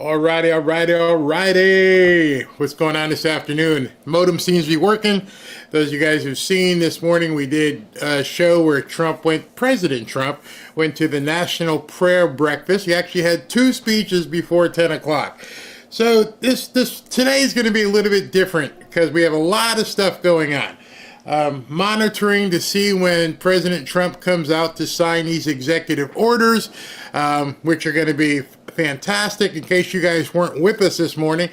Alrighty. What's going on this afternoon? Modem seems to be working. Those of you guys who've seen this morning, we did a show where President Trump went to the National Prayer Breakfast. He actually had two speeches before 10 o'clock. So today is going to be a little bit different because we have a lot of stuff going on. Monitoring to see when President Trump comes out to sign these executive orders, which are going to be fantastic. In case you guys weren't with us this morning,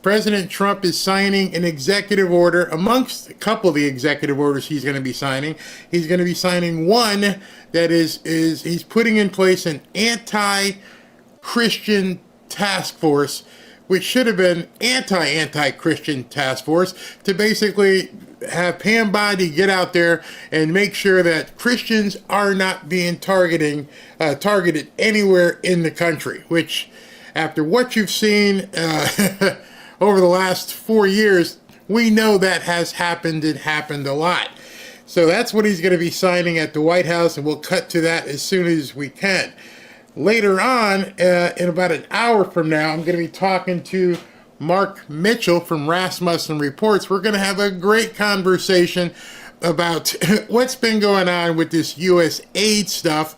President Trump is signing an executive order. Amongst a couple of the executive orders he's going to be signing, one that is he's putting in place an anti-Christian task force, which should have been anti-Christian task force, to basically have Pam Bondi get out there and make sure that Christians are not being targeted anywhere in the country, which, after what you've seen over the last 4 years, we know that has happened. It happened a lot. So that's what he's going to be signing at the White House, and we'll cut to that as soon as we can. Later on, in about an hour from now, I'm going to be talking to Mark Mitchell from Rasmussen Reports. We're going to have a great conversation about what's been going on with this USAID stuff.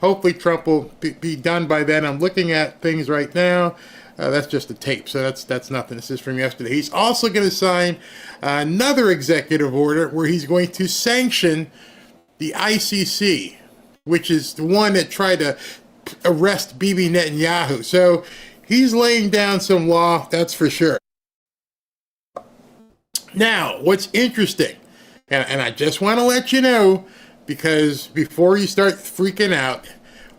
Hopefully Trump will be done by then. I'm looking at things right now. That's just a tape, so that's nothing. This is from yesterday. He's also going to sign another executive order where he's going to sanction the ICC, which is the one that tried to arrest Bibi Netanyahu. So he's laying down some law, that's for sure. Now, what's interesting, and I just want to let you know, because before you start freaking out,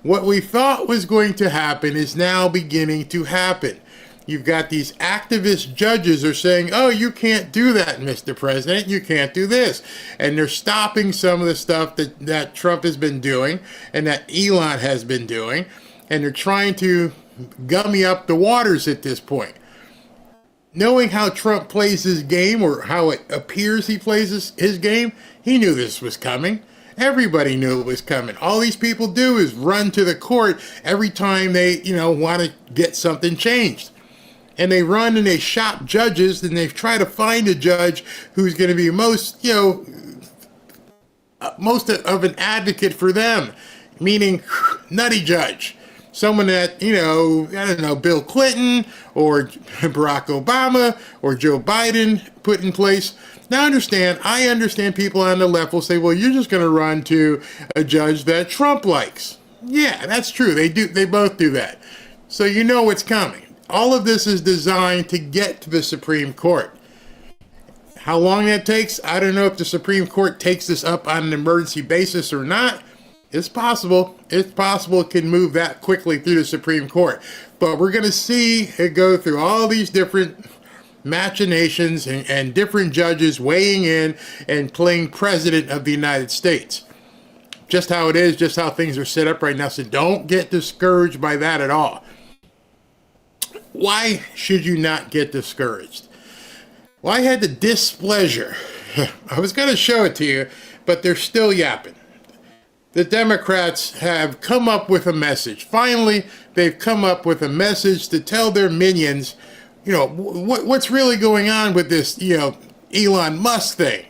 what we thought was going to happen is now beginning to happen. You've got these activist judges are saying, oh, you can't do that, Mr. President. You can't do this. And they're stopping some of the stuff that Trump has been doing and that Elon has been doing. And they're trying to gummy up the waters at this point. Knowing how Trump plays his game, or how it appears he plays his game, he knew this was coming. Everybody knew it was coming. All these people do is run to the court every time they, want to get something changed. And they run and they shop judges, and they try to find a judge who's going to be most of an advocate for them, meaning nutty judge. Someone that, Bill Clinton or Barack Obama or Joe Biden put in place. Now I understand people on the left will say, well, you're just going to run to a judge that Trump likes. Yeah, that's true. They both do that. So you know what's coming. All of this is designed to get to the Supreme Court. How long that takes, I don't know if the Supreme Court takes this up on an emergency basis or not. It's possible. It's possible it can move that quickly through the Supreme Court. But we're going to see it go through all these different machinations and different judges weighing in and playing president of the United States. Just how it is, just how things are set up right now. So don't get discouraged by that at all. Why should you not get discouraged? Well, I had the displeasure. I was going to show it to you, but they're still yapping. The Democrats have come up with a message. Finally, they've come up with a message to tell their minions, what's really going on with this, Elon Musk thing.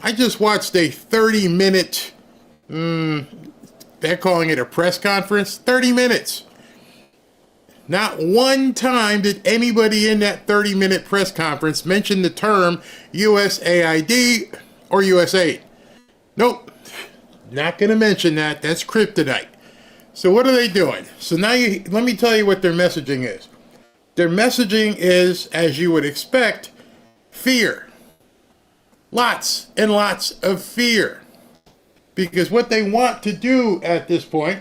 I just watched a 30-minute, they're calling it a press conference, 30 minutes. Not one time did anybody in that 30-minute press conference mention the term USAID or USAID. Nope. Not going to mention that. That's kryptonite. So what are they doing? So now let me tell you what their messaging is. Their messaging is, as you would expect, fear. Lots and lots of fear. Because what they want to do at this point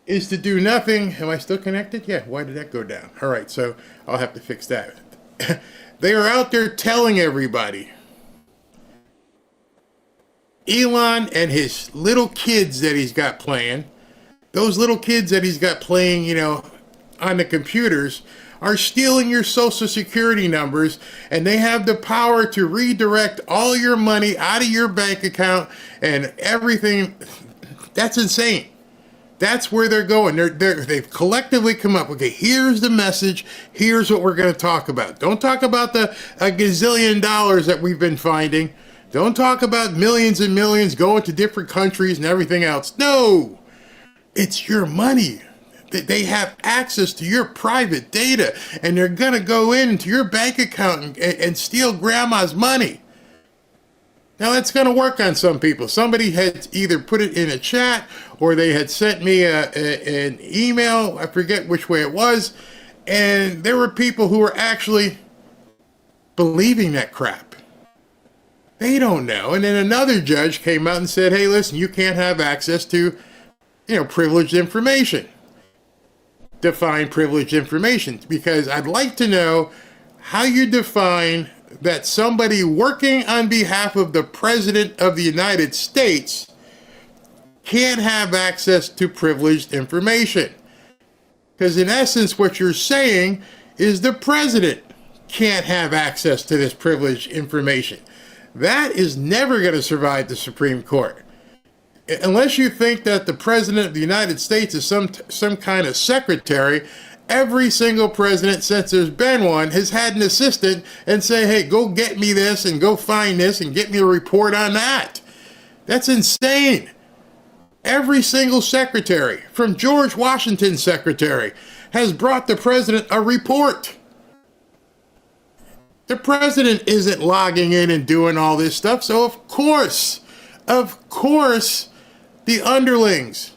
is to do nothing. Am I still connected? Yeah, why did that go down? All right, so I'll have to fix that. They are out there telling everybody, Elon and his little kids that he's got playing, those little kids that he's got playing, on the computers, are stealing your social security numbers, and they have the power to redirect all your money out of your bank account and everything. That's insane. That's where they're going. They've collectively come up, okay, here's the message, here's what we're going to talk about. Don't talk about the a gazillion dollars that we've been finding. Don't talk about millions and millions going to different countries and everything else. No, it's your money. They have access to your private data, and they're going to go into your bank account and steal grandma's money. Now, that's going to work on some people. Somebody had either put it in a chat or they had sent me an email. I forget which way it was. And there were people who were actually believing that crap. They don't know. And then another judge came out and said, hey, listen, you can't have access to, privileged information. Define privileged information, because I'd like to know how you define that somebody working on behalf of the President of the United States can't have access to privileged information. Because in essence, what you're saying is the President can't have access to this privileged information. That is never going to survive the Supreme Court. Unless you think that the President of the United States is some kind of secretary. Every single president since there's been one has had an assistant and say, hey, go get me this and go find this and get me a report on that. That's insane. Every single secretary, from George Washington's secretary, has brought the president a report. The president isn't logging in and doing all this stuff, so of course, the underlings,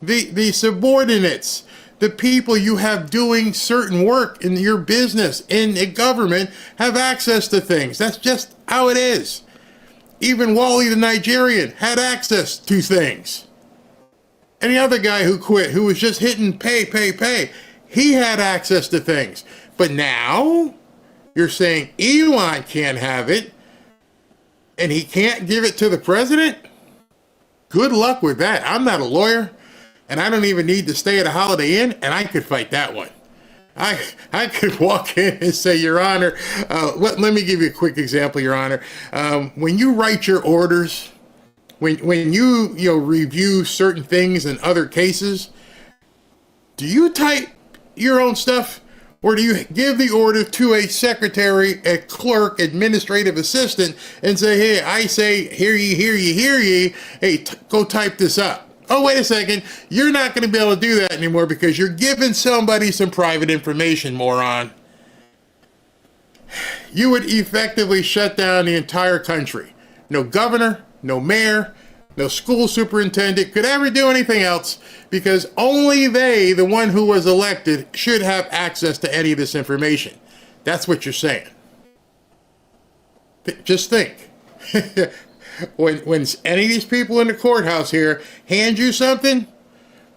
the subordinates, the people you have doing certain work in your business, in the government, have access to things. That's just how it is. Even Wally the Nigerian had access to things. And the other guy who quit, who was just hitting pay, he had access to things. But now, you're saying Elon can't have it, and he can't give it to the president? Good luck with that. I'm not a lawyer. And I don't even need to stay at a Holiday Inn, and I could fight that one. I could walk in and say, Your Honor, let me give you a quick example, Your Honor. When you write your orders, when you review certain things in other cases, do you type your own stuff, or do you give the order to a secretary, a clerk, administrative assistant, and say, hey, I say, hear ye, hey, go type this up? Oh, wait a second, you're not going to be able to do that anymore because you're giving somebody some private information, moron. You would effectively shut down the entire country. No governor, no mayor, no school superintendent could ever do anything else because only they, the one who was elected, should have access to any of this information. That's what you're saying. Just think. When any of these people in the courthouse here hand you something,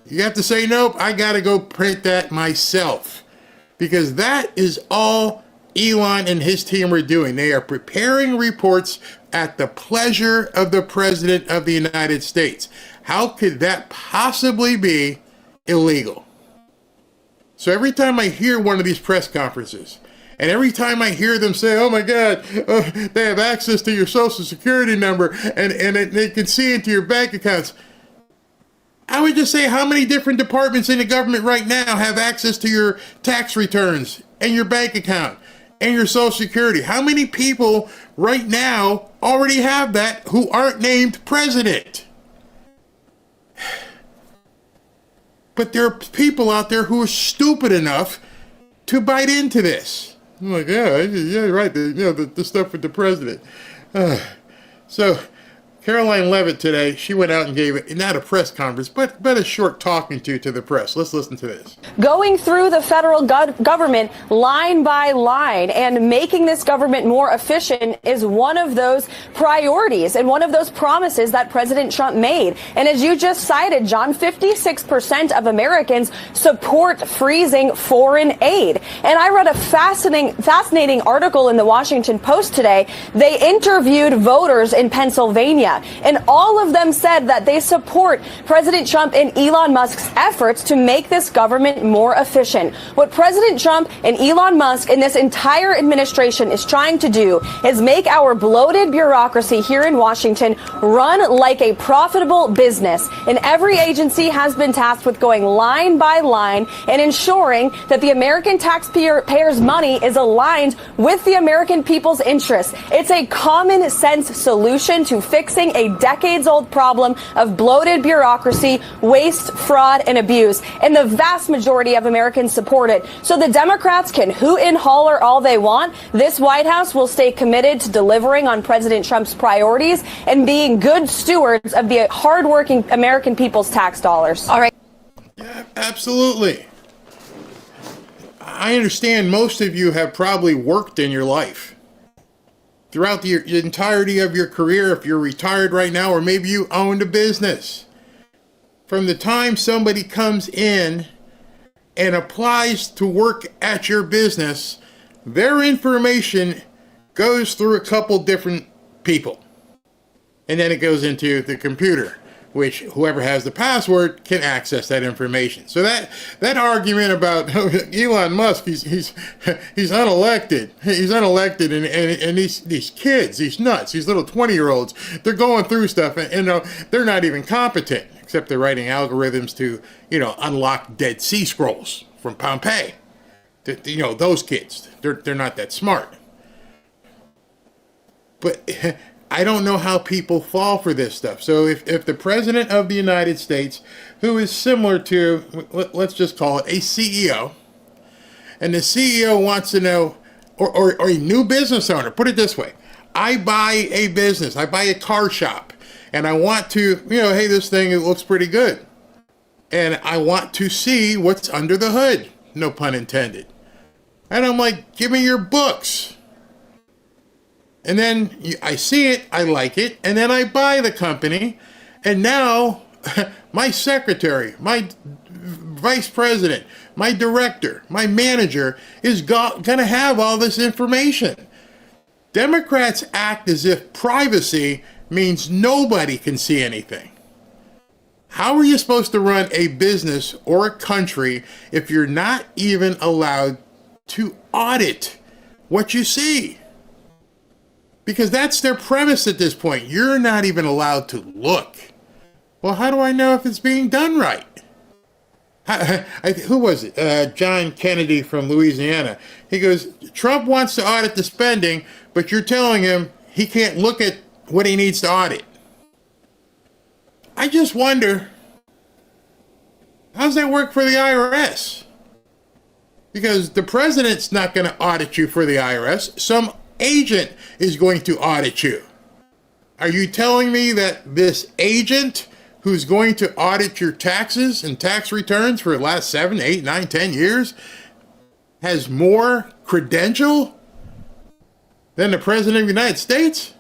you have to say, nope, I got to go print that myself. Because that is all Elon and his team are doing. They are preparing reports at the pleasure of the President of the United States. How could that possibly be illegal? So every time I hear one of these press conferences, and every time I hear them say, oh my God, they have access to your social security number and they can see into your bank accounts, I would just say, how many different departments in the government right now have access to your tax returns and your bank account and your social security? How many people right now already have that who aren't named president? But there are people out there who are stupid enough to bite into this. I'm like, yeah, right. The stuff with the president. So Caroline Levitt today, she went out and gave not a press conference, but a short talking to the press. Let's listen to this. Going through the federal government line by line and making this government more efficient is one of those priorities and one of those promises that President Trump made. And as you just cited, John, 56% of Americans support freezing foreign aid. And I read a fascinating article in the Washington Post today. They interviewed voters in Pennsylvania California. And all of them said that they support President Trump and Elon Musk's efforts to make this government more efficient. What President Trump and Elon Musk and this entire administration is trying to do is make our bloated bureaucracy here in Washington run like a profitable business. And every agency has been tasked with going line by line and ensuring that the American taxpayers' money is aligned with the American people's interests. It's a common sense solution to fixing a decades-old problem of bloated bureaucracy, waste, fraud, and abuse. And the vast majority of Americans support it. So the Democrats can hoot and holler all they want. This White House will stay committed to delivering on President Trump's priorities and being good stewards of the hardworking American people's tax dollars. All right. Yeah, absolutely. I understand most of you have probably worked in your life. Throughout the entirety of your career, if you're retired right now, or maybe you owned a business. From the time somebody comes in and applies to work at your business, their information goes through a couple different people. And then it goes into the computer, which whoever has the password can access that information. So that argument about Elon Musk, he's unelected. He's unelected, and these kids, these nuts, these little 20-year-olds, they're going through stuff, and they're not even competent, except they're writing algorithms to, unlock Dead Sea Scrolls from Pompeii. Those kids, they're not that smart. But I don't know how people fall for this stuff. So if the President of the United States, who is similar to, let's just call it a CEO, and the CEO wants to know, or a new business owner, put it this way, I buy a business, I buy a car shop, and I want to, hey, this thing, it looks pretty good. And I want to see what's under the hood, no pun intended. And I'm like, give me your books. And then I see it, I like it, and then I buy the company, and now my secretary, my vice president, my director, my manager is going to have all this information. Democrats act as if privacy means nobody can see anything. How are you supposed to run a business or a country if you're not even allowed to audit what you see? Because that's their premise at this point. You're not even allowed to look. Well, how do I know if it's being done right? Who was it? John Kennedy from Louisiana. He goes, Trump wants to audit the spending, but you're telling him he can't look at what he needs to audit. I just wonder, how does that work for the IRS? Because the president's not going to audit you for the IRS. Some agent is going to audit you. Are you telling me that this agent who's going to audit your taxes and tax returns for the last 7, 8, 9, 10 years has more credential than the President of the United States?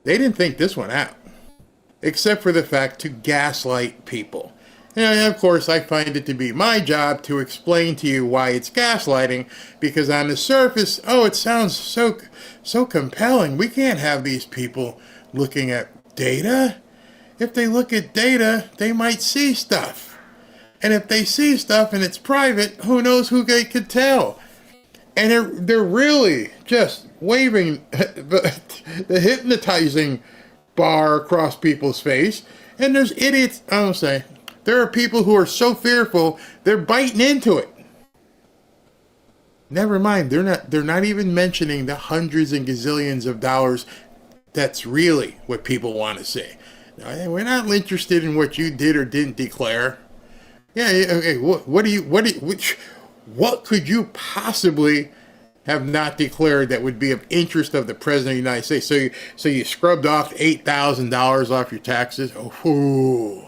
They didn't think this one out, except for the fact to gaslight people. And of course, I find it to be my job to explain to you why it's gaslighting, because on the surface, it sounds so compelling. We can't have these people looking at data. If they look at data, they might see stuff. And if they see stuff and it's private, who knows who they could tell? And they're really just waving the hypnotizing bar across people's face. And there's idiots, I don't say, there are people who are so fearful, they're biting into it. Never mind, they're not even mentioning the hundreds and gazillions of dollars. That's really what people want to see. We're not interested in what you did or didn't declare. Yeah, okay, what could you possibly have not declared that would be of interest of the President of the United States? So you scrubbed off $8,000 off your taxes? Oh,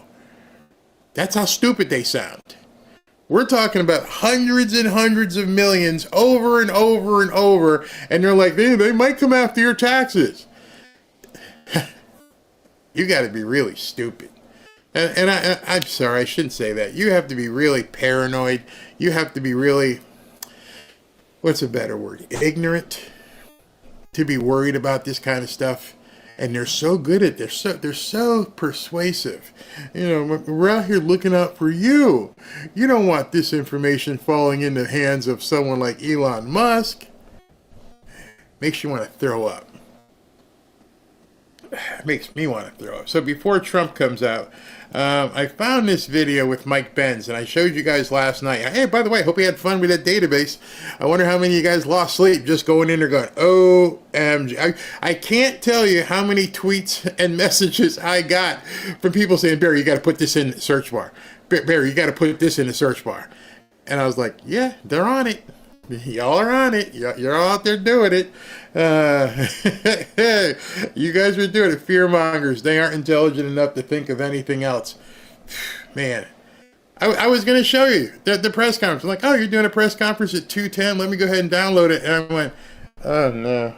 that's how stupid they sound. We're talking about hundreds and hundreds of millions over and over and over, and they're like, they might come after your taxes. You got to be really stupid. And I'm sorry, I shouldn't say that. You have to be really paranoid. You have to be really, what's a better word, ignorant to be worried about this kind of stuff. And they're so good at they're so persuasive. You know, we're out here looking out for you. You don't want this information falling in the hands of someone like Elon Musk. Makes you want to throw up. Makes me want to throw up. So before Trump comes out, I found this video with Mike Benz, and I showed you guys last night. Hey, by the way, hope you had fun with that database. I wonder how many of you guys lost sleep just going in there going, OMG. I can't tell you how many tweets and messages I got from people saying, Barry, you got to put this in the search bar. Barry, you got to put this in the search bar. And I was like, yeah, they're on it. Y'all are on it. You're all out there doing it. You guys are doing it. Fear mongers. They aren't intelligent enough to think of anything else. Man, I was going to show you the press conference. I'm like, oh, you're doing a press conference at 2:10. Let me go ahead and download it. And I went, oh no.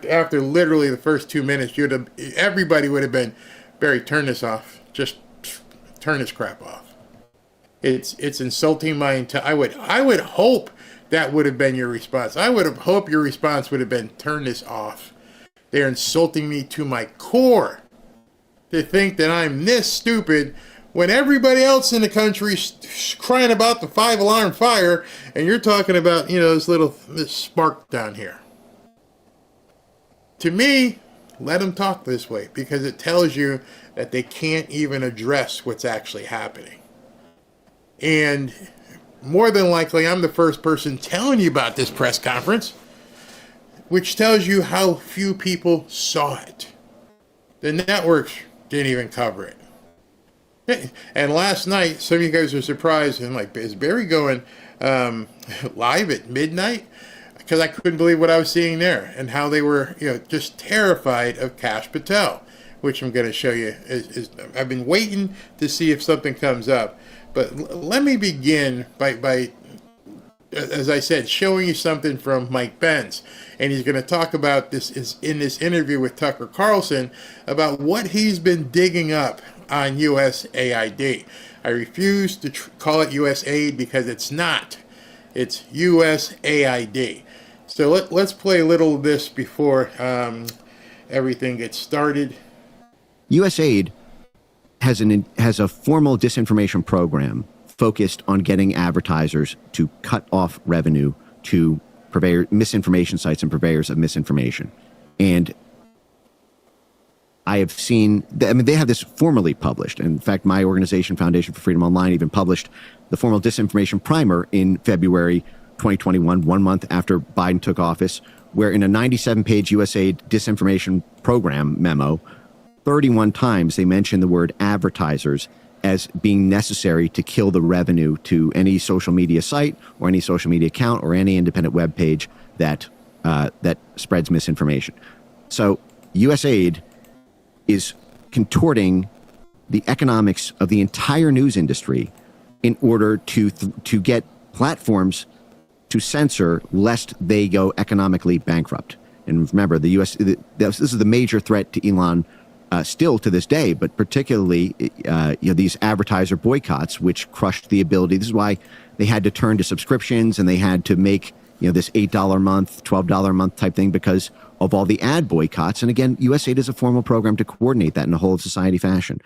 After literally the first 2 minutes, everybody would have been, Barry, turn this off. Just turn this crap off. It's insulting my I would hope that would have been your response. I would have hoped your response would have been, turn this off. They're insulting me to my core to think that I'm this stupid when everybody else in the country's crying about the 5-alarm fire, and you're talking about, this spark down here. To me, let them talk this way, because it tells you that they can't even address what's actually happening. And more than likely, I'm the first person telling you about this press conference, which tells you how few people saw it. The networks didn't even cover it. And last night, some of you guys were surprised, and like, is Barry going live at midnight? Because I couldn't believe what I was seeing there, and how they were, just terrified of Kash Patel, which I'm going to show you. I've been waiting to see if something comes up. But let me begin by, as I said, showing you something from Mike Benz. And he's going to talk about this in this interview with Tucker Carlson about what he's been digging up on USAID. I refuse to call it USAID because it's not. It's USAID. So let's play a little of this before everything gets started. USAID has a formal disinformation program focused on getting advertisers to cut off revenue to misinformation sites and purveyors of misinformation. And I have seen, they have this formally published. In fact, my organization, Foundation for Freedom Online, even published the formal disinformation primer in February 2021, 1 month after Biden took office, where in a 97-page USAID disinformation program memo, 31 times they mentioned the word advertisers as being necessary to kill the revenue to any social media site or any social media account or any independent web page that spreads misinformation. So USAID is contorting the economics of the entire news industry in order to get platforms to censor lest they go economically bankrupt. And remember, this is the major threat to Elon still to this day, but particularly these advertiser boycotts, which crushed the ability. This is why they had to turn to subscriptions and they had to make this $8 a month, $12 a month type thing because of all the ad boycotts. And again, USAID is a formal program to coordinate that in a whole of society fashion.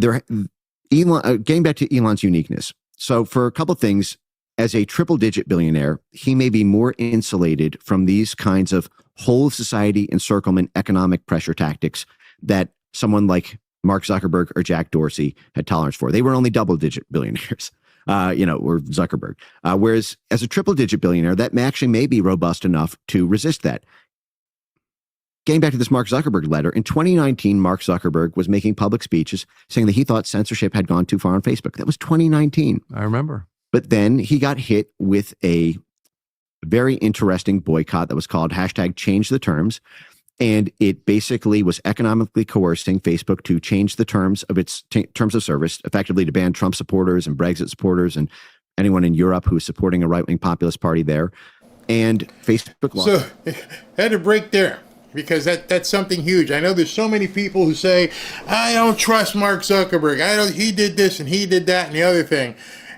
Getting back to Elon's uniqueness. So for a couple of things, as a triple-digit billionaire, he may be more insulated from these kinds of whole of society encirclement economic pressure tactics that someone like Mark Zuckerberg or Jack Dorsey had tolerance for. They were only double-digit billionaires, or Zuckerberg. Whereas as a triple-digit billionaire, that actually may be robust enough to resist that. Getting back to this Mark Zuckerberg letter, in 2019, Mark Zuckerberg was making public speeches saying that he thought censorship had gone too far on Facebook. That was 2019. I remember. But then he got hit with a very interesting boycott that was called #ChangeTheTerms. And it basically was economically coercing Facebook to change the terms of its terms of service, effectively to ban Trump supporters and Brexit supporters and anyone in Europe who is supporting a right-wing populist party there. And Facebook lost. So I had to break there because that's something huge. I know there's so many people who say, I don't trust Mark Zuckerberg. He did this and he did that and the other thing.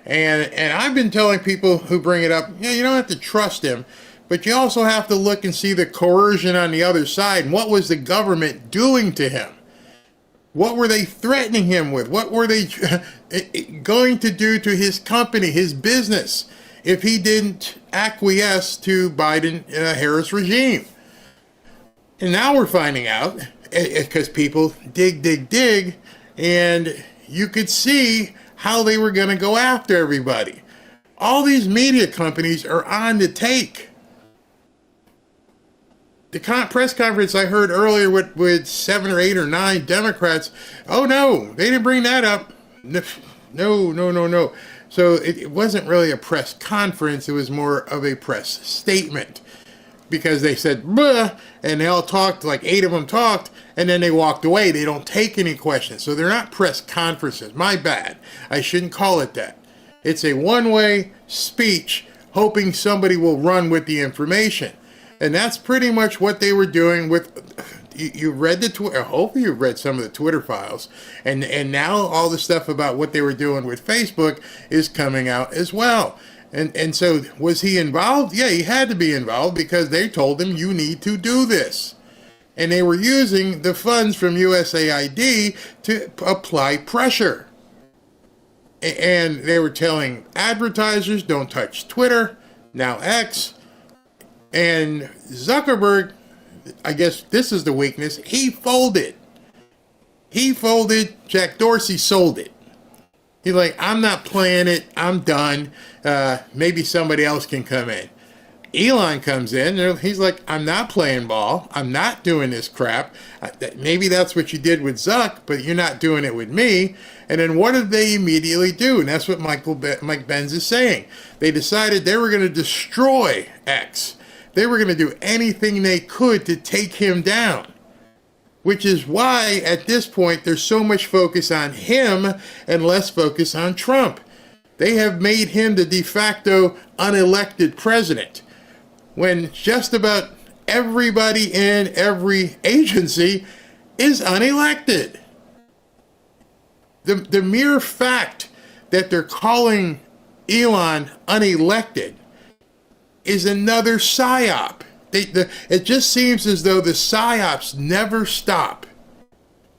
And I've been telling people who bring it up, you don't have to trust him But you also have to look and see the coercion on the other side. And what was the government doing to him? What were they threatening him with? What were they going to do to his company, his business, if he didn't acquiesce to Biden-Harris regime? And now we're finding out, because people dig, and you could see how they were going to go after everybody. All these media companies are on the take. The press conference I heard earlier with 7 or 8 or 9 Democrats, oh no, they didn't bring that up. No. So it wasn't really a press conference, it was more of a press statement. Because they said, "Bruh," and they all talked, like 8 of them talked, and then they walked away. They don't take any questions. So they're not press conferences. My bad. I shouldn't call it that. It's a one-way speech, hoping somebody will run with the information. And that's pretty much what they were doing with, you read the Twitter, hopefully you read some of the Twitter files, and now all the stuff about what they were doing with Facebook is coming out as well. And so was he involved? Yeah, he had to be involved because they told him you need to do this. And they were using the funds from USAID to apply pressure. And they were telling advertisers, don't touch Twitter, now X. And Zuckerberg, I guess this is the weakness, he folded. Jack Dorsey sold it. He's like, I'm not playing it, I'm done. Maybe somebody else can come in. Elon comes in, he's like, I'm not playing ball, I'm not doing this crap. Maybe that's what you did with Zuck, but you're not doing it with me. And then what did they immediately do? And that's what Mike Benz is saying. They decided they were going to destroy X. They were going to do anything they could to take him down, which is why at this point there's so much focus on him and less focus on Trump. They have made him the de facto unelected president when just about everybody in every agency is unelected. The mere fact that they're calling Elon unelected is another psyop. It just seems as though the psyops never stop.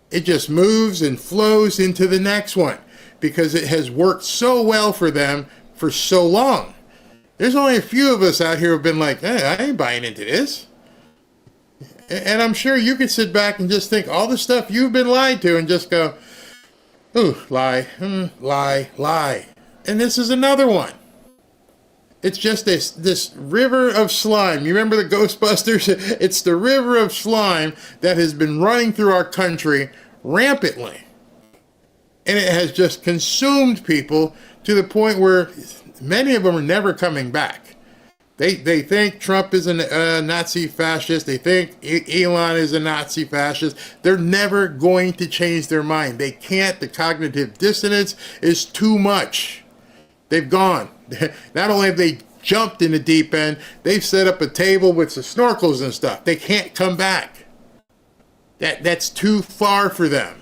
It just moves and flows into the next one because it has worked so well for them for so long. There's only a few of us out here who have been like, I ain't buying into this. And I'm sure you could sit back and just think all the stuff you've been lied to and just go, ooh, lie. And this is another one. It's just this river of slime. You remember the Ghostbusters? It's the river of slime that has been running through our country rampantly. And it has just consumed people to the point where many of them are never coming back. They think Trump is a Nazi fascist. They think Elon is a Nazi fascist. They're never going to change their mind. They can't. The cognitive dissonance is too much. They've gone. Not only have they jumped in the deep end, they've set up a table with some snorkels and stuff. They can't come back. That's too far for them.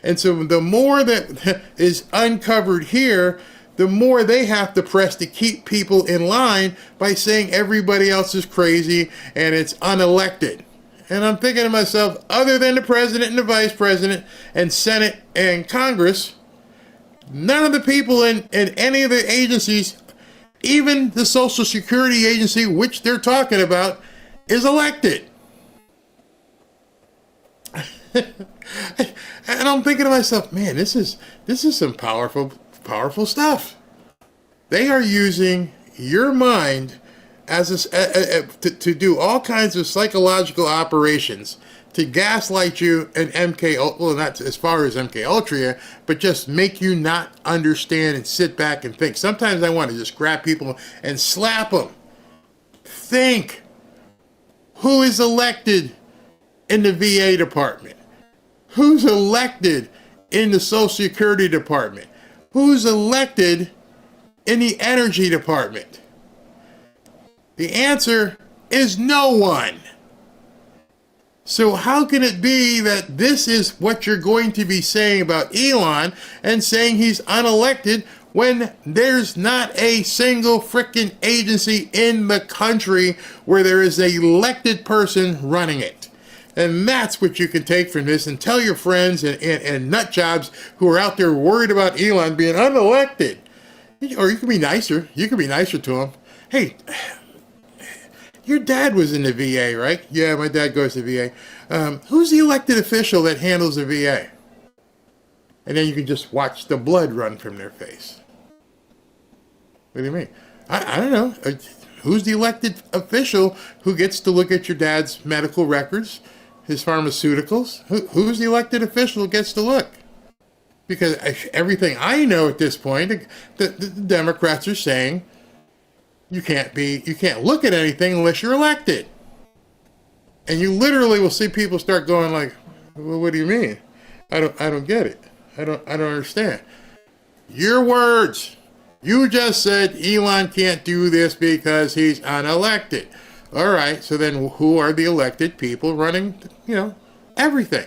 And so the more that is uncovered here, the more they have to press to keep people in line by saying everybody else is crazy and it's unelected. And I'm thinking to myself, other than the president and the vice president and Senate and Congress, none of the people in any of the agencies, even the Social Security agency, which they're talking about, is elected. And I'm thinking to myself, man, this is some powerful stuff. They are using your mind as to do all kinds of psychological operations to gaslight you and MK, well, not as far as MK Ultra, but just make you not understand and sit back and think. Sometimes I want to just grab people and slap them. Think. Who is elected in the VA department? Who's elected in the Social Security department? Who's elected in the energy department? The answer is no one. So how can it be that this is what you're going to be saying about Elon and saying he's unelected when there's not a single frickin' agency in the country where there is an elected person running it. And that's what you can take from this, and tell your friends and nut jobs who are out there worried about Elon being unelected. Or you can be nicer. You can be nicer to him. Hey, your dad was in the VA, right? Yeah, my dad goes to VA. Who's the elected official that handles the VA? And then you can just watch the blood run from their face. What do you mean? I don't know. Who's the elected official who gets to look at your dad's medical records, his pharmaceuticals? Who's the elected official who gets to look? Because everything I know at this point, the Democrats are saying you can't look at anything unless you're elected. And you literally will see people start going like, well, what do you mean? I don't get it. I don't understand. Your words. You just said Elon can't do this because he's unelected. All right, so then who are the elected people running, everything?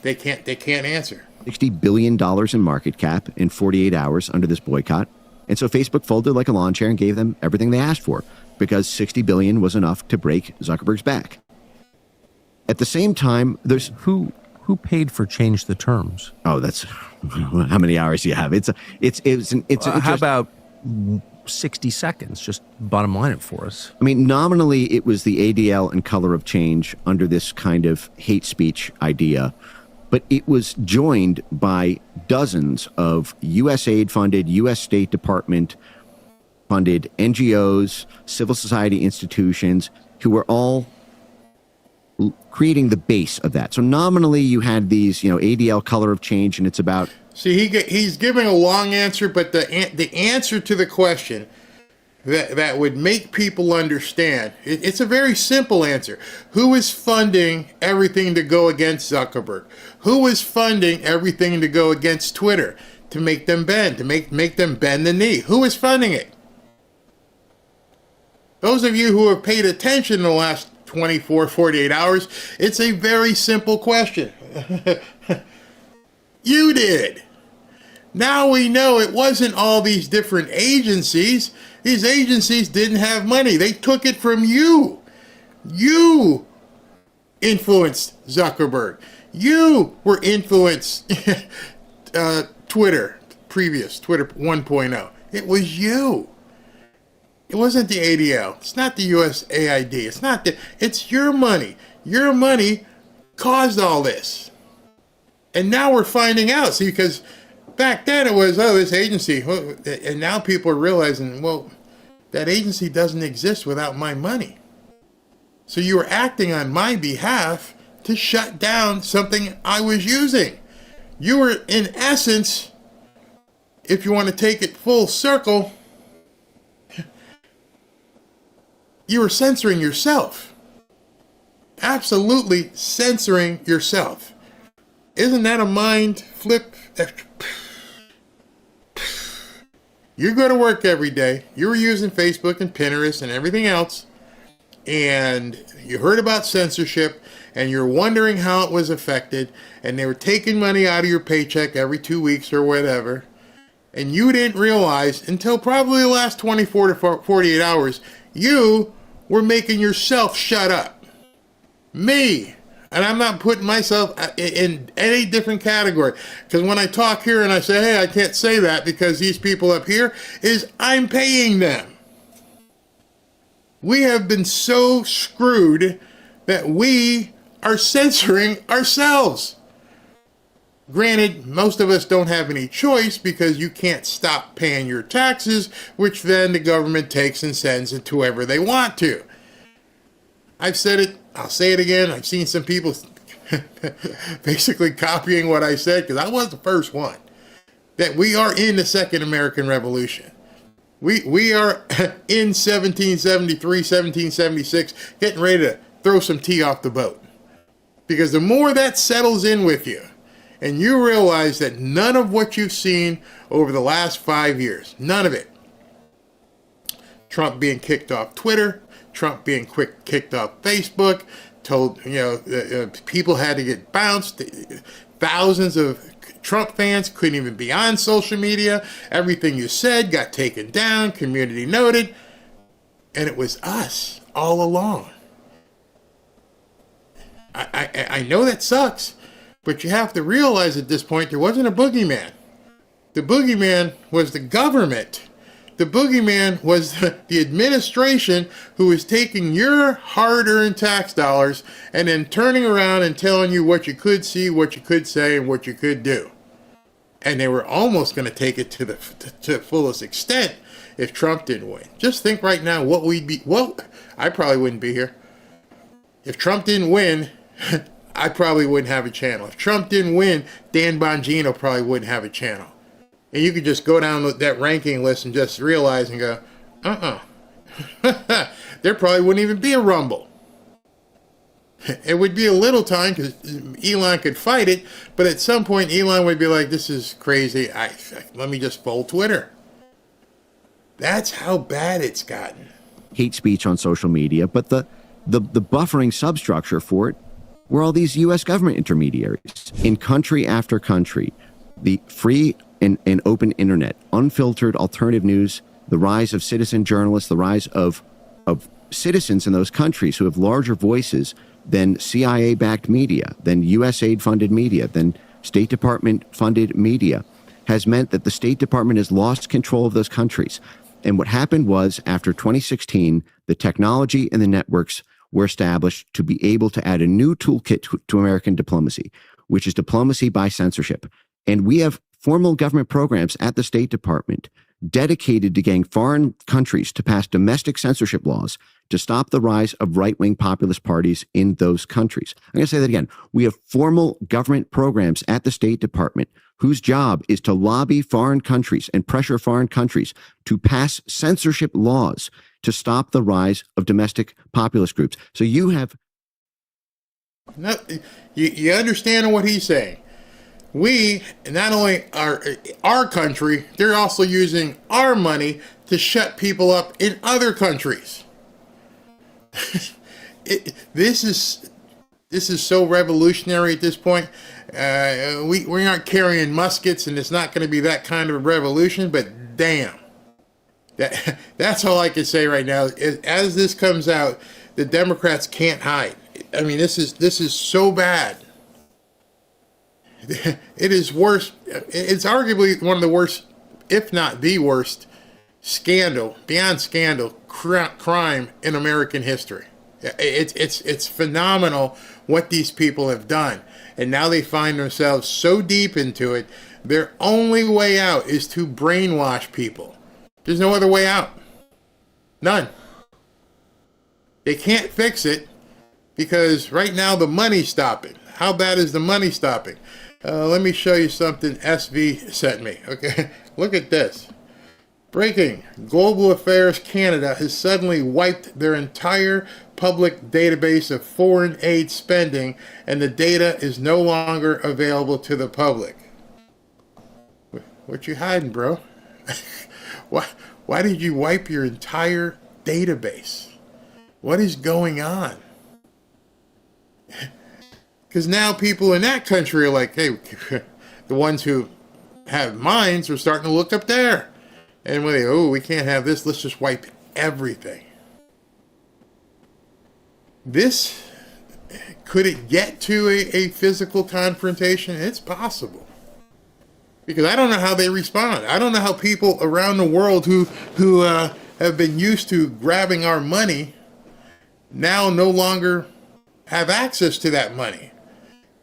They can't answer. $60 billion in market cap in 48 hours under this boycott. And so Facebook folded like a lawn chair and gave them everything they asked for, because $60 billion was enough to break Zuckerberg's back. At the same time, there's who paid for change the terms? Oh, that's how many hours do you have? How about 60 seconds? Just bottom line it for us. I mean, nominally, it was the ADL and color of change under this kind of hate speech idea, but it was joined by dozens of USAID funded, U.S. State Department funded NGOs, civil society institutions who were all creating the base of that. So nominally you had these, ADL color of change, and it's about... See, he's giving a long answer, but the answer to the question that would make people understand, it's a very simple answer. Who is funding everything to go against Zuckerberg? Who is funding everything to go against Twitter, to make them bend, to make them bend the knee? Who is funding it? Those of you who have paid attention in the last 24, 48 hours, it's a very simple question. You did. Now we know it wasn't all these different agencies. These agencies didn't have money. They took it from you. You influenced Zuckerberg. You were influenced Twitter 1.0. It was you. It wasn't the ADL. It's not the USAID. It's your money. Your money caused all this. And now we're finding out. See, because back then it was, this agency. And now people are realizing, well, that agency doesn't exist without my money. So you were acting on my behalf to shut down something I was using. You were, in essence, if you want to take it full circle, you were censoring yourself. Absolutely censoring yourself. Isn't that a mind flip? You go to work every day. You were using Facebook and Pinterest and everything else, and you heard about censorship, and you're wondering how it was affected, and they were taking money out of your paycheck every 2 weeks or whatever, and you didn't realize until probably the last 24 to 48 hours, you were making yourself shut up. Me. And I'm not putting myself in any different category. Because when I talk here and I say, hey, I can't say that because these people up here, I'm paying them. We have been so screwed that we are censoring ourselves. Granted, most of us don't have any choice because you can't stop paying your taxes, which then the government takes and sends it to whoever they want to. I've said it, I'll say it again. I've seen some people basically copying what I said, because I was the first one, that we are in the Second American Revolution. We are in 1773, 1776, getting ready to throw some tea off the boat. Because the more that settles in with you, and you realize that none of what you've seen over the last 5 years, none of it, Trump being kicked off Twitter, Trump being kicked off Facebook, told, people had to get bounced, thousands of Trump fans couldn't even be on social media. Everything you said got taken down, community noted. And it was us all along. I know that sucks, but you have to realize at this point there wasn't a boogeyman. The boogeyman was the government. The boogeyman was the administration who was taking your hard-earned tax dollars and then turning around and telling you what you could see, what you could say, and what you could do. And they were almost going to take it to the fullest extent if Trump didn't win. Just think right now what we'd be. Well, I probably wouldn't be here. If Trump didn't win, I probably wouldn't have a channel. If Trump didn't win, Dan Bongino probably wouldn't have a channel. And you could just go down that ranking list and just realize and go, there probably wouldn't even be a Rumble. It would be a little time because Elon could fight it, but at some point Elon would be like, this is crazy. Let me just fold Twitter. That's how bad it's gotten. Hate speech on social media, but the buffering substructure for it were all these U.S. government intermediaries. In country after country, the free and open internet, unfiltered alternative news, the rise of citizen journalists, the rise of citizens in those countries who have larger voices than CIA-backed media, than USAID-funded media, than State Department-funded media, has meant that the State Department has lost control of those countries. And what happened was, after 2016, the technology and the networks were established to be able to add a new toolkit to American diplomacy, which is diplomacy by censorship. And we have formal government programs at the State Department dedicated to getting foreign countries to pass domestic censorship laws to stop the rise of right-wing populist parties in those countries. I'm going to say that again. We have formal government programs at the State Department whose job is to lobby foreign countries and pressure foreign countries to pass censorship laws to stop the rise of domestic populist groups. So you have... You understand what he's saying? We, not only our country, they're also using our money to shut people up in other countries. This is so revolutionary at this point. We aren't carrying muskets, and it's not going to be that kind of a revolution. But damn, that's all I can say right now. As this comes out, the Democrats can't hide. I mean, this is so bad. It is worse. It's arguably one of the worst, if not the worst, beyond scandal, crime in American history. It's phenomenal what these people have done. And now they find themselves so deep into it, their only way out is to brainwash people. There's no other way out. None. They can't fix it because right now the money's stopping. How bad is the money stopping? Let me show you something SV sent me. Okay, look at this. Breaking. Global Affairs Canada has suddenly wiped their entire public database of foreign aid spending, and the data is no longer available to the public. What you hiding, bro? Why did you wipe your entire database? What is going on? Because now people in that country are like, hey, the ones who have minds are starting to look up there. And when they, we can't have this, let's just wipe everything. Could it get to a physical confrontation? It's possible. Because I don't know how they respond. I don't know how people around the world who have been used to grabbing our money now no longer have access to that money.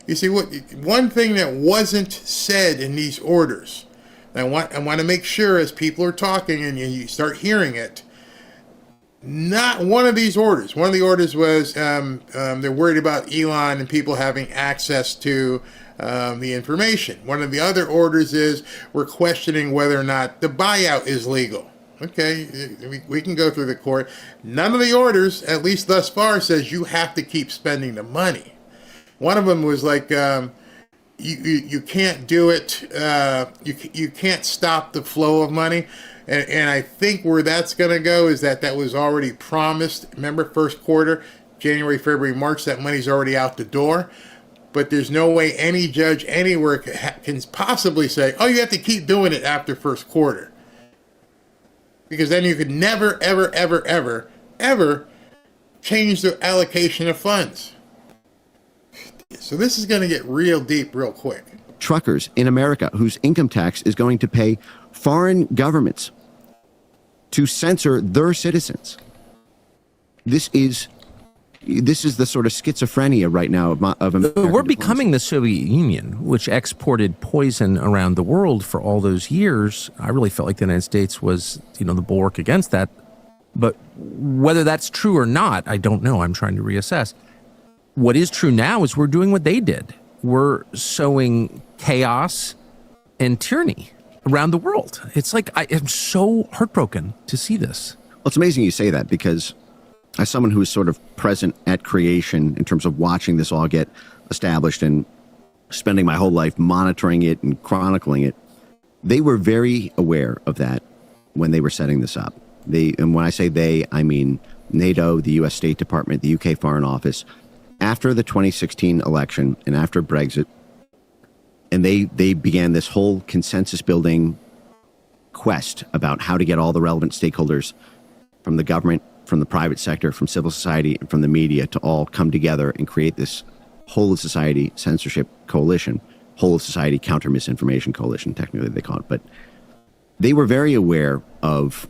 You see, one thing that wasn't said in these orders, I want to make sure as people are talking and you start hearing it, not one of these orders. One of the orders was they're worried about Elon and people having access to the information. One of the other orders is we're questioning whether or not the buyout is legal. Okay, we can go through the court. None of the orders, at least thus far, says you have to keep spending the money. One of them was like, you can't do it. You can't stop the flow of money. And I think where that's going to go is that was already promised. Remember, first quarter, January, February, March, that money's already out the door. but there's no way any judge anywhere can possibly say, oh, you have to keep doing it after first quarter. Because then you could never, ever, ever, ever, ever change the allocation of funds. So this is going to get real deep real quick. Truckers in America whose income tax is going to pay foreign governments to censor their citizens. This is the sort of schizophrenia right now of American We're becoming the Soviet Union, which exported poison around the world for all those years. I really felt like the United States was, the bulwark against that. But whether that's true or not, I don't know. I'm trying to reassess. What is true now is we're doing what they did. We're sowing chaos and tyranny around the world. It's like I am so heartbroken to see this. Well, it's amazing you say that, because as someone who is sort of present at creation in terms of watching this all get established and spending my whole life monitoring it and chronicling it, they were very aware of that when they were setting this up. And when I say they, I mean NATO, the US State Department, the UK Foreign Office. After the 2016 election and after Brexit, and they began this whole consensus-building quest about how to get all the relevant stakeholders from the government, from the private sector, from civil society, and from the media to all come together and create this whole of society censorship coalition, whole of society counter misinformation coalition, technically they call it. But they were very aware of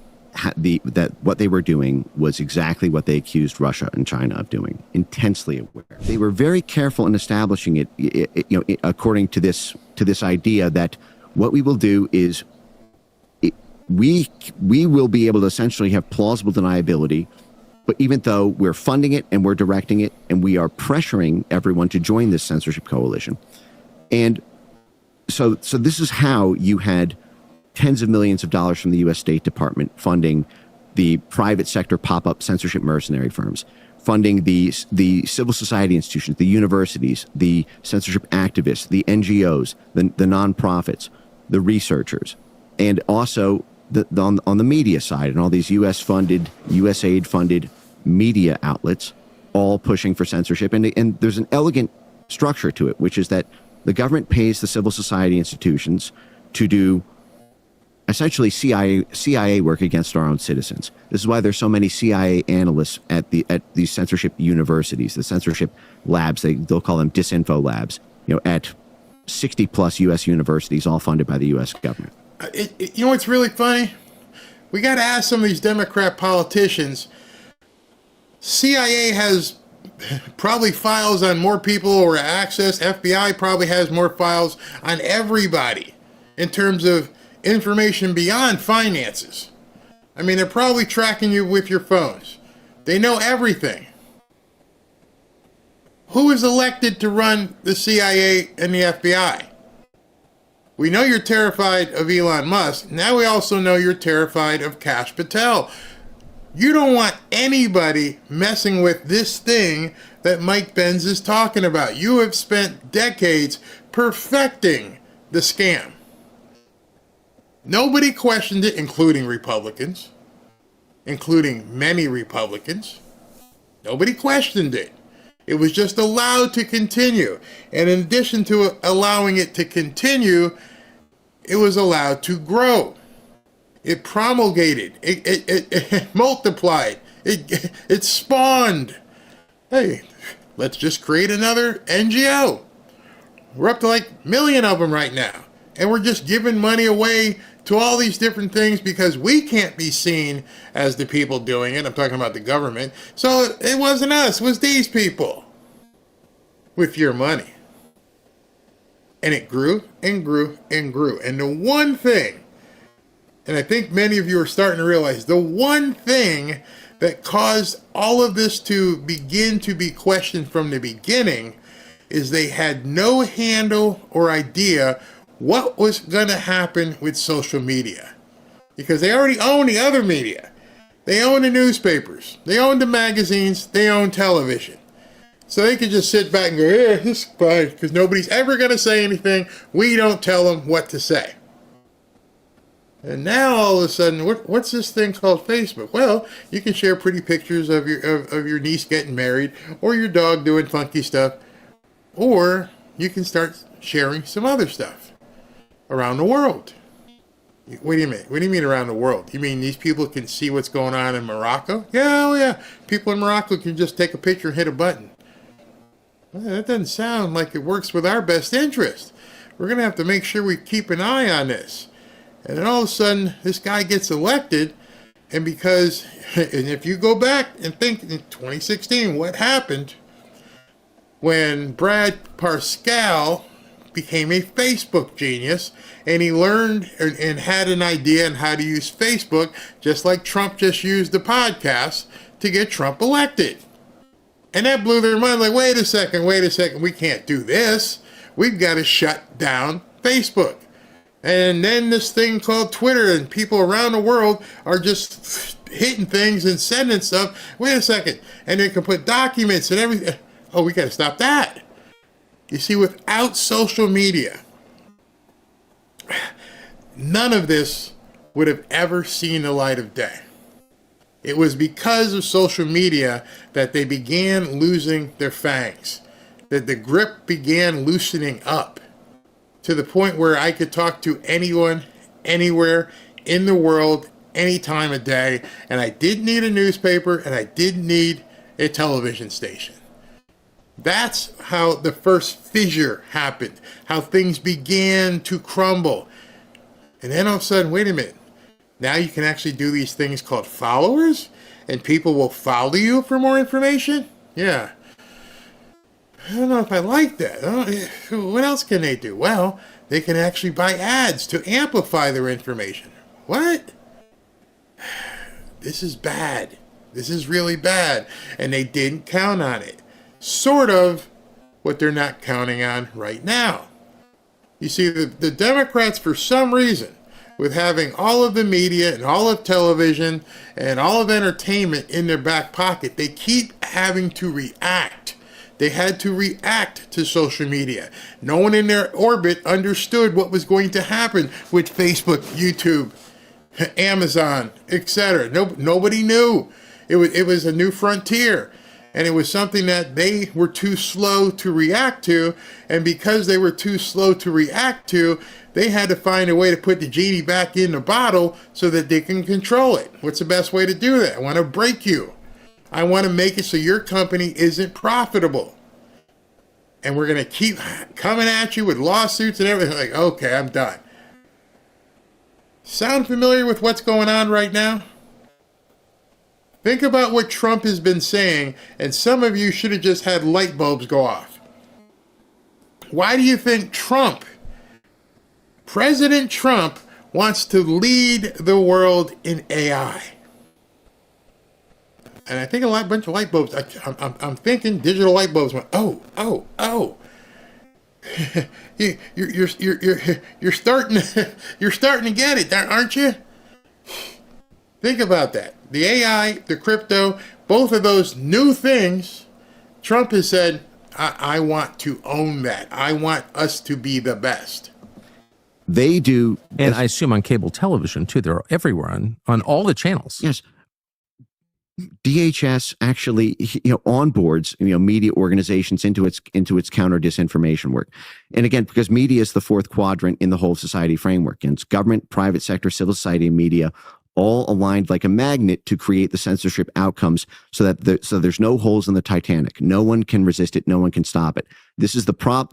that what they were doing was exactly what they accused Russia and China of doing, intensely aware. They were very careful in establishing it, according to this idea that what we will do is we will be able to essentially have plausible deniability, but even though we're funding it and we're directing it and we are pressuring everyone to join this censorship coalition. And so this is how you had tens of millions of dollars from the U.S. State Department funding the private sector pop-up censorship mercenary firms, funding the civil society institutions, the universities, the censorship activists, the NGOs, the nonprofits, the researchers, and also on the media side, and all these U.S.-funded, USAID-funded media outlets, all pushing for censorship. And there's an elegant structure to it, which is that the government pays the civil society institutions to do essentially CIA work against our own citizens. This is why there's so many CIA analysts at these censorship universities, the censorship labs. They'll call them disinfo labs. At 60 plus U.S. universities, all funded by the U.S. government. You know what's really funny? We got to ask some of these Democrat politicians. CIA has probably files on more people or access. FBI probably has more files on everybody in terms of information beyond finances. I mean, they're probably tracking you with your phones. They know everything. Who is elected to run the CIA and the FBI? We know you're terrified of Elon Musk. Now we also know you're terrified of Kash Patel. You don't want anybody messing with this thing that Mike Benz is talking about. You have spent decades perfecting the scam. Nobody questioned it, including Republicans, including many Republicans. Nobody questioned it. It was just allowed to continue. And in addition to allowing it to continue, it was allowed to grow. It promulgated. It multiplied. It spawned. Hey, let's just create another NGO. We're up to like a million of them right now. And we're just giving money away to all these different things because we can't be seen as the people doing it. I'm talking about the government. So it wasn't us, it was these people with your money. And it grew and grew and grew. And the one thing, and I think many of you are starting to realize, the one thing that caused all of this to begin to be questioned from the beginning is they had no handle or idea what was going to happen with social media. Because they already own the other media. They own the newspapers. They own the magazines. They own television. So they could just sit back and go, yeah, this is fine, because nobody's ever going to say anything. We don't tell them what to say. And now all of a sudden, what's this thing called Facebook? Well, you can share pretty pictures of your niece getting married or your dog doing funky stuff. or you can start sharing some other stuff around the world. What do you mean? What do you mean around the world? You mean these people can see what's going on in Morocco? Yeah, oh yeah. People in Morocco can just take a picture and hit a button. Well, that doesn't sound like it works with our best interest. We're going to have to make sure we keep an eye on this. And then all of a sudden, this guy gets elected, and because, and if you go back and think in 2016, what happened when Brad Parscale became a Facebook genius, and he learned and had an idea on how to use Facebook, just like Trump just used the podcast to get Trump elected. And that blew their mind, like, wait a second, we can't do this. We've got to shut down Facebook. And then this thing called Twitter, and people around the world are just hitting things and sending stuff. Wait a second. And they can put documents and everything. Oh, we got to stop that. You see, without social media, none of this would have ever seen the light of day. It was because of social media that they began losing their fangs, that the grip began loosening up to the point where I could talk to anyone, anywhere in the world, any time of day, and I didn't need a newspaper, and I didn't need a television station. That's how the first fissure happened, how things began to crumble. And then all of a sudden, wait a minute, now you can actually do these things called followers, and people will follow you for more information? Yeah. I don't know if I like that. What else can they do? Well, they can actually buy ads to amplify their information. What? This is bad. This is really bad. And they didn't count on it. Sort of what they're not counting on right now. You see, the Democrats, for some reason, with having all of the media and all of television and all of entertainment in their back pocket, they keep having to react. They had to react to social media. No one in their orbit understood what was going to happen with Facebook, YouTube, Amazon, etc. Nobody knew. It was a new frontier. And it was something that they were too slow to react to. And because they were too slow to react to, they had to find a way to put the genie back in the bottle so that they can control it. What's the best way to do that? I want to break you. I want to make it so your company isn't profitable. And we're going to keep coming at you with lawsuits and everything. Like, okay, I'm done. Sound familiar with what's going on right now? Think about what Trump has been saying, and some of you should have just had light bulbs go off. Why do you think President Trump, wants to lead the world in AI? And I think a bunch of light bulbs. I'm thinking digital light bulbs went. Oh. You're starting to get it, aren't you? Think about that. The AI, the crypto, both of those new things. Trump has said, I want to own that. I want us to be the best. They do, and I assume on cable television too. They're everywhere on all the channels. Yes. DHS actually, onboards, media organizations into its counter disinformation work. And again, because media is the fourth quadrant in the whole society framework, and it's government, private sector, civil society, and media, all aligned like a magnet to create the censorship outcomes so that so there's no holes in the Titanic. No one can resist it. No one can stop it. This is the prop.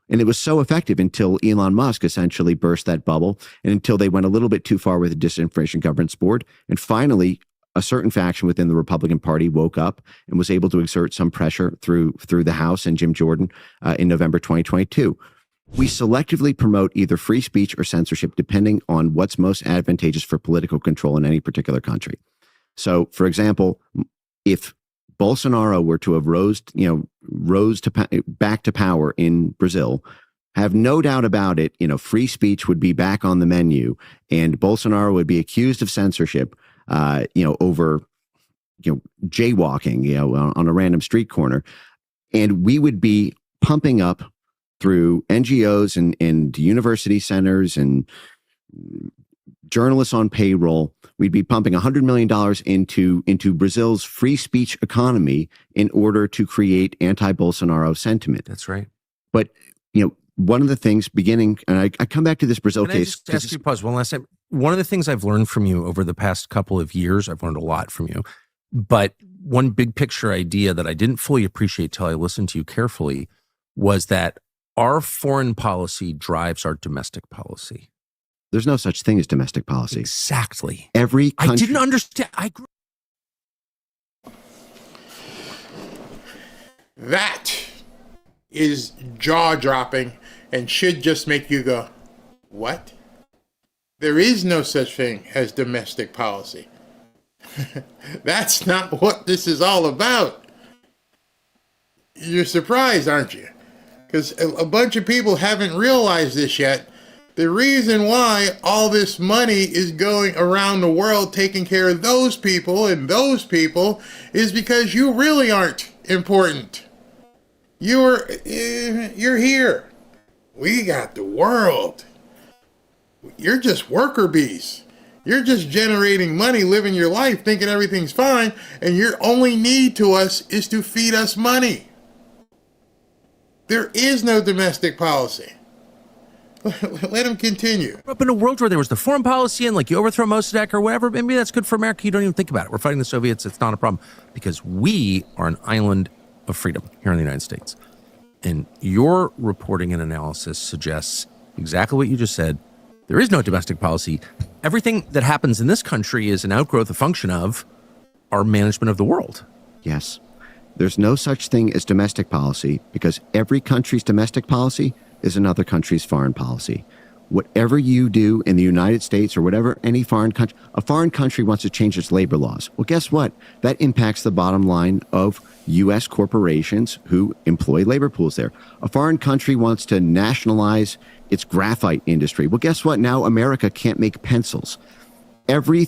And it was so effective until Elon Musk essentially burst that bubble, and until they went a little bit too far with the Disinformation Governance Board. And finally, a certain faction within the Republican Party woke up and was able to exert some pressure through the House and Jim Jordan in November 2022. We selectively promote either free speech or censorship depending on what's most advantageous for political control in any particular country. So, for example, if Bolsonaro were to have rose back to power in Brazil, have no doubt about it, free speech would be back on the menu, and Bolsonaro would be accused of censorship, over, jaywalking, on a random street corner, and we would be pumping up through NGOs and university centers and journalists on payroll. We'd be pumping $100 million into Brazil's free speech economy in order to create anti-Bolsonaro sentiment. That's right. But, one of the things beginning, and I come back to this Brazil Can I case. just ask you to pause one last time? One of the things I've learned from you over the past couple of years, I've learned a lot from you, but one big picture idea that I didn't fully appreciate till I listened to you carefully was that our foreign policy drives our domestic policy. There's no such thing as domestic policy. Exactly. Every country, I didn't understand. That is jaw-dropping and should just make you go, what? There is no such thing as domestic policy. That's not what this is all about. You're surprised, aren't you? Because a bunch of people haven't realized this yet. The reason why all this money is going around the world taking care of those people and those people is because you really aren't important. You're here. We got the world. You're just worker bees. You're just generating money, living your life, thinking everything's fine, and your only need to us is to feed us money. There is no domestic policy. Let him continue. Up in a world where there was the foreign policy and like you overthrow Mossadegh or whatever, maybe that's good for America. You don't even think about it. We're fighting the Soviets. It's not a problem because we are an island of freedom here in the United States. And your reporting and analysis suggests exactly what you just said. There is no domestic policy. Everything that happens in this country is an outgrowth, a function of our management of the world. Yes. There's no such thing as domestic policy because every country's domestic policy is another country's foreign policy. Whatever you do in the United States or whatever any foreign country, a foreign country wants to change its labor laws. Well, guess what? That impacts the bottom line of U.S. corporations who employ labor pools there. A foreign country wants to nationalize its graphite industry. Well, guess what? Now America can't make pencils. Every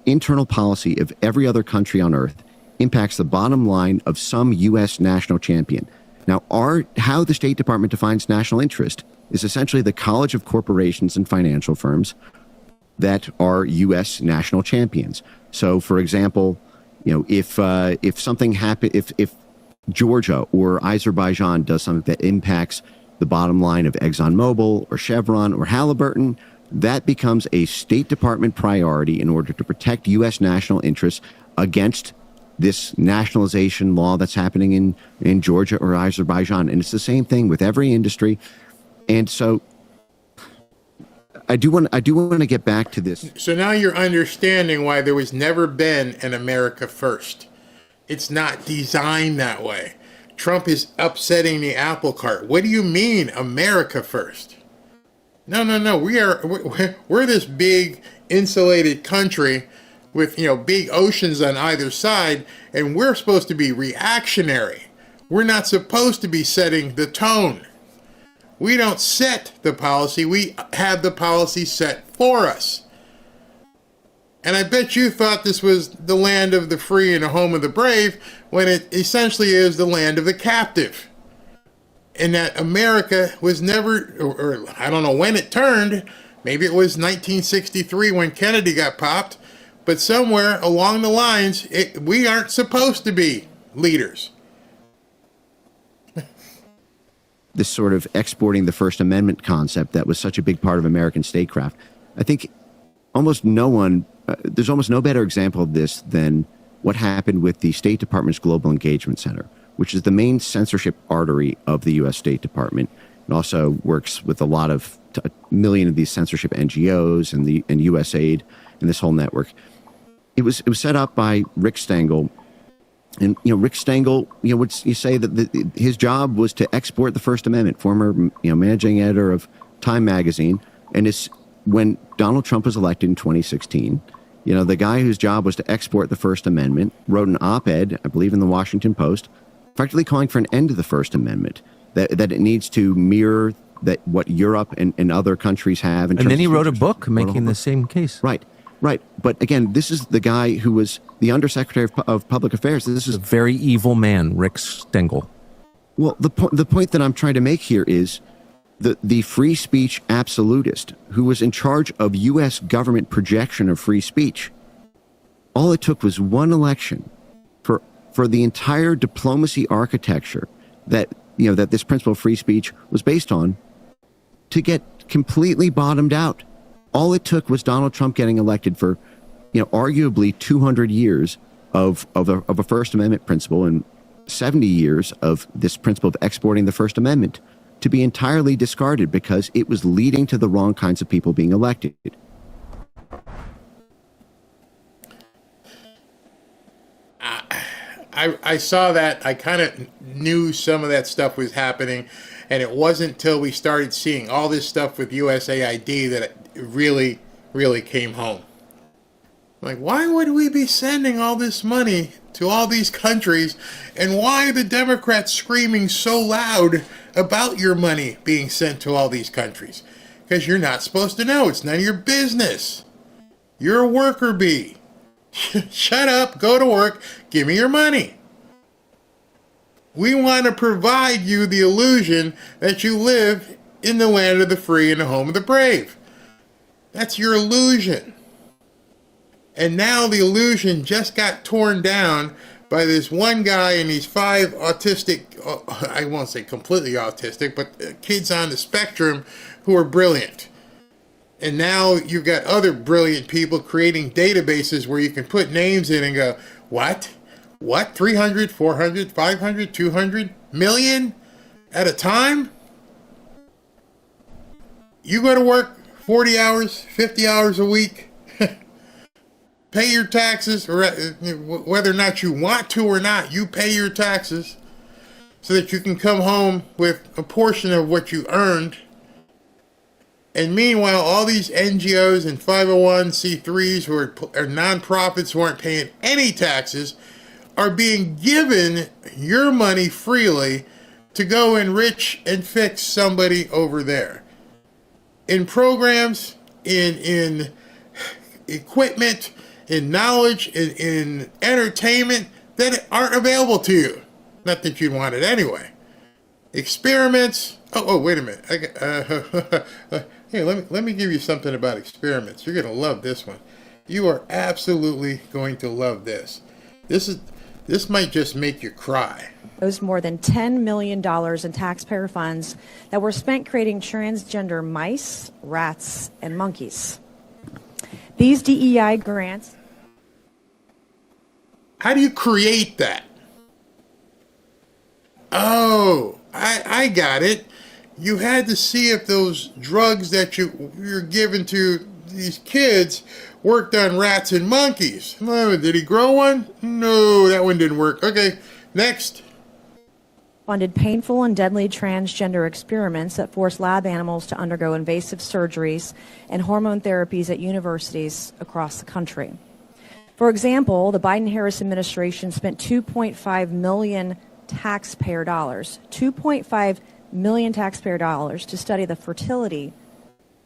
internal policy of every other country on earth impacts the bottom line of some U.S. national champion. Now, how the State Department defines national interest is essentially the college of corporations and financial firms that are U.S. national champions. So, for example, if something happens, if Georgia or Azerbaijan does something that impacts the bottom line of ExxonMobil or Chevron or Halliburton, that becomes a State Department priority in order to protect U.S. national interests against this nationalization law that's happening in Georgia or Azerbaijan. And it's the same thing with every industry. And so I do want to get back to this. So now you're understanding why there was never been an America first. It's not designed that way. Trump is upsetting the apple cart. What do you mean America first? No. We're this big insulated country with, big oceans on either side, and we're supposed to be reactionary. We're not supposed to be setting the tone. We don't set the policy. We have the policy set for us. And I bet you thought this was the land of the free and the home of the brave, when it essentially is the land of the captive. And that America was never, or I don't know when it turned, maybe it was 1963 when Kennedy got popped, but somewhere along the lines, we aren't supposed to be leaders. This sort of exporting the First Amendment concept that was such a big part of American statecraft. I think there's almost no better example of this than what happened with the State Department's Global Engagement Center, which is the main censorship artery of the U.S. State Department. It also works with a million of these censorship NGOs and USAID and this whole network. It was set up by Rick Stengel. And, Rick Stengel, would you say that his job was to export the First Amendment, former, managing editor of Time magazine. And when Donald Trump was elected in 2016, the guy whose job was to export the First Amendment wrote an op-ed, I believe in the Washington Post, effectively calling for an end to the First Amendment, that it needs to mirror what Europe and other countries have. And then he wrote a book making the same case. Right. But again, this is the guy who was the Undersecretary of Public Affairs. This is a very evil man, Rick Stengel. Well, the point that I'm trying to make here is the free speech absolutist who was in charge of U.S. government projection of free speech. All it took was one election for the entire diplomacy architecture that that this principle of free speech was based on, to get completely bottomed out. All it took was Donald Trump getting elected for, arguably 200 years of a First Amendment principle and 70 years of this principle of exporting the First Amendment to be entirely discarded because it was leading to the wrong kinds of people being elected. I saw that. I kind of knew some of that stuff was happening, and it wasn't until we started seeing all this stuff with USAID that it really, really came home. Like, why would we be sending all this money to all these countries, and why are the Democrats screaming so loud about your money being sent to all these countries? Because you're not supposed to know. It's none of your business. You're a worker bee. Shut up, go to work, give me your money. We want to provide you the illusion that you live in the land of the free and the home of the brave. That's your illusion. And now the illusion just got torn down by this one guy and these 5 autistic, I won't say completely autistic, but kids on the spectrum who are brilliant. And now you've got other brilliant people creating databases where you can put names in and go, what? What? 300, 400, 500, 200 million at a time? You go to work 40 hours, 50 hours a week, pay your taxes, or whether or not you want to or not, you pay your taxes so that you can come home with a portion of what you earned. And meanwhile, all these NGOs and 501c3s who are nonprofits who aren't paying any taxes are being given your money freely to go enrich and fix somebody over there. In programs, in equipment, in knowledge, in entertainment that aren't available to you. Not that you'd want it anyway. Experiments. Oh, wait a minute. Hey, let me give you something about experiments. You're going to love this one. You are absolutely going to love this. This might just make you cry. It was more than $10 million in taxpayer funds that were spent creating transgender mice, rats, and monkeys. These DEI grants... How do you create that? Oh, I got it. You had to see if those drugs that you're giving to these kids worked on rats and monkeys. Oh, did he grow one? No, that one didn't work. Okay, next. Funded painful and deadly transgender experiments that forced lab animals to undergo invasive surgeries and hormone therapies at universities across the country. For example, the Biden-Harris administration spent $2.5 million taxpayer dollars, $2.5 million taxpayer dollars to study the fertility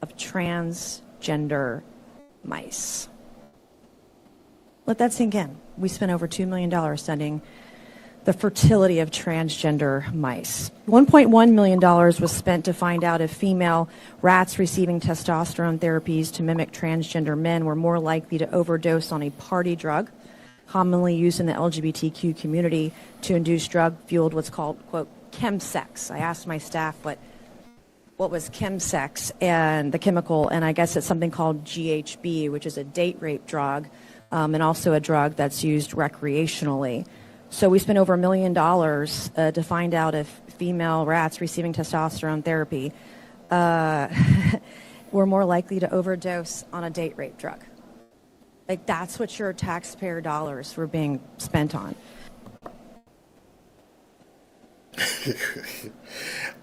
of transgender mice. Let that sink in. We spent over $2 million studying the fertility of transgender mice. $1.1 million was spent to find out if female rats receiving testosterone therapies to mimic transgender men were more likely to overdose on a party drug, commonly used in the LGBTQ community to induce drug-fueled what's called, quote, chemsex. I asked my staff what was chemsex and the chemical, and I guess it's something called GHB, which is a date rape drug, and also a drug that's used recreationally. So we spent over $1 million to find out if female rats receiving testosterone therapy were more likely to overdose on a date rape drug. Like, that's what your taxpayer dollars were being spent on.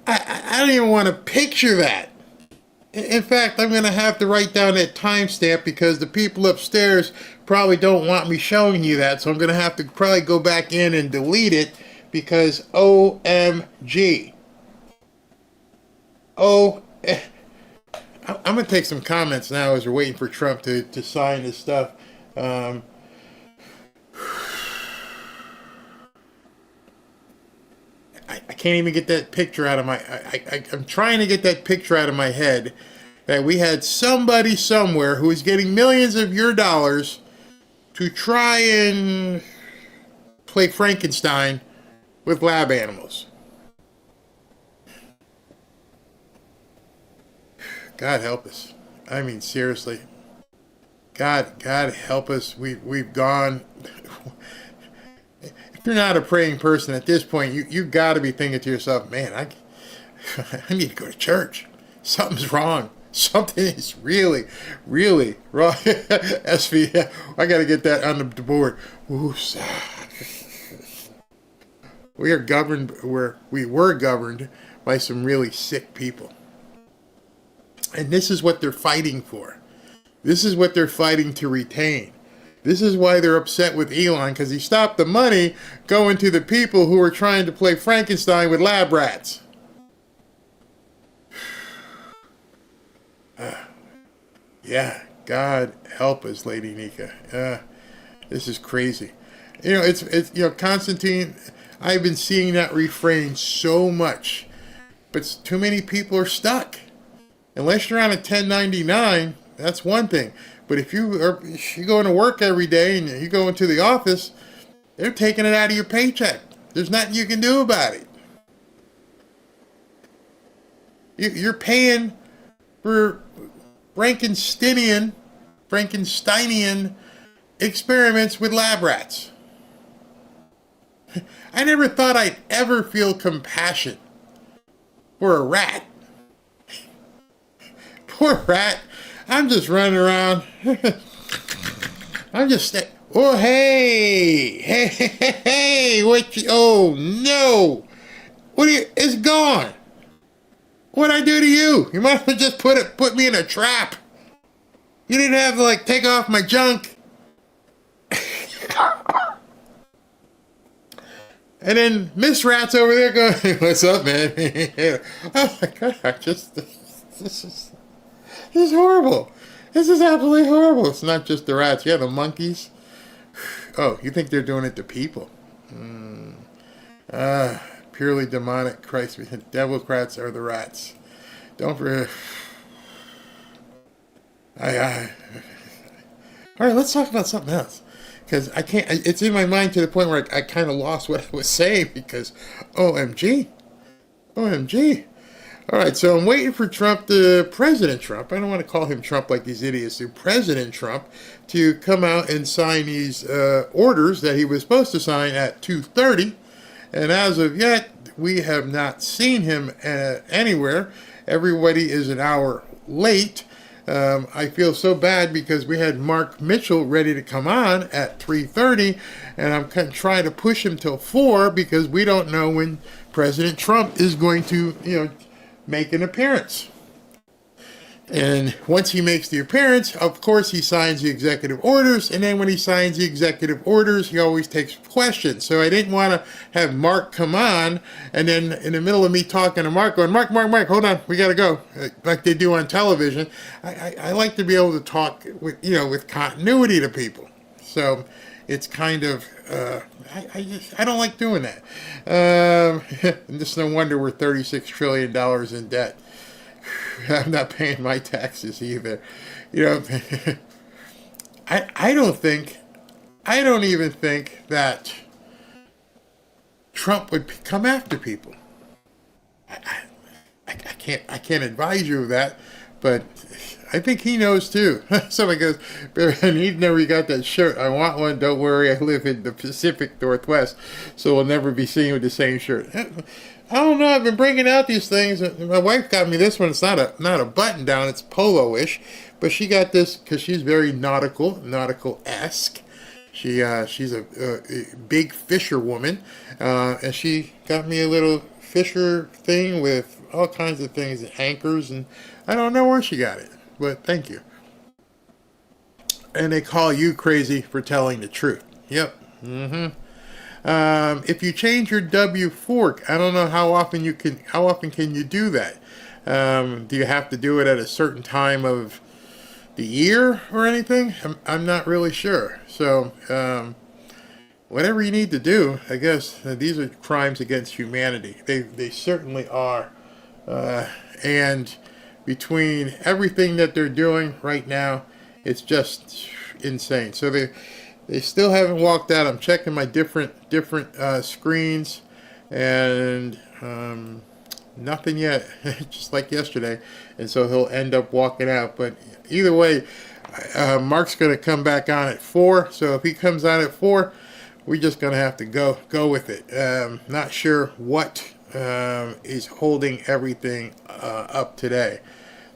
I don't even want to picture that. In fact, I'm going to have to write down that timestamp because the people upstairs probably don't want me showing you that. So I'm going to have to probably go back in and delete it because OMG. I'm going to take some comments now as we're waiting for Trump to sign this stuff. I can't even get that picture out of my... I'm trying to get that picture out of my head that we had somebody somewhere who was getting millions of your dollars to try and play Frankenstein with lab animals. God help us. I mean, seriously. God help us. We've gone. If you're not a praying person at this point, you got to be thinking to yourself, man, I need to go to church. Something's wrong. Something is really, really wrong. SV, I got to get that on the board. We are governed, we were governed by some really sick people. And this is what they're fighting for. This is what they're fighting to retain. This is why they're upset with Elon, because he stopped the money going to the people who are trying to play Frankenstein with lab rats. Yeah, God help us, Lady Nika. This is crazy. It's Constantine, I've been seeing that refrain so much, but too many people are stuck. Unless you're on a 1099, that's one thing. But if you go into work every day and you go into the office, they're taking it out of your paycheck. There's nothing you can do about it. You're paying for Frankensteinian experiments with lab rats. I never thought I'd ever feel compassion for a rat. Poor rat. I'm just running around. I'm just oh, hey, oh, no. It's gone. What'd I do to you? You might have just put me in a trap. You didn't have to, take off my junk. And then Miss Rat's over there going, hey, what's up, man? Oh, my God, this is horrible. This is absolutely horrible. It's not just the rats. Yeah, the monkeys. Oh, you think they're doing it to people? Purely demonic. Christ, Democrats are the rats. Don't forget. All right, let's talk about something else. Because I can't, it's in my mind to the point where I kind of lost what I was saying because, OMG. All right, so I'm waiting for President Trump, I don't want to call him Trump like these idiots do, President Trump, to come out and sign these orders that he was supposed to sign at 2:30. And as of yet, we have not seen him anywhere. Everybody is an hour late. I feel so bad because we had Mark Mitchell ready to come on at 3:30, and I'm kind of trying to push him till 4 because we don't know when President Trump is going to, make an appearance. And once he makes the appearance, of course, he signs the executive orders. And then when he signs the executive orders, he always takes questions. So I didn't want to have Mark come on. And then in the middle of me talking to Mark, going, Mark, hold on, we got to go. Like they do on television. I like to be able to talk with continuity to people. So it's kind of, I don't like doing that. And it's no wonder we're $36 trillion in debt. I'm not paying my taxes either. I don't even think that Trump would come after people. I can't advise you of that, but I think he knows too. Somebody goes, and he never got that shirt. I want one. Don't worry, I live in the Pacific Northwest, so we'll never be seen with the same shirt. I don't know. I've been bringing out these things. My wife got me this one. It's not a button down. It's polo-ish, but she got this because she's very nautical-esque. She's a big fisher woman, and she got me a little fisher thing with all kinds of things, anchors, and I don't know where she got it, but thank you. And they call you crazy for telling the truth. Yep. If you change your W fork, I don't know how often can you do that? Do you have to do it at a certain time of the year or anything? I'm not really sure. So, whatever you need to do, I guess these are crimes against humanity. They certainly are. And between everything that they're doing right now, it's just insane. So they still haven't walked out. I'm checking my different screens, and Nothing yet, just like yesterday. And so he'll end up walking out. But either way, Mark's going to come back on at 4. So if he comes on at 4, we're just going to have to go with it. Not sure what is holding everything up today.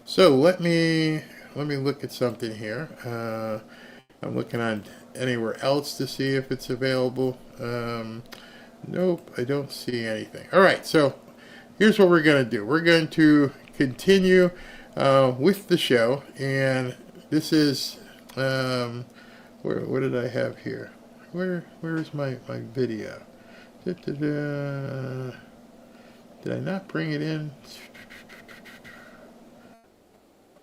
So let me look at something here. I'm looking on anywhere else to see if it's available. Nope, I don't see anything. All right, so here's what we're going to do. We're going to continue with the show, and this is what did I have here? Where's my video? Did I not bring it in?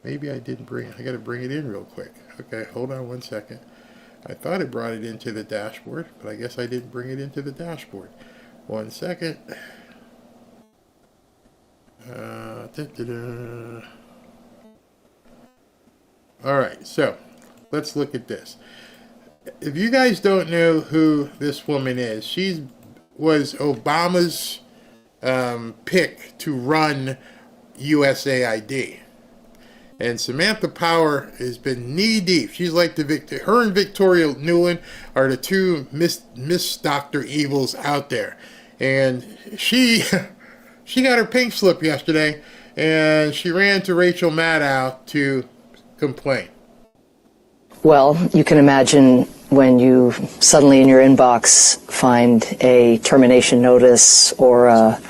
Maybe I didn't bring it. I got to bring it in real quick. Okay, hold on one second. I thought I brought it into the dashboard, but I guess I didn't bring it into the dashboard. One second. All right, so let's look at this. If you guys don't know who this woman is, she was Obama's pick to run USAID. And Samantha Power has been knee deep. She's like her and Victoria Nuland are the two Miss Dr. Evils out there. And she got her pink slip yesterday, and she ran to Rachel Maddow to complain. Well, you can imagine when you suddenly in your inbox find a termination notice or a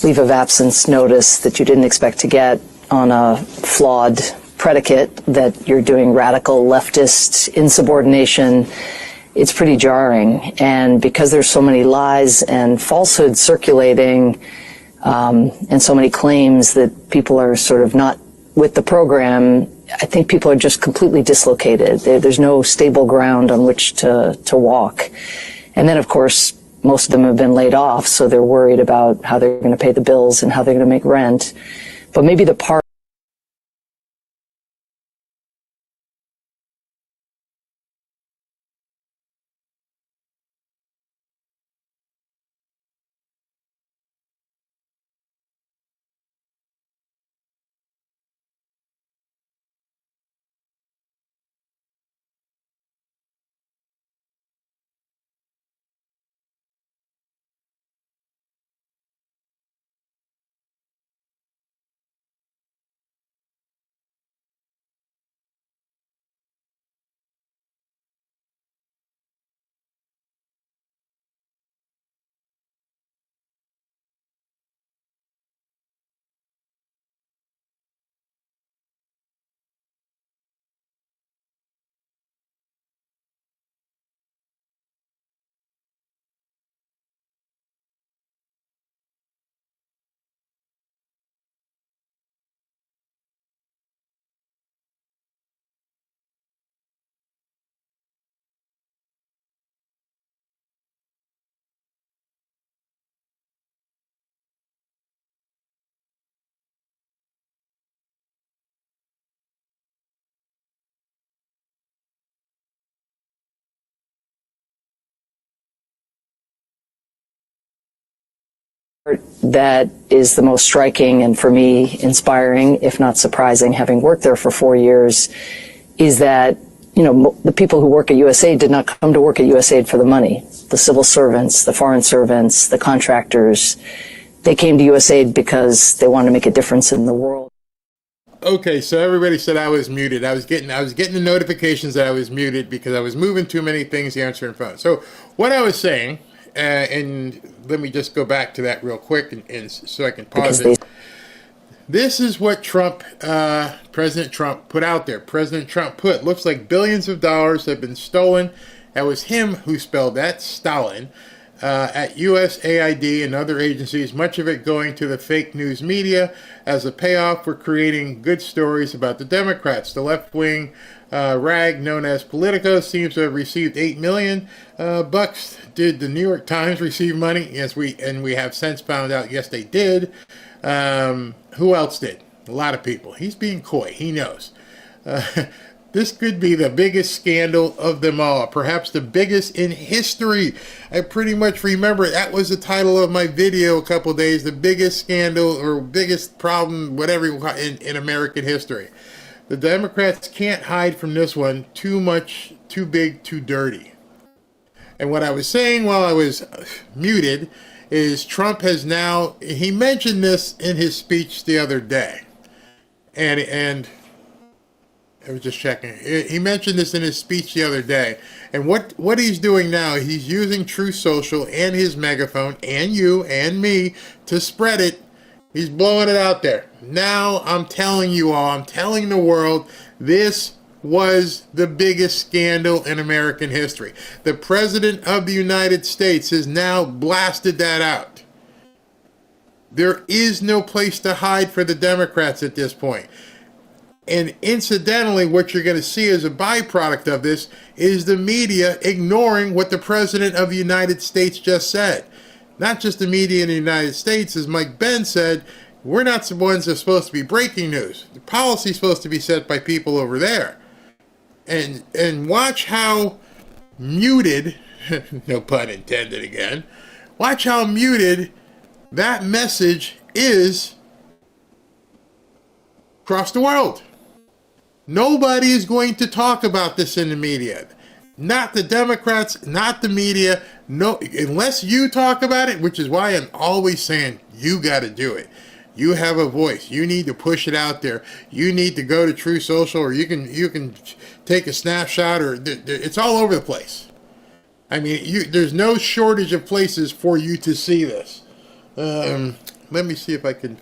leave of absence notice that you didn't expect to get on a flawed predicate that you're doing radical leftist insubordination, it's pretty jarring. And because there's so many lies and falsehoods circulating, and so many claims that people are sort of not with the program, I think people are just completely dislocated. There's no stable ground on which to walk. And then, of course, most of them have been laid off, so they're worried about how they're going to pay the bills and how they're going to make rent. But maybe the part that is the most striking and for me inspiring, if not surprising, having worked there for 4 years, is that, you know, the people who work at USAID did not come to work at USAID for the money. The civil servants, the foreign servants, the contractors, they came to USAID because they wanted to make a difference in the world. Okay, so everybody said I was muted. I was getting the notifications that I was muted because I was moving too many things answering phone. So what I was saying, and let me just go back to that real quick, and so I can pause it. This is what President Trump put out there. President Trump looks like billions of dollars have been stolen. That was him who spelled that, Stalin, at USAID and other agencies, much of it going to the fake news media as a payoff for creating good stories about the Democrats. The left-wing rag known as Politico seems to have received $8 million bucks. Did the New York Times receive money? Yes, we have since found out, yes, they did. Who else did? A lot of people. He's being coy. He knows. This could be the biggest scandal of them all, perhaps the biggest in history. I pretty much remember that was the title of my video a couple of days, the biggest scandal or biggest problem, whatever you call it, in American history. The Democrats can't hide from this one. Too much, too big, too dirty. And what I was saying while I was muted is Trump has now, he mentioned this in his speech the other day. And I was just checking. He mentioned this in his speech the other day. And what he's doing now, he's using Truth Social and his megaphone and you and me to spread it. He's blowing it out there. Now I'm telling you all, I'm telling the world, this was the biggest scandal in American history. The President of the United States has now blasted that out. There is no place to hide for the Democrats at this point. And incidentally, what you're going to see as a byproduct of this is the media ignoring what the President of the United States just said. Not just the media in the United States, as Mike Ben said, we're not the ones that are supposed to be breaking news. The policy is supposed to be set by people over there. And watch how muted, no pun intended again, watch how muted that message is across the world. Nobody is going to talk about this in the media. Not the Democrats, not the media. No, unless you talk about it, which is why I'm always saying you got to do it. You have a voice. You need to push it out there. You need to go to True Social, or you can take a snapshot, or it's all over the place. I mean, there's no shortage of places for you to see this. Let me see if I can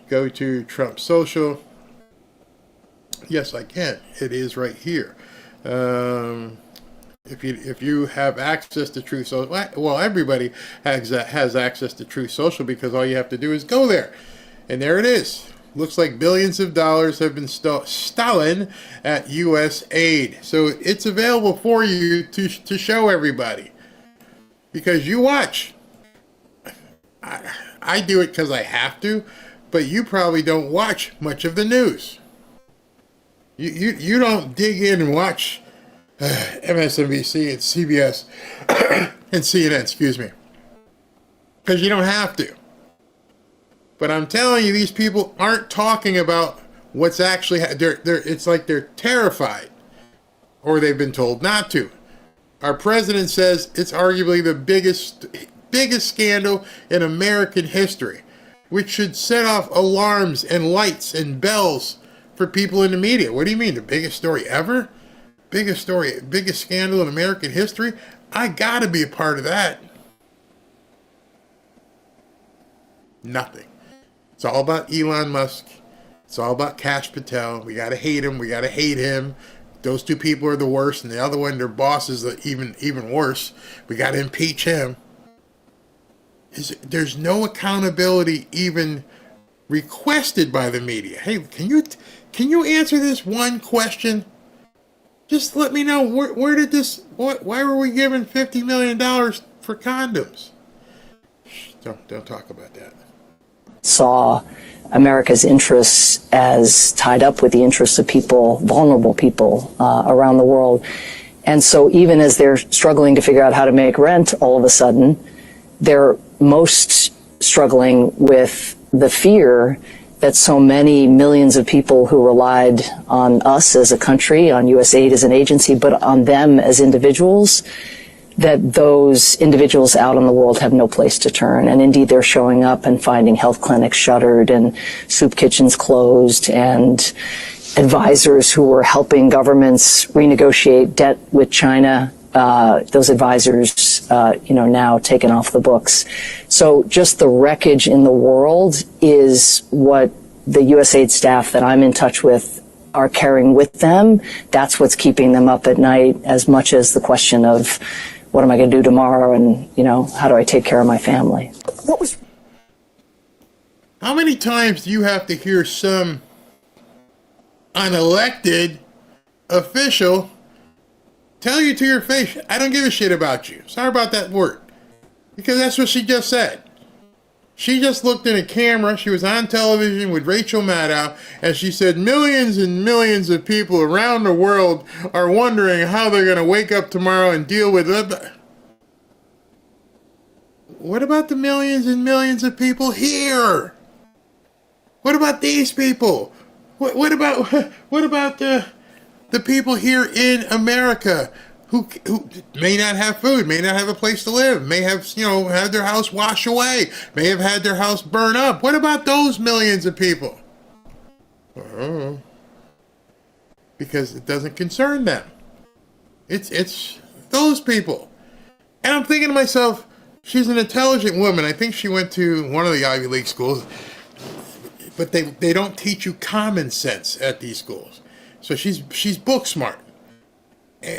go to Trump Social. Yes, I can. It is right here. If you have access to Truth Social, well, everybody has access to Truth Social, because all you have to do is go there, and there it is. Looks like billions of dollars have been stolen at USAID. So it's available for you to show everybody, because you watch. I do it because I have to, but you probably don't watch much of the news. You don't dig in and watch MSNBC and CBS and CNN, excuse me, because you don't have to. But I'm telling you, these people aren't talking about what's actually it's like they're terrified, or they've been told not to. Our president says it's arguably the biggest scandal in American history, which should set off alarms and lights and bells for people in the media. What do you mean, the biggest story ever? Biggest scandal in American history? I gotta be a part of that. Nothing. It's all about Elon Musk. It's all about Kash Patel. We gotta hate him. We gotta hate him. Those two people are the worst, and the other one, their boss, is even worse. We gotta impeach him. There's no accountability even requested by the media. Hey, can you answer this one question? Just let me know, where did this, why were we given $50 million for condoms? Don't talk about that. Saw America's interests as tied up with the interests of people, vulnerable people around the world. And so even as they're struggling to figure out how to make rent, all of a sudden, they're most struggling with the fear that so many millions of people who relied on us as a country, on USAID as an agency, but on them as individuals, that those individuals out in the world have no place to turn. And indeed, they're showing up and finding health clinics shuttered and soup kitchens closed, and advisors who were helping governments renegotiate debt with China, those advisors, now taken off the books. So just the wreckage in the world is what the USAID staff that I'm in touch with are carrying with them. That's what's keeping them up at night, as much as the question of what am I going to do tomorrow, and, how do I take care of my family? How many times do you have to hear some unelected official tell you to your face, I don't give a shit about you? Sorry about that word. Because that's what she just said. She just looked in a camera. She was on television with Rachel Maddow, and she said millions and millions of people around the world are wondering how they're going to wake up tomorrow and deal with it. What about the millions and millions of people here? What about these people? What about the people here in America who may not have food, may not have a place to live, may have, had their house washed away, may have had their house burn up? What about those millions of people? Because it doesn't concern them. It's those people. And I'm thinking to myself, she's an intelligent woman. I think she went to one of the Ivy League schools, but they don't teach you common sense at these schools. So she's book smart.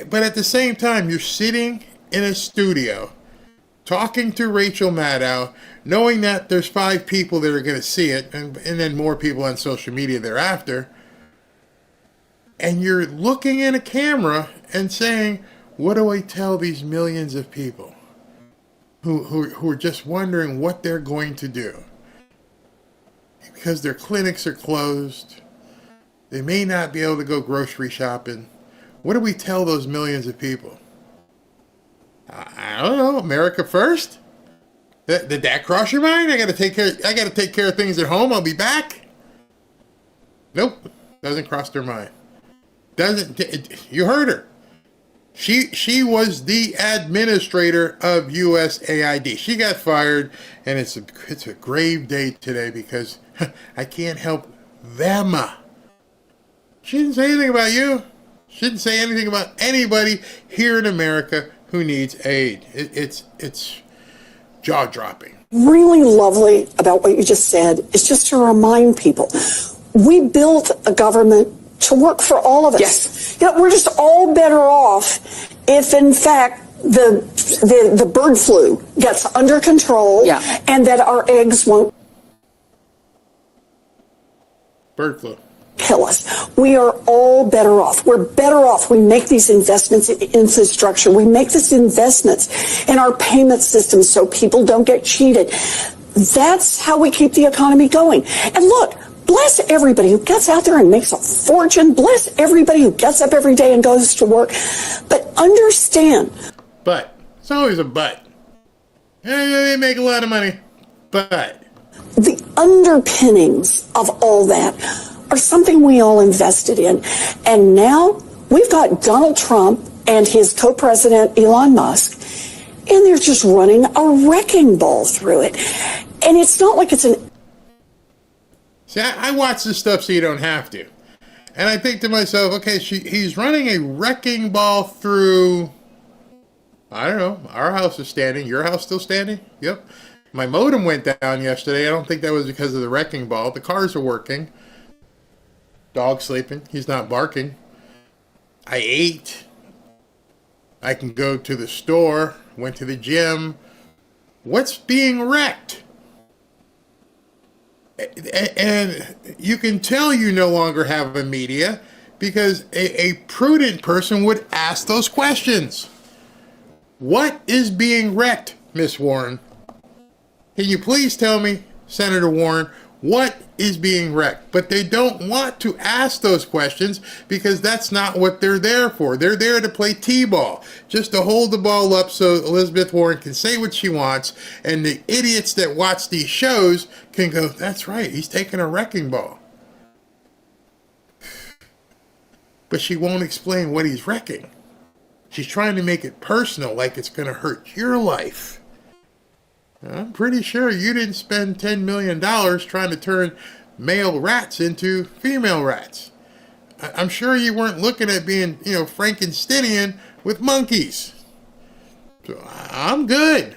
But at the same time, you're sitting in a studio talking to Rachel Maddow, knowing that there's 5 people that are going to see it, and then more people on social media thereafter. And you're looking in a camera and saying, what do I tell these millions of people who are just wondering what they're going to do? Because their clinics are closed. They may not be able to go grocery shopping. What do we tell those millions of people? I don't know. America first? Did that cross your mind? I got to take care of things at home. I'll be back. Nope. Doesn't cross their mind. You heard her. She was the administrator of USAID. She got fired, and it's a grave day today because I can't help them. She didn't say anything about you. She didn't say anything about anybody here in America who needs aid. It's jaw-dropping. Really lovely about what you just said is just to remind people, we built a government to work for all of us. Yes. We're just all better off if, in fact, the bird flu gets under control, and that our eggs won't Bird flu. kill us. We are all better off. We're better off. We make these investments in infrastructure. We make these investments in our payment systems so people don't get cheated. That's how we keep the economy going. And look, bless everybody who gets out there and makes a fortune. Bless everybody who gets up every day and goes to work. But understand. But. It's always a but. They make a lot of money. But. The underpinnings of all that are something we all invested in. And now we've got Donald Trump and his co-president Elon Musk, and they're just running a wrecking ball through it. And it's not like it's an... See, I watch this stuff so you don't have to. And I think to myself, okay, he's running a wrecking ball through... I don't know. Our house is standing. Your house still standing? Yep. My modem went down yesterday. I don't think that was because of the wrecking ball. The cars are working. Dog sleeping. He's not barking. I ate. I can go to the store. Went to the gym. What's being wrecked? And you can tell you no longer have a media because a prudent person would ask those questions. What is being wrecked, Miss Warren? Can you please tell me, Senator Warren, what is being wrecked? But they don't want to ask those questions because that's not what they're there for. They're there to play t-ball, just to hold the ball up so Elizabeth Warren can say what she wants, and the idiots that watch these shows can go, that's right, he's taking a wrecking ball. But she won't explain what he's wrecking. She's trying to make it personal, like it's going to hurt your life. I'm pretty sure you didn't spend $10 million trying to turn male rats into female rats. I'm sure you weren't looking at being, Frankensteinian with monkeys. So I'm good.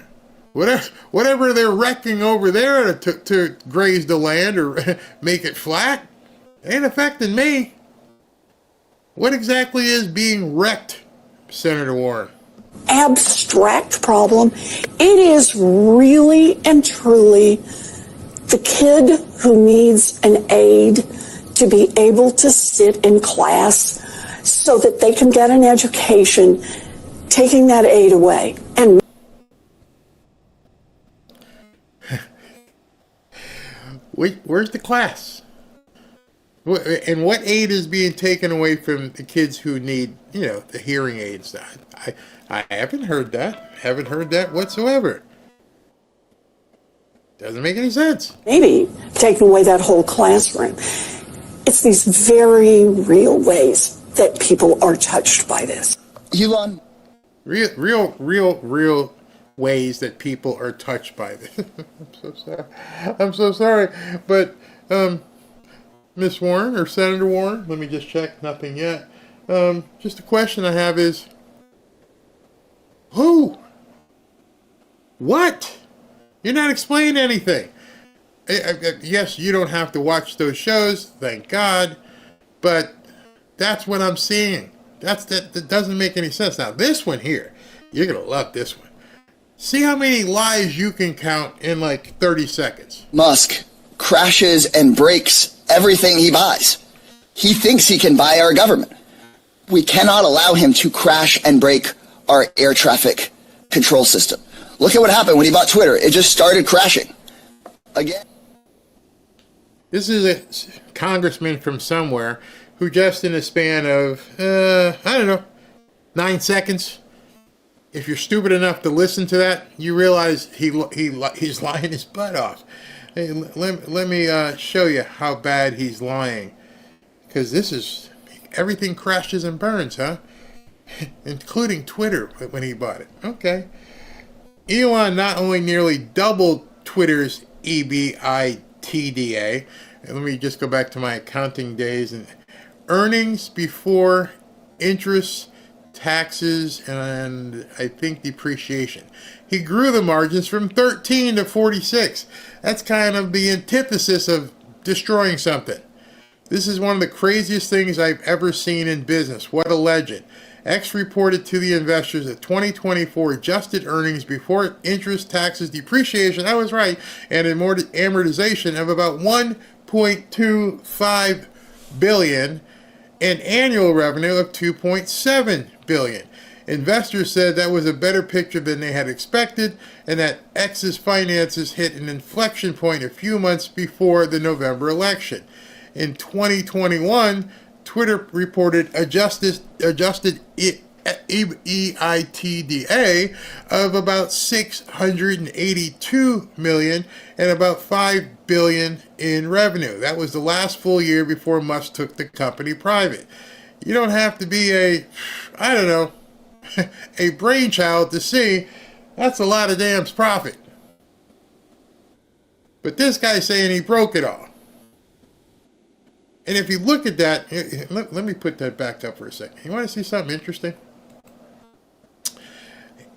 Whatever they're wrecking over there to graze the land or make it flat, ain't affecting me. What exactly is being wrecked, Senator Warren? Abstract problem. It is really and truly the kid who needs an aid to be able to sit in class so that they can get an education, taking that aid away. And Where's the class? And what aid is being taken away from the kids who need, the hearing aids? I haven't heard that. Haven't heard that whatsoever. Doesn't make any sense. Maybe taking away that whole classroom. It's these very real ways that people are touched by this. Elon. Real ways that people are touched by this. I'm so sorry. But, Miss Warren or Senator Warren, let me just check. Nothing yet. Just a question I have is, who? What? You're not explaining anything. Yes, you don't have to watch those shows, thank God, but that's what I'm seeing. That doesn't make any sense. Now, this one here, you're going to love this one. See how many lies you can count in like 30 seconds. Musk crashes and breaks everything he buys. He thinks he can buy our government. We cannot allow him to crash and break our air traffic control system. Look at what happened when he bought Twitter. It just started crashing. Again. This is a congressman from somewhere who just in a span of, 9 seconds, if you're stupid enough to listen to that, you realize he's lying his butt off. Hey, let me show you how bad he's lying. Because this is, everything crashes and burns, huh? Including Twitter when he bought it. Okay. Elon not only nearly doubled Twitter's EBITDA, and let me just go back to my accounting days, and earnings before interest, taxes, and I think depreciation. He grew the margins from 13 to 46. That's kind of the antithesis of destroying something. This is one of the craziest things I've ever seen in business. What a legend. X reported to the investors that 2024 adjusted earnings before interest, taxes, depreciation, I was right, and amortization of about $1.25 billion and annual revenue of $2.7 billion. Investors said that was a better picture than they had expected, and that X's finances hit an inflection point a few months before the November election. In 2021, Twitter reported adjusted EBITDA of about $682 million and about $5 billion in revenue. That was the last full year before Musk took the company private. You don't have to be a brainchild to see that's a lot of damn profit. But this guy's saying he broke it all. And if you look at that, let me put that back up for a second. You want to see something interesting?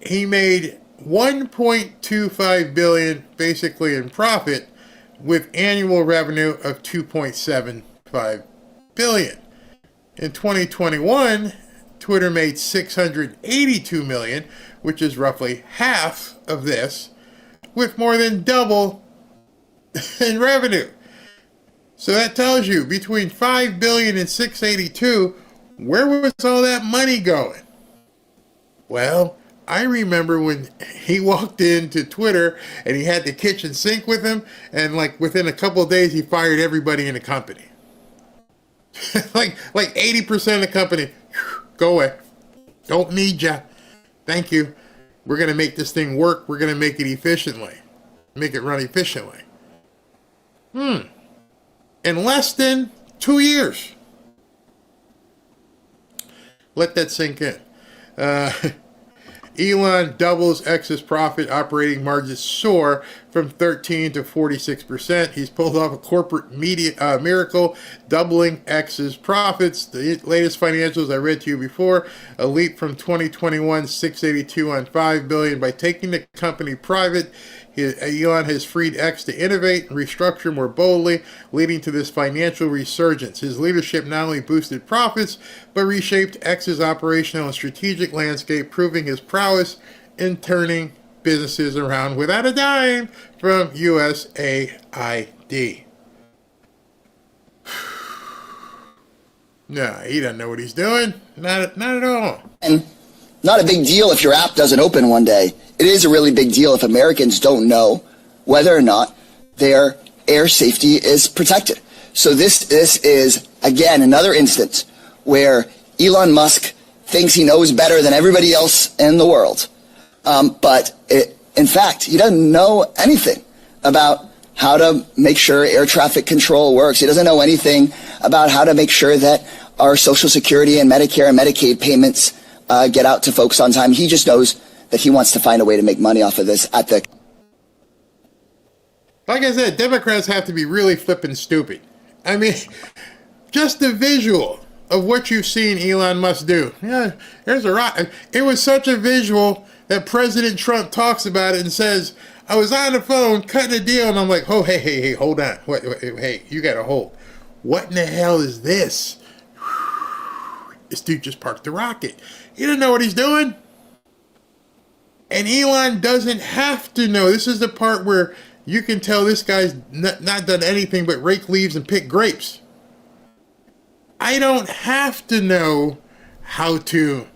He made $1.25 billion basically in profit with annual revenue of $2.75 billion. In 2021, Twitter made $682 million, which is roughly half of this, with more than double in revenue. So that tells you between $5 billion and $682, where was all that money going? Well, I remember when he walked into Twitter and he had the kitchen sink with him, and like within a couple of days he fired everybody in the company. like 80% of the company, go away. Don't need ya. Thank you. We're going to make this thing work. We're going to make it efficiently. Make it run efficiently. In less than 2 years. Let that sink in. Elon doubles X's profit, operating margins soar from 13 to 46%. He's pulled off a corporate media miracle, doubling X's profits. The latest financials I read to you before, a leap from 2021 682 on $5 billion. By taking the company private, Elon has freed X to innovate and restructure more boldly, leading to this financial resurgence. His leadership not only boosted profits, but reshaped X's operational and strategic landscape, proving his prowess in turning businesses around without a dime from USAID. No, he doesn't know what he's doing. Not at all. And not a big deal if your app doesn't open one day. It is a really big deal if Americans don't know whether or not their air safety is protected. So this is, again, another instance where Elon Musk thinks he knows better than everybody else in the world. In fact, he doesn't know anything about how to make sure air traffic control works. He doesn't know anything about how to make sure that our Social Security and Medicare and Medicaid payments get out to folks on time. He just knows that he wants to find a way to make money off of this at the... Like I said, Democrats have to be really flippin' stupid. I mean, just the visual of what you've seen Elon Musk do. Yeah, there's a rock. It was such a visual that President Trump talks about it and says, I was on the phone cutting a deal, and I'm like, oh, hey, hold on. Wait, hey, you got to hold. What in the hell is this? This dude just parked the rocket. He doesn't know what he's doing. And Elon doesn't have to know. This is the part where you can tell this guy's not done anything but rake leaves and pick grapes. I don't have to know how to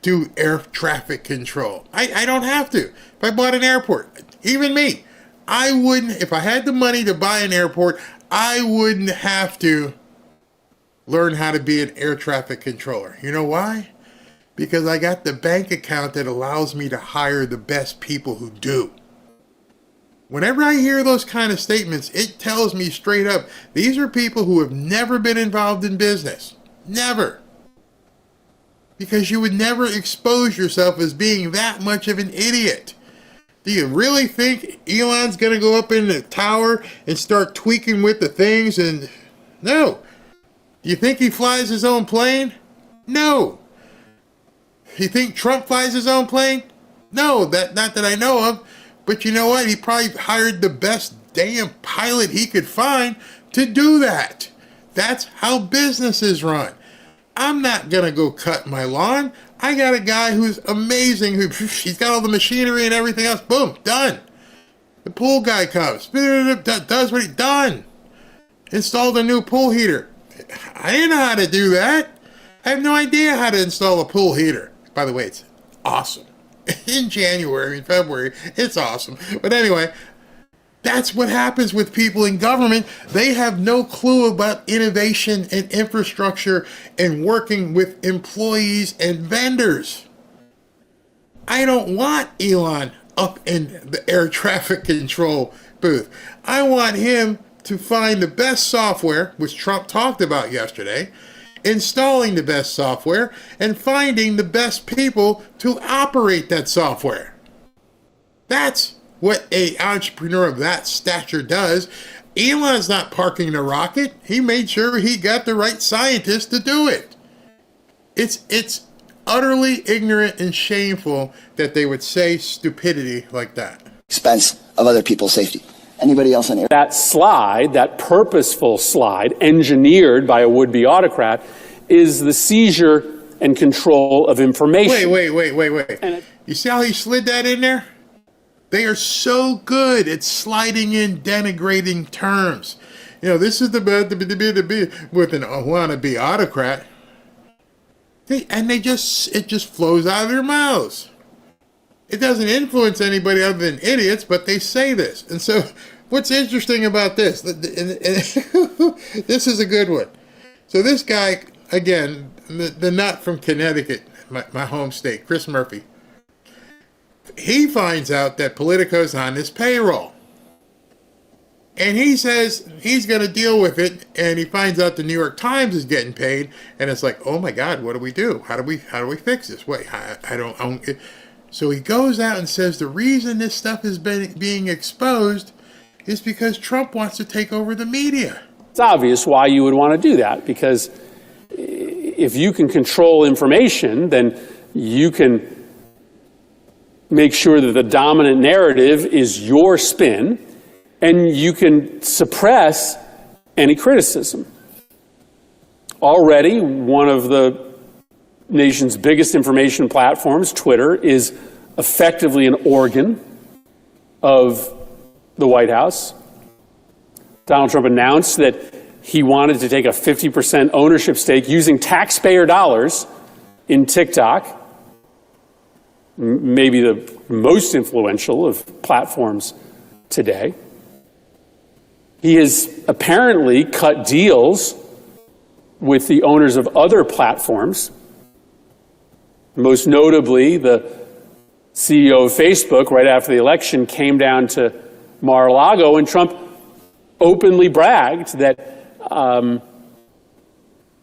do air traffic control. I don't have to. If I bought an airport, even me, I wouldn't, if I had the money to buy an airport, I wouldn't have to learn how to be an air traffic controller. You know why? Because I got the bank account that allows me to hire the best people who do. Whenever I hear those kind of statements, it tells me straight up, these are people who have never been involved in business. Never. Because you would never expose yourself as being that much of an idiot. Do you really think Elon's going to go up in the tower and start tweaking with the things? And no. Do you think he flies his own plane? No. You think Trump flies his own plane? No, not that I know of. But you know what? He probably hired the best damn pilot he could find to do that. That's how businesses run. I'm not going to go cut my lawn. I got a guy who's amazing. He's got all the machinery and everything else. Boom, done. The pool guy comes, does what he done. Installed a new pool heater. I didn't know how to do that. I have no idea how to install a pool heater. By the way, it's awesome. In January and February, it's awesome. But anyway, that's what happens with people in government. They have no clue about innovation and infrastructure and working with employees and vendors. I don't want Elon up in the air traffic control booth. I want him to find the best software, which Trump talked about yesterday, installing the best software, and finding the best people to operate that software. That's what an entrepreneur of that stature does. Elon's not parking the rocket. He made sure he got the right scientists to do it. It's utterly ignorant and shameful that they would say stupidity like that. Expense of other people's safety. Anybody else on air? That slide, that purposeful slide, engineered by a would-be autocrat, is the seizure and control of information. Wait. You see how he slid that in there? They are so good at sliding in denigrating terms. You know, this is the with an wannabe autocrat. It just flows out of their mouths. It doesn't influence anybody other than idiots, but they say this. And so what's interesting about this, this is a good one. So this guy, again, the nut from Connecticut, my home state, Chris Murphy, he finds out that Politico's on his payroll. And he says he's going to deal with it, and he finds out the New York Times is getting paid, and it's like, oh my God, what do we do? How do we fix this? Wait, I don't. So he goes out and says the reason this stuff is being exposed is because Trump wants to take over the media. It's obvious why you would want to do that, because if you can control information, then you can make sure that the dominant narrative is your spin, and you can suppress any criticism. Already, one of the nation's biggest information platforms, Twitter, is effectively an organ of the White House. Donald Trump announced that he wanted to take a 50% ownership stake using taxpayer dollars in TikTok, maybe the most influential of platforms today. He has apparently cut deals with the owners of other platforms, most notably the CEO of Facebook right after the election came down to Mar-a-Lago, and Trump openly bragged that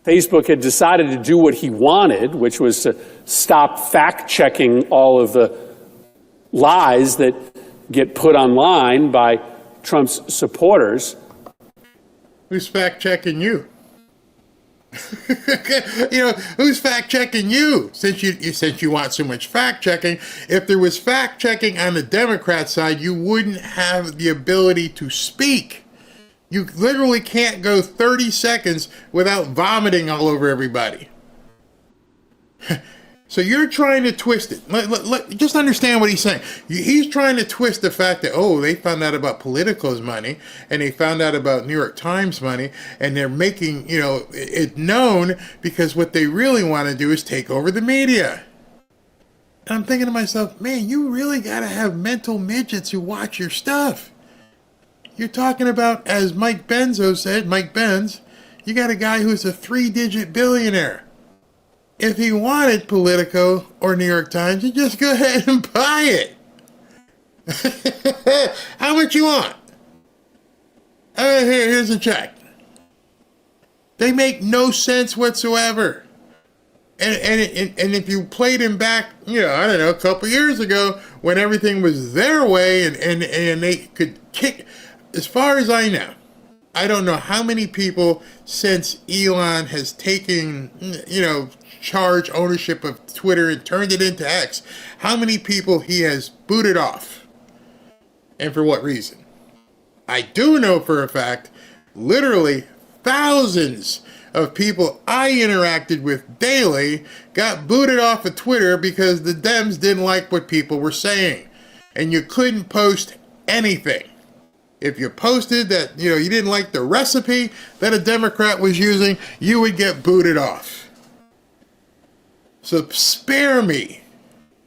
Facebook had decided to do what he wanted, which was to stop fact-checking all of the lies that get put online by Trump's supporters. Who's fact-checking you? Who's fact-checking you? Since you want so much fact-checking, if there was fact-checking on the Democrat side, you wouldn't have the ability to speak. You literally can't go 30 seconds without vomiting all over everybody. So you're trying to twist it. Just understand what he's saying. He's trying to twist the fact that, they found out about Politico's money, and they found out about New York Times money, and they're making, it known, because what they really want to do is take over the media. And I'm thinking to myself, man, you really got to have mental midgets who watch your stuff. You're talking about, as Mike Benz, you got a guy who's a 3-digit billionaire. If he wanted Politico or New York Times, you just go ahead and buy it. How much you want? Here's a check. They make no sense whatsoever. And if you played him back, a couple years ago when everything was their way and they could kick, as far as I know, I don't know how many people since Elon has taken, charge ownership of Twitter and turned it into X, how many people he has booted off and for what reason. I do know for a fact, literally thousands of people I interacted with daily got booted off of Twitter because the Dems didn't like what people were saying. And you couldn't post anything. If you posted that, you didn't like the recipe that a Democrat was using, you would get booted off. So spare me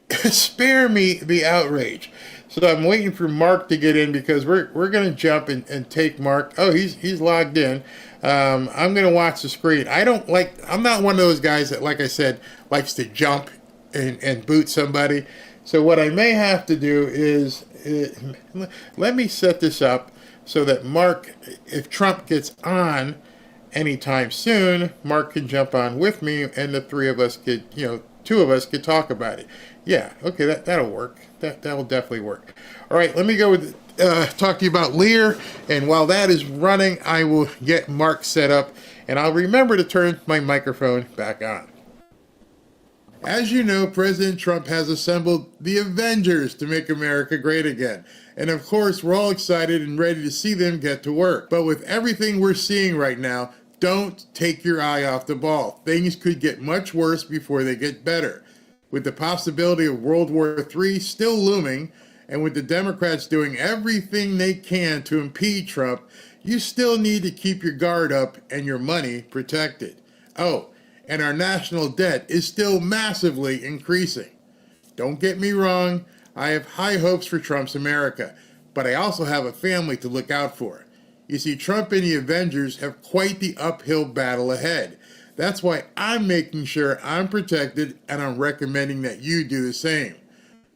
the outrage. So I'm waiting for Mark to get in because we're going to jump and take Mark. Oh, he's logged in. I'm going to watch the screen. I'm not one of those guys that, like I said, likes to jump and boot somebody. So what I may have to do is, let me set this up so that Mark, if Trump gets on anytime soon, Mark can jump on with me and the three of us could, two of us could talk about it. Yeah, okay, that'll work. That'll definitely work. All right, let me go with talk to you about Lear, and while that is running, I will get Mark set up, and I'll remember to turn my microphone back on. As you know, President Trump has assembled the Avengers to make America great again. And of course, we're all excited and ready to see them get to work. But with everything we're seeing right now, don't take your eye off the ball. Things could get much worse before they get better. With the possibility of World War III still looming, and with the Democrats doing everything they can to impede Trump, you still need to keep your guard up and your money protected. Oh, and our national debt is still massively increasing. Don't get me wrong, I have high hopes for Trump's America, but I also have a family to look out for. You see, Trump and the Avengers have quite the uphill battle ahead. That's why I'm making sure I'm protected, and I'm recommending that you do the same.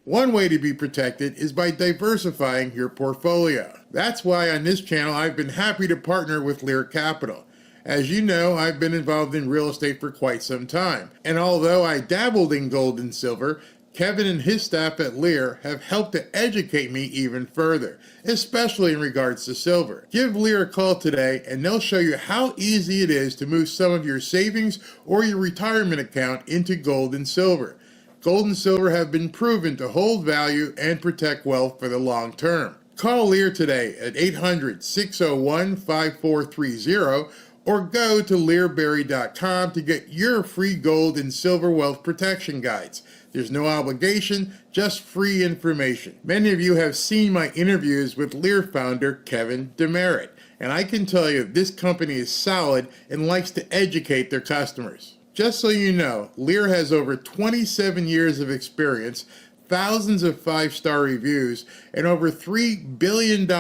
One way to be protected is by diversifying your portfolio. That's why on this channel I've been happy to partner with Lear Capital. As you know, I've been involved in real estate for quite some time. And although I dabbled in gold and silver, Kevin and his staff at Lear have helped to educate me even further, especially in regards to silver. Give Lear a call today and they'll show you how easy it is to move some of your savings or your retirement account into gold and silver. Gold and silver have been proven to hold value and protect wealth for the long term. Call Lear today at 800-601-5430 or go to learberry.com to get your free gold and silver wealth protection guides. There's no obligation, just free information. Many of you have seen my interviews with Lear founder Kevin Demerit, and I can tell you this company is solid and likes to educate their customers. Just so you know, Lear has over 27 years of experience, thousands of 5-star reviews, and over $3 billion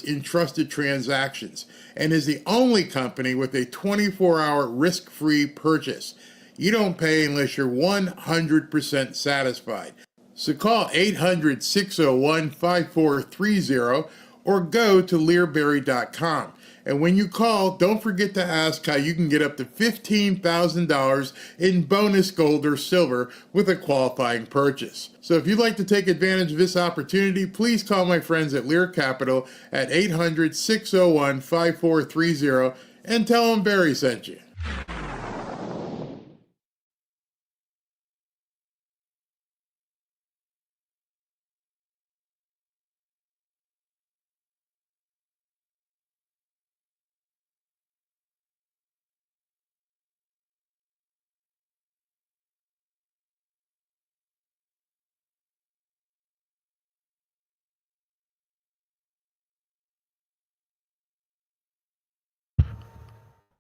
in trusted transactions, and is the only company with a 24-hour risk-free purchase. You don't pay unless you're 100% satisfied. So call 800-601-5430 or go to learberry.com. And when you call, don't forget to ask how you can get up to $15,000 in bonus gold or silver with a qualifying purchase. So if you'd like to take advantage of this opportunity, please call my friends at Lear Capital at 800-601-5430 and tell them Barry sent you.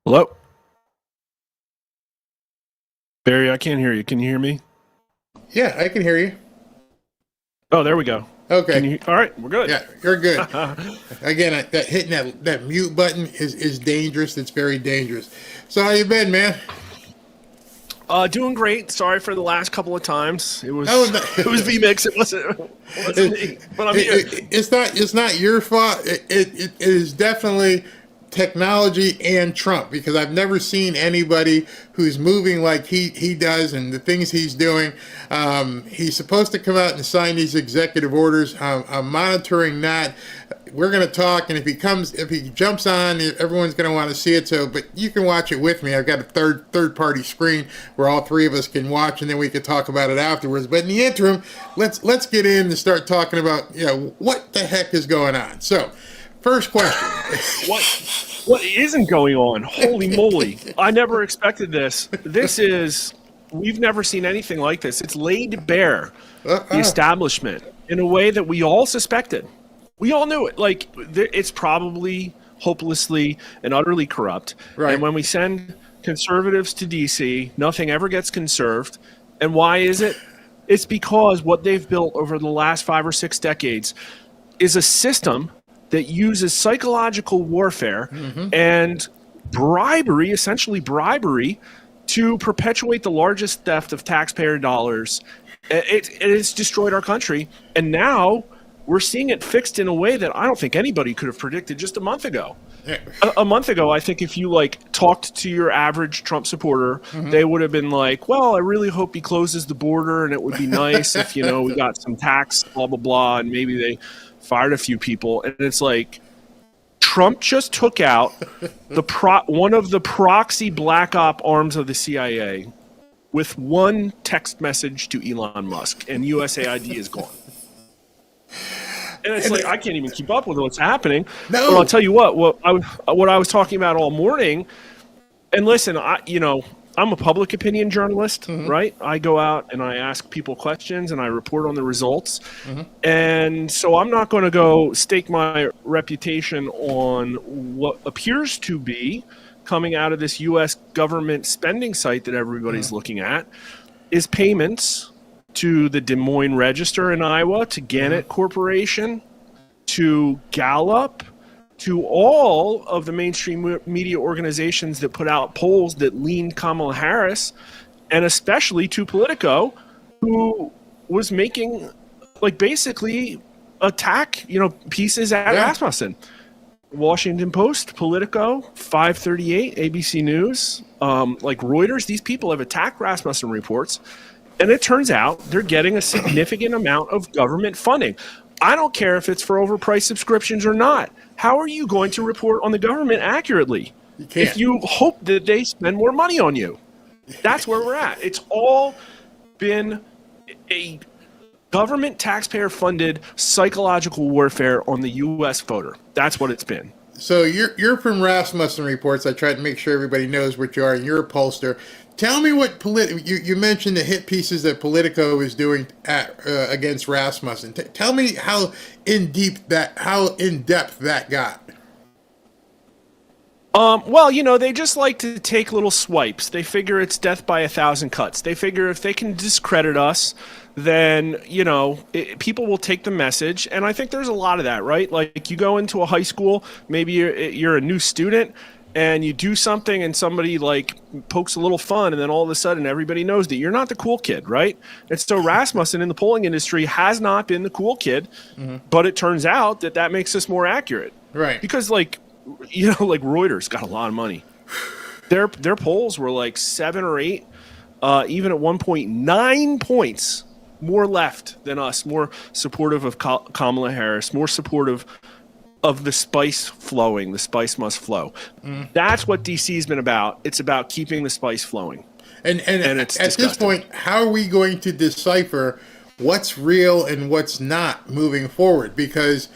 Hello? Barry, I can't hear you. Can you hear me? Yeah, I can hear you. Oh, there we go. Okay. All right, we're good. Yeah, you're good. Again, that hitting that mute button is dangerous. It's very dangerous. So how you been, man? Doing great. Sorry for the last couple of times. It was it was VMix. It wasn't me. But I'm here. It's not your fault. It is definitely technology and Trump, because I've never seen anybody who's moving like he does and the things he's doing. He's supposed to come out and sign these executive orders. I'm monitoring that. We're going to talk, and if he jumps on, everyone's going to want to see it. So, but you can watch it with me. I've got a third party screen where all three of us can watch, and then we can talk about it afterwards. But in the interim, let's get in and start talking about what the heck is going on. So, first question. What isn't going on? Holy moly. I never expected this. We've never seen anything like this. It's laid bare the establishment in a way that we all suspected. We all knew it. Like, it's probably hopelessly and utterly corrupt. Right. And when we send conservatives to D.C., nothing ever gets conserved. And why is it? It's because what they've built over the last 5 or 6 decades is a system that uses psychological warfare and bribery, essentially bribery, to perpetuate the largest theft of taxpayer dollars. It's destroyed our country. And now we're seeing it fixed in a way that I don't think anybody could have predicted just a month ago. A month ago, I think if you talked to your average Trump supporter, they would have been like, well, I really hope he closes the border, and it would be nice if, we got some tax, blah, blah, blah, and maybe they fired a few people. And it's like, Trump just took out one of the proxy black op arms of the CIA with one text message to Elon Musk, and USAID is gone. And it's like, I can't even keep up with what's happening. No. But I'll tell you what I was talking about all morning, and listen, I'm a public opinion journalist, right? I go out and I ask people questions and I report on the results. And so I'm not going to go stake my reputation on what appears to be coming out of this U.S. government spending site that everybody's looking at is payments to the Des Moines Register in Iowa, to Gannett Corporation, to Gallup, to all of the mainstream media organizations that put out polls that leaned Kamala Harris, and especially to Politico, who was making basically attack pieces at Rasmussen. Washington Post, Politico, 538, ABC News, Reuters, these people have attacked Rasmussen reports. And it turns out they're getting a significant amount of government funding. I don't care if it's for overpriced subscriptions or not. How are you going to report on the government accurately if you hope that they spend more money on you? That's where we're at. It's all been a government taxpayer-funded psychological warfare on the U.S. voter. That's what it's been. So you're from Rasmussen Reports. I tried to make sure everybody knows what you are, and you're a pollster. Tell me what you mentioned the hit pieces that Politico is doing against Rasmussen. Tell me how in depth that got. Well, they just like to take little swipes. They figure it's death by 1,000 cuts. They figure if they can discredit us, then, people will take the message. And I think there's a lot of that, right? Like you go into a high school, maybe you're a new student, and you do something and somebody like pokes a little fun, and then all of a sudden everybody knows that you're not the cool kid, right? And so Rasmussen in the polling industry has not been the cool kid, but it turns out that makes us more accurate. Right. Because like Reuters got a lot of money. Their polls were like 7 or 8, even at 1.9 points more left than us, more supportive of Kamala Harris, more supportive of the spice flowing. The spice must flow. That's what DC's been about. It's about keeping the spice flowing. And it's at disgusting. this point, how are we going to decipher what's real and what's not moving forward? Because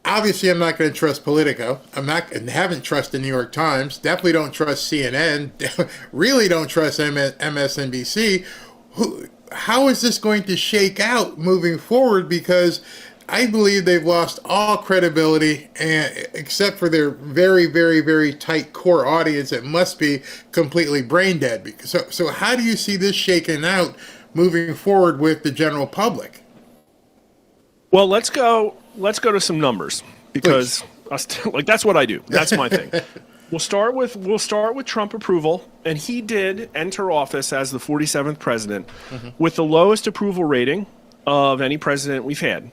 obviously, I'm not going to trust Politico. Haven't trusted the New York Times. Definitely don't trust CNN. Really don't trust MSNBC. How is this going to shake out moving forward? Because I believe they've lost all credibility, except for their very, very, very tight core audience that must be completely brain dead. So how do you see this shaking out moving forward with the general public? Well, let's go to some numbers, because that's what I do. That's my thing. We'll start with Trump approval, and he did enter office as the 47th president with the lowest approval rating of any president we've had.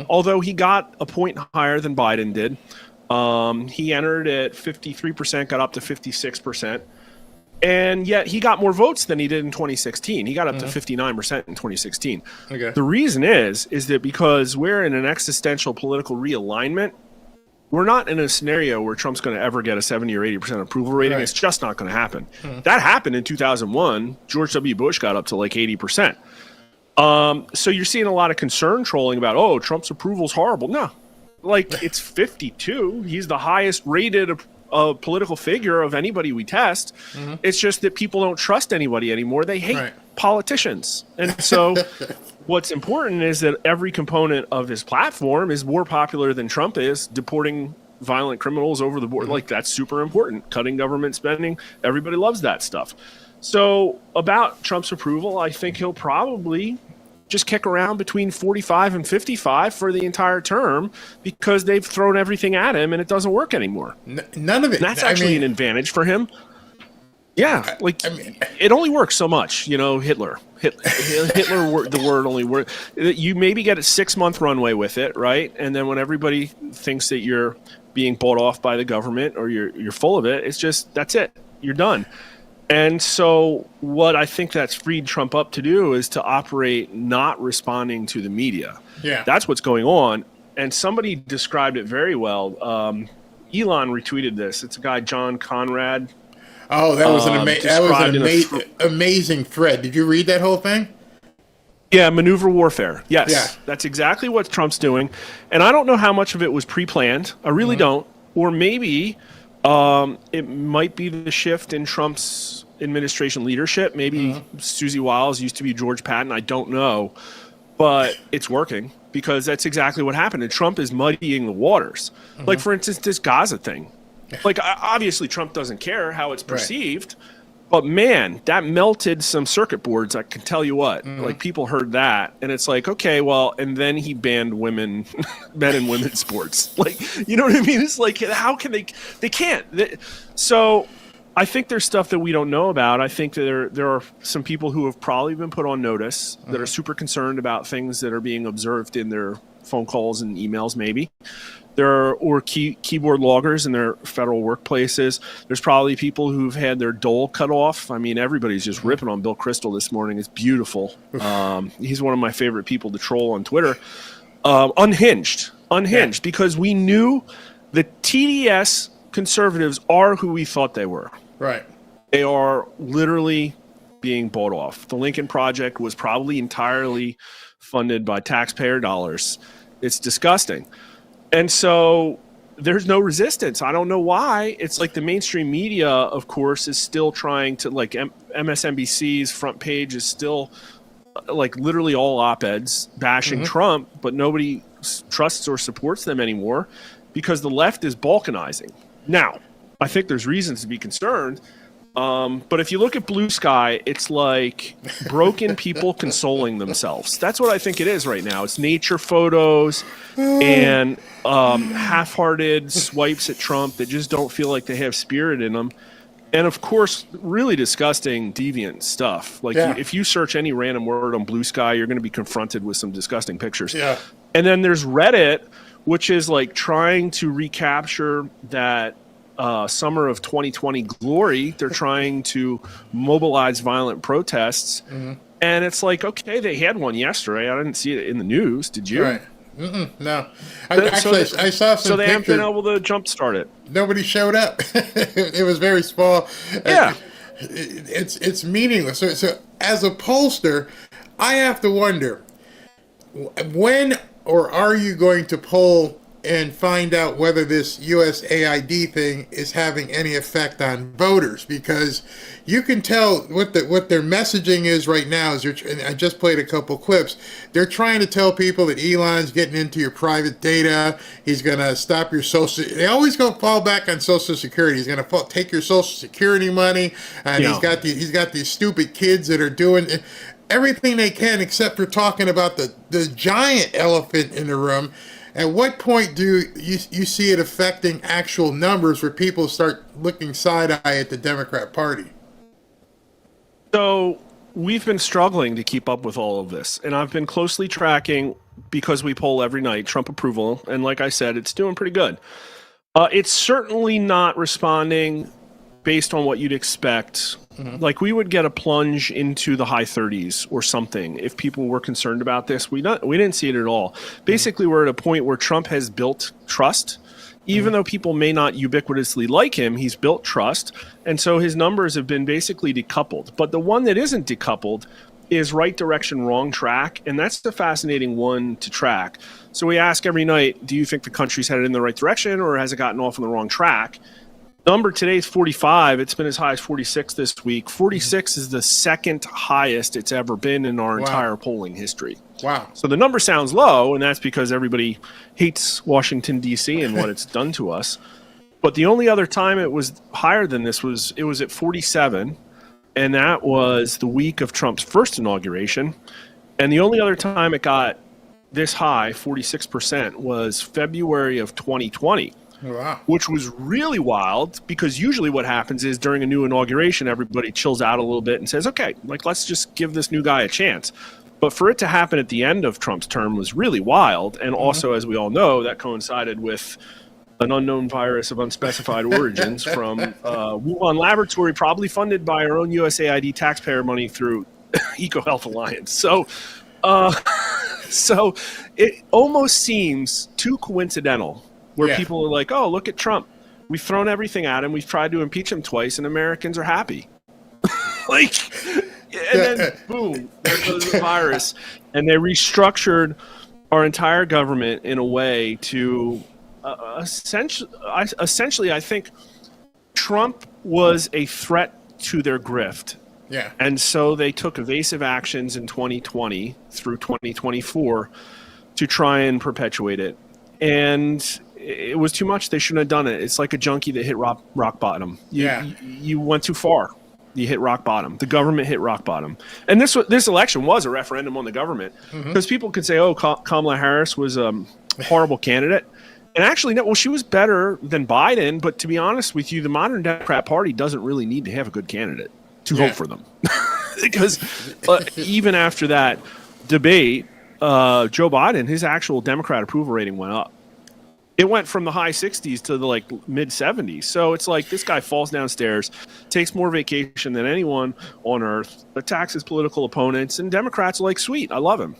Although he got a point higher than Biden did. He entered at 53%, got up to 56%. And yet he got more votes than he did in 2016. He got up to 59% in 2016. Okay. The reason is that because we're in an existential political realignment, we're not in a scenario where Trump's going to ever get a 70 or 80% approval rating. Right. It's just not going to happen. That happened in 2001. George W. Bush got up to like 80%. So you're seeing a lot of concern trolling about, Trump's approval's horrible. No, it's 52. He's the highest rated political figure of anybody we test. It's just that people don't trust anybody anymore. They hate politicians. And so what's important is that every component of his platform is more popular than Trump is. Deporting violent criminals over the board, that's super important. Cutting government spending, everybody loves that stuff. So about Trump's approval, I think he'll probably just kick around between 45 and 55 for the entire term, because they've thrown everything at him and it doesn't work anymore. None of it. And that's actually an advantage for him. Yeah, it only works so much. Hitler, the word only works. You maybe get a 6-month runway with it, right? And then when everybody thinks that you're being bought off by the government or you're full of it, it's just, that's it. You're done. And so what I think that's freed Trump up to do is to operate not responding to the media. Yeah. That's what's going on. And somebody described it very well. Elon retweeted this. It's a guy, John Conrad. Oh, that was an amazing thread. Did you read that whole thing? Yeah, maneuver warfare. Yes. Yeah. That's exactly what Trump's doing. And I don't know how much of it was pre-planned. I really don't. Or maybe it might be the shift in Trump's administration leadership. Maybe Susie Wiles used to be George Patton. I don't know. But it's working, because that's exactly what happened. And Trump is muddying the waters. Like, for instance, this Gaza thing. Like, obviously, Trump doesn't care how it's perceived. Right. But, man, that melted some circuit boards. I can tell you what. Like, people heard that. And it's like, okay, well, and then he banned men and women's sports. Like, you know what I mean? It's like, how can they can't. So I think there's stuff that we don't know about. I think that there are some people who have probably been put on notice that are super concerned about things that are being observed in their phone calls and emails, maybe. There are keyboard loggers in their federal workplaces. There's probably people who've had their dole cut off. I mean, everybody's just ripping on Bill Kristol this morning. It's beautiful. He's one of my favorite people to troll on Twitter. Unhinged, because we knew the TDS conservatives are who we thought they were. Right. They are literally being bought off. The Lincoln Project was probably entirely funded by taxpayer dollars. It's disgusting. And so there's no resistance. I don't know why. It's like the mainstream media, of course, is still trying to, like, MSNBC's front page is still like literally all op-eds bashing Trump, but nobody trusts or supports them anymore because the left is balkanizing. Now, I think there's reasons to be concerned. But if you look at Blue Sky, it's like broken people consoling themselves. That's what I think it is right now. It's nature photos and half-hearted swipes at Trump that just don't feel like they have spirit in them. And, of course, really disgusting, deviant stuff. Like, if you search any random word on Blue Sky, you're going to be confronted with some disgusting pictures. Yeah. And then there's Reddit, which is, like, trying to recapture that summer of 2020 glory. They're trying to mobilize violent protests. Mm-hmm. And it's like, okay, they had one yesterday. I didn't see it in the news. Did you? Right. No. I saw some So they haven't been able to jumpstart it. Nobody showed up. It was very small. Yeah. It's meaningless. So as a pollster, I have to wonder, when or are you going to poll and find out whether this USAID thing is having any effect on voters? Because you can tell what their messaging is right now. And I just played a couple clips. They're trying to tell people that Elon's getting into your private data. He's going to stop your social. They always go fall back on Social Security. He's going to take your Social Security money, and he's got these stupid kids that are doing everything they can except for talking about the giant elephant in the room. At what point do you see it affecting actual numbers where people start looking side-eye at the Democrat Party? So we've been struggling to keep up with all of this, and I've been closely tracking, because we poll every night, Trump approval, and like I said, it's doing pretty good. It's certainly not responding based on what you'd expect. Mm-hmm. Like, we would get a plunge into the high 30s or something if people were concerned about this. We didn't see it at all. Basically, we're at a point where Trump has built trust. Even though people may not ubiquitously like him, he's built trust. And so his numbers have been basically decoupled. But the one that isn't decoupled is right direction, wrong track. And that's the fascinating one to track. So we ask every night, do you think the country's headed in the right direction, or has it gotten off on the wrong track? Number today is 45. It's been as high as 46 this week. 46 is the second highest it's ever been in our entire polling history. Wow. So the number sounds low, and that's because everybody hates Washington, D.C. and what it's done to us. But the only other time it was higher than this was at 47, and that was the week of Trump's first inauguration. And the only other time it got this high, 46%, was February of 2020. Wow. Which was really wild, because usually what happens is during a new inauguration, everybody chills out a little bit and says, okay, like, let's just give this new guy a chance. But for it to happen at the end of Trump's term was really wild. And also, as we all know, that coincided with an unknown virus of unspecified origins from Wuhan laboratory, probably funded by our own USAID taxpayer money through EcoHealth Alliance. So it almost seems too coincidental, where people are like, oh, look at Trump. We've thrown everything at him. We've tried to impeach him twice, and Americans are happy. Then boom, there goes the virus. And they restructured our entire government in a way to essentially, I think Trump was a threat to their grift. Yeah. And so they took evasive actions in 2020 through 2024 to try and perpetuate it. And it was too much. They shouldn't have done it. It's like a junkie that hit rock bottom. You went too far. You hit rock bottom. The government hit rock bottom. And this election was a referendum on the government, because people could say, oh, Kamala Harris was a horrible candidate. And actually, no, well, she was better than Biden. But to be honest with you, the modern Democrat Party doesn't really need to have a good candidate to vote for them. Because even after that debate, Joe Biden, his actual Democrat approval rating went up. It went from the high 60s to the mid 70s. So it's like this guy falls downstairs, takes more vacation than anyone on earth, attacks his political opponents, and Democrats are like, sweet, I love him.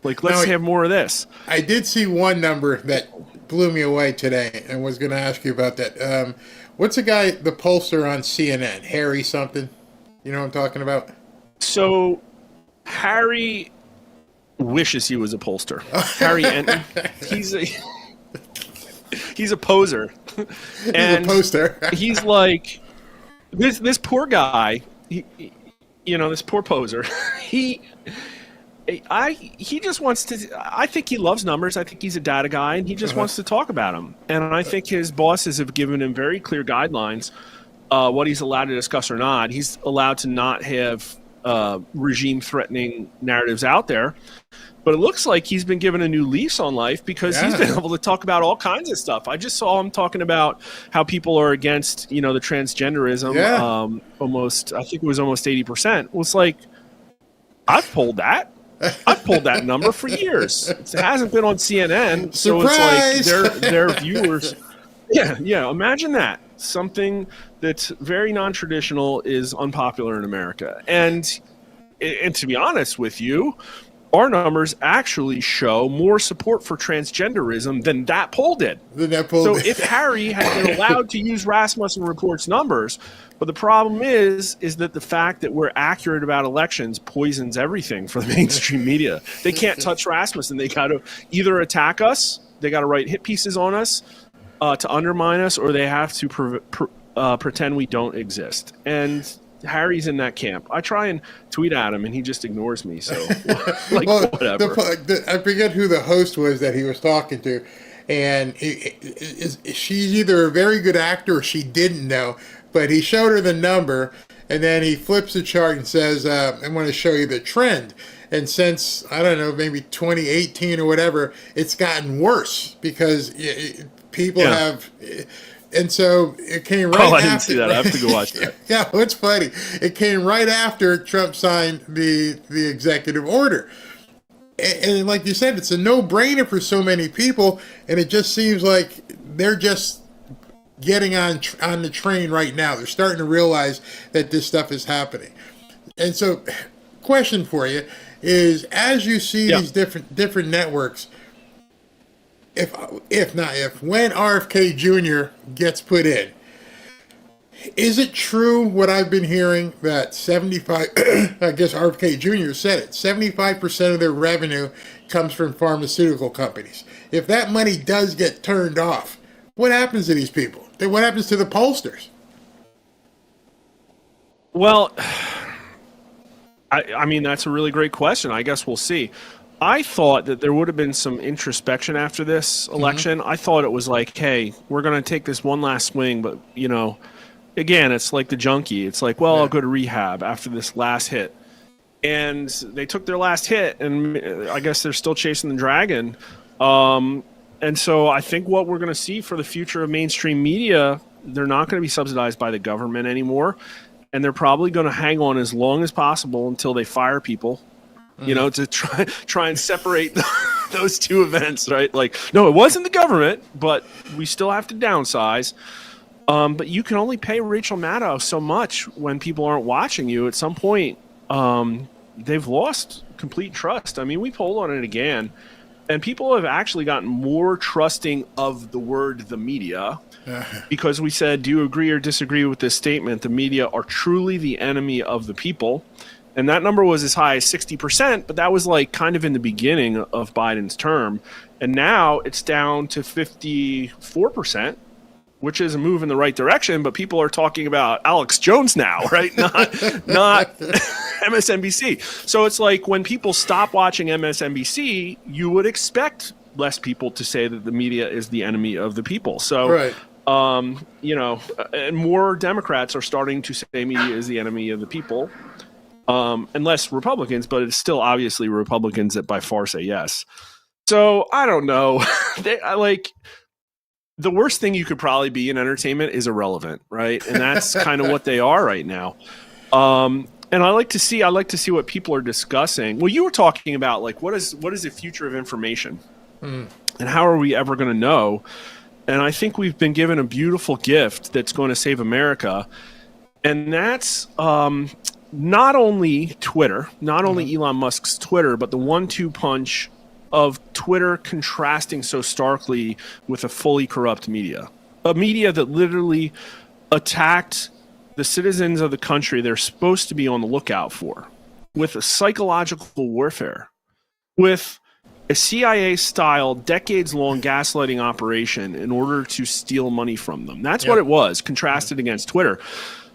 Let's have more of this. I did see one number that blew me away today, and was going to ask you about that. What's the pollster on CNN? Harry something? You know what I'm talking about? So Harry wishes he was a pollster. Harry Enton. He's a poser. And he's a poster. He's like this poor guy, this poor poser. he just wants to. I think he loves numbers. I think he's a data guy, and he just wants to talk about them. And I think his bosses have given him very clear guidelines what he's allowed to discuss or not. He's allowed to not have regime-threatening narratives out there. But it looks like he's been given a new lease on life because he's been able to talk about all kinds of stuff. I just saw him talking about how people are against, the transgenderism. I think it was almost 80%. It was like, I've pulled that. I've pulled that number for years. It hasn't been on CNN, so Surprise! It's like their viewers. Yeah. Imagine that. Something that's very non-traditional is unpopular in America, and to be honest with you, our numbers actually show more support for transgenderism than that poll did. If Harry had been allowed to use Rasmussen Report's numbers, but the problem is that the fact that we're accurate about elections poisons everything for the mainstream media. They can't touch Rasmussen. They got to either attack us, they got to write hit pieces on us to undermine us, or they have to pretend we don't exist. And Harry's in that camp. I try and tweet at him, and he just ignores me. So, whatever. I forget who the host was that he was talking to, and she's either a very good actor or she didn't know, but he showed her the number, and then he flips the chart and says, I want to show you the trend. And since, I don't know, maybe 2018 or whatever, it's gotten worse because people have... And so it came right after... I didn't see that. I have to go watch that. Yeah, it's funny. It came right after Trump signed the executive order. And like you said, it's a no-brainer for so many people, and it just seems like they're just getting on the train right now. They're starting to realize that this stuff is happening. And so, question for you is, as you see these different networks, when RFK Jr. gets put in, is it true what I've been hearing that 75, I guess RFK Jr. said it, 75% of their revenue comes from pharmaceutical companies. If that money does get turned off, what happens to these people? What happens to the pollsters? Well, I mean, that's a really great question. I guess we'll see. I thought that there would have been some introspection after this election. I thought it was like, hey, we're going to take this one last swing, but, again, it's like the junkie. It's like, well, I'll go to rehab after this last hit. And they took their last hit, and I guess they're still chasing the dragon. And so I think what we're going to see for the future of mainstream media, they're not going to be subsidized by the government anymore, and they're probably going to hang on as long as possible until they fire people. To try and separate those two events, right? Like, no, it wasn't the government, but we still have to downsize. But you can only pay Rachel Maddow so much when people aren't watching you. At some point, they've lost complete trust. I mean, we polled on it again, and people have actually gotten more trusting of the word the media because we said, do you agree or disagree with this statement? The media are truly the enemy of the people. And that number was as high as 60%, but that was like kind of in the beginning of Biden's term. And now it's down to 54%, which is a move in the right direction. But people are talking about Alex Jones now, right? Not MSNBC. So it's like when people stop watching MSNBC, you would expect less people to say that the media is the enemy of the people. So, and more Democrats are starting to say media is the enemy of the people. And less Republicans, but it's still obviously Republicans that by far say yes. So I don't know. The worst thing you could probably be in entertainment is irrelevant, right? And that's kind of what they are right now. And I like to see what people are discussing. Well, you were talking about like what is the future of information, and how are we ever going to know? And I think we've been given a beautiful gift that's going to save America, and that's not only Twitter, not only Elon Musk's Twitter, but the 1-2 punch of Twitter contrasting so starkly with a fully corrupt media. A media that literally attacked the citizens of the country they're supposed to be on the lookout for, with a psychological warfare, with a CIA-style, decades-long gaslighting operation in order to steal money from them. That's what it was, contrasted against Twitter.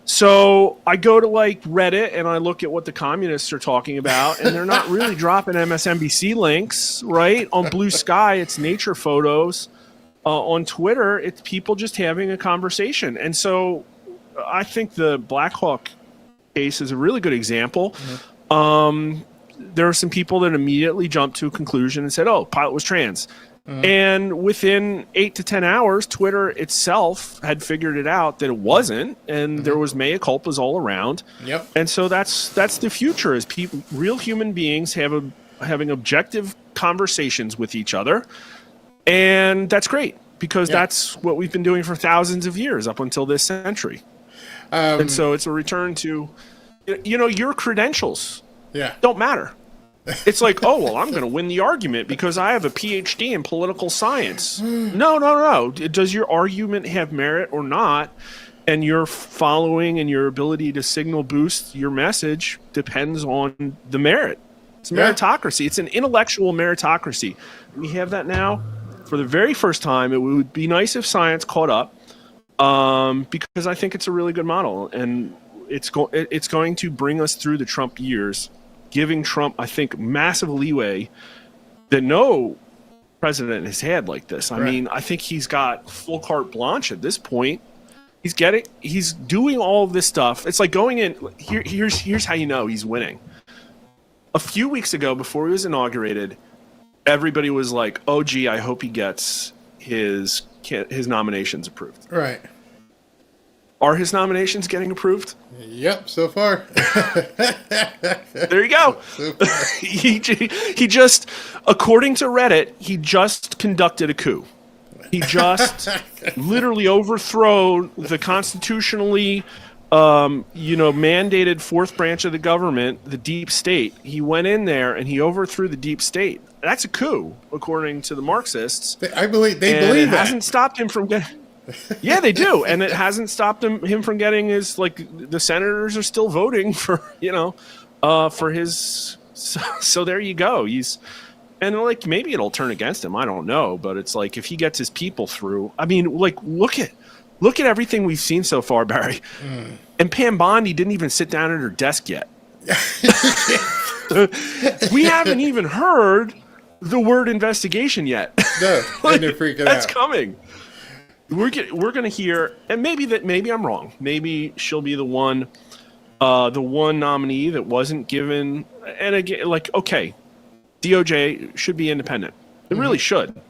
So I go to like Reddit and I look at what the communists are talking about, and they're not really dropping MSNBC links, right? On Blue Sky, it's nature photos. On Twitter, it's people just having a conversation. And so I think the Black Hawk case is a really good example. There are some people that immediately jumped to a conclusion and said, oh, pilot was trans. And within 8 to 10 hours, Twitter itself had figured it out that it wasn't, and there was mea culpas all around. Yep. And so that's the future, is people, real human beings, having objective conversations with each other, and that's great because that's what we've been doing for thousands of years up until this century. And so it's a return to, your credentials. Don't matter. It's like, oh, well, I'm going to win the argument because I have a PhD in political science. No. Does your argument have merit or not? And your following and your ability to signal boost your message depends on the merit. It's meritocracy. It's an intellectual meritocracy. We have that now. For the very first time, it would be nice if science caught up, because I think it's a really good model. And it's going to bring us through the Trump years, giving Trump, I think, massive leeway that no president has had like this. I mean, I think he's got full carte blanche at this point. He's doing all of this stuff. It's like going in. Here's how you know he's winning. A few weeks ago, before he was inaugurated, everybody was like, "Oh, gee, I hope he gets his nominations approved." Right. Are his nominations getting approved? Yep, so far. There you go. So far. He just, according to Reddit, he just conducted a coup. He just literally overthrew the constitutionally, mandated fourth branch of the government, the deep state. He went in there and he overthrew the deep state. That's a coup, according to the Marxists. I believe they and believe it that. Hasn't stopped him from getting. Yeah, they do, and it hasn't stopped him from getting his, like, the senators are still voting for for his. So there you go. And like maybe it'll turn against him. I don't know, but it's like if he gets his people through. I mean, like look at everything we've seen so far, Barry. And Pam Bondi didn't even sit down at her desk yet. We haven't even heard the word investigation yet. No, like, they're freaking out. That's coming. We're going to hear, and maybe I'm wrong. Maybe she'll be the one nominee that wasn't given. And again, like, okay, DOJ should be independent. It really should.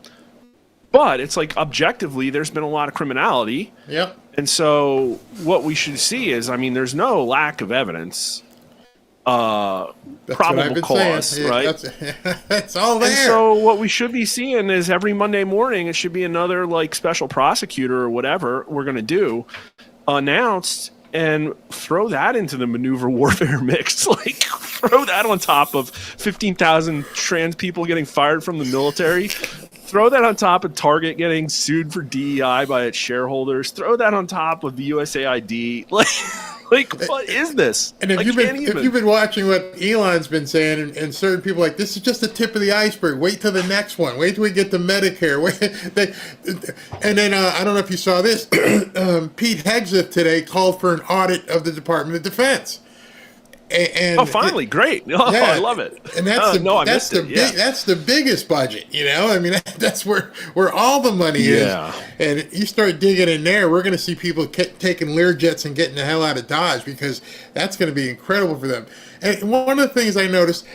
But it's like objectively, there's been a lot of criminality. Yep. And so what we should see is, I mean, there's no lack of evidence. Probable cause, right? That's all there. And so what we should be seeing is every Monday morning, it should be another like special prosecutor or whatever we're going to do announced, and throw that into the maneuver warfare mix. Like throw that on top of 15,000 trans people getting fired from the military. Throw that on top of Target getting sued for DEI by its shareholders. Throw that on top of the USAID. Like, what is this? And if you've been watching what Elon's been saying, and certain people are like, this is just the tip of the iceberg. Wait till the next one. Wait till we get to Medicare. And then I don't know if you saw this. Pete Hegseth today called for an audit of the Department of Defense. And finally, great! Oh, yeah, I love it. And that's the biggest budget. I mean, that's where all the money is. And you start digging in there, we're going to see people taking Lear jets and getting the hell out of Dodge, because that's going to be incredible for them. And one of the things I noticed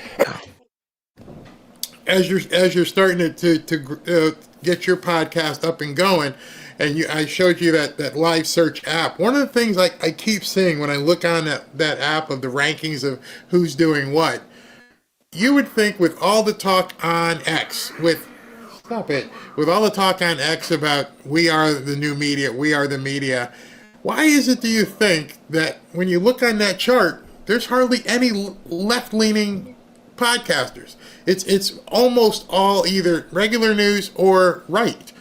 as you're starting to get your podcast up and going, and I showed you that live search app. One of the things I keep seeing when I look on that app of the rankings of who's doing what, you would think with all the talk on X, with all the talk on X about we are the new media, we are the media, why is it, do you think, that when you look on that chart, there's hardly any left-leaning podcasters? It's almost all either regular news or right.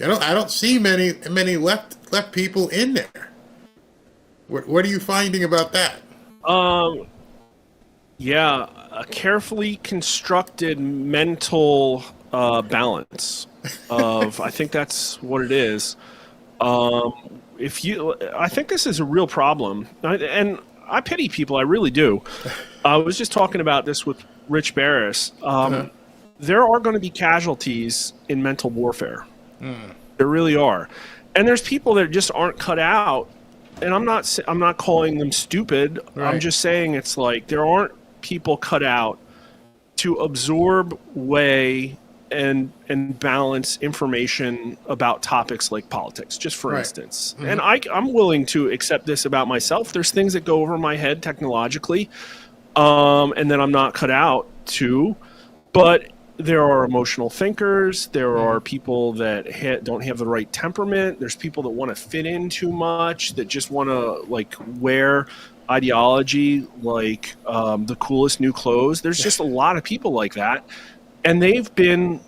I don't see many left people in there. What are you finding about that? A carefully constructed mental balance of, I think that's what it is. I think this is a real problem, and I pity people. I really do. I was just talking about this with Rich Barris. There are going to be casualties in mental warfare. There really are, and there's people that just aren't cut out. And I'm not calling them stupid. Right. I'm just saying it's like there aren't people cut out to absorb, weigh, and balance information about topics like politics, just for instance. And I'm willing to accept this about myself. There's things that go over my head technologically, and that I'm not cut out to. But there are emotional thinkers. There are people that don't have the right temperament. There's people that want to fit in too much, that just want to like wear ideology like the coolest new clothes. There's just a lot of people like that, and they've been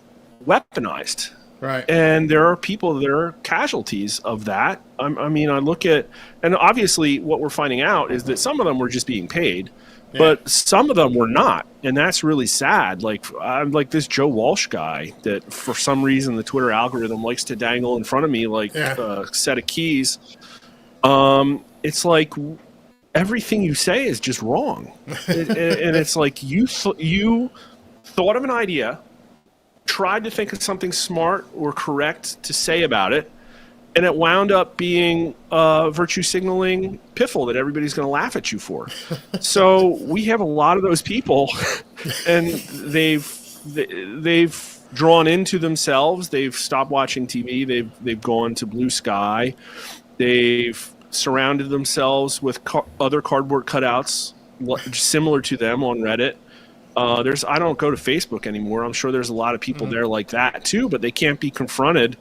weaponized. Right. And there are people that are casualties of that. I mean, I look at, and obviously what we're finding out is that some of them were just being paid. Yeah. But some of them were not, and that's really sad. Like I'm like this Joe Walsh guy that for some reason the Twitter algorithm likes to dangle in front of me like a set of keys. It's like everything you say is just wrong, and it's like you thought of an idea, tried to think of something smart or correct to say about it, and it wound up being virtue signaling piffle that everybody's going to laugh at you for. So we have a lot of those people, and they've drawn into themselves. They've stopped watching TV. They've gone to Blue Sky. They've surrounded themselves with other cardboard cutouts similar to them on Reddit. I don't go to Facebook anymore. I'm sure there's a lot of people there like that too, but they can't be confronted.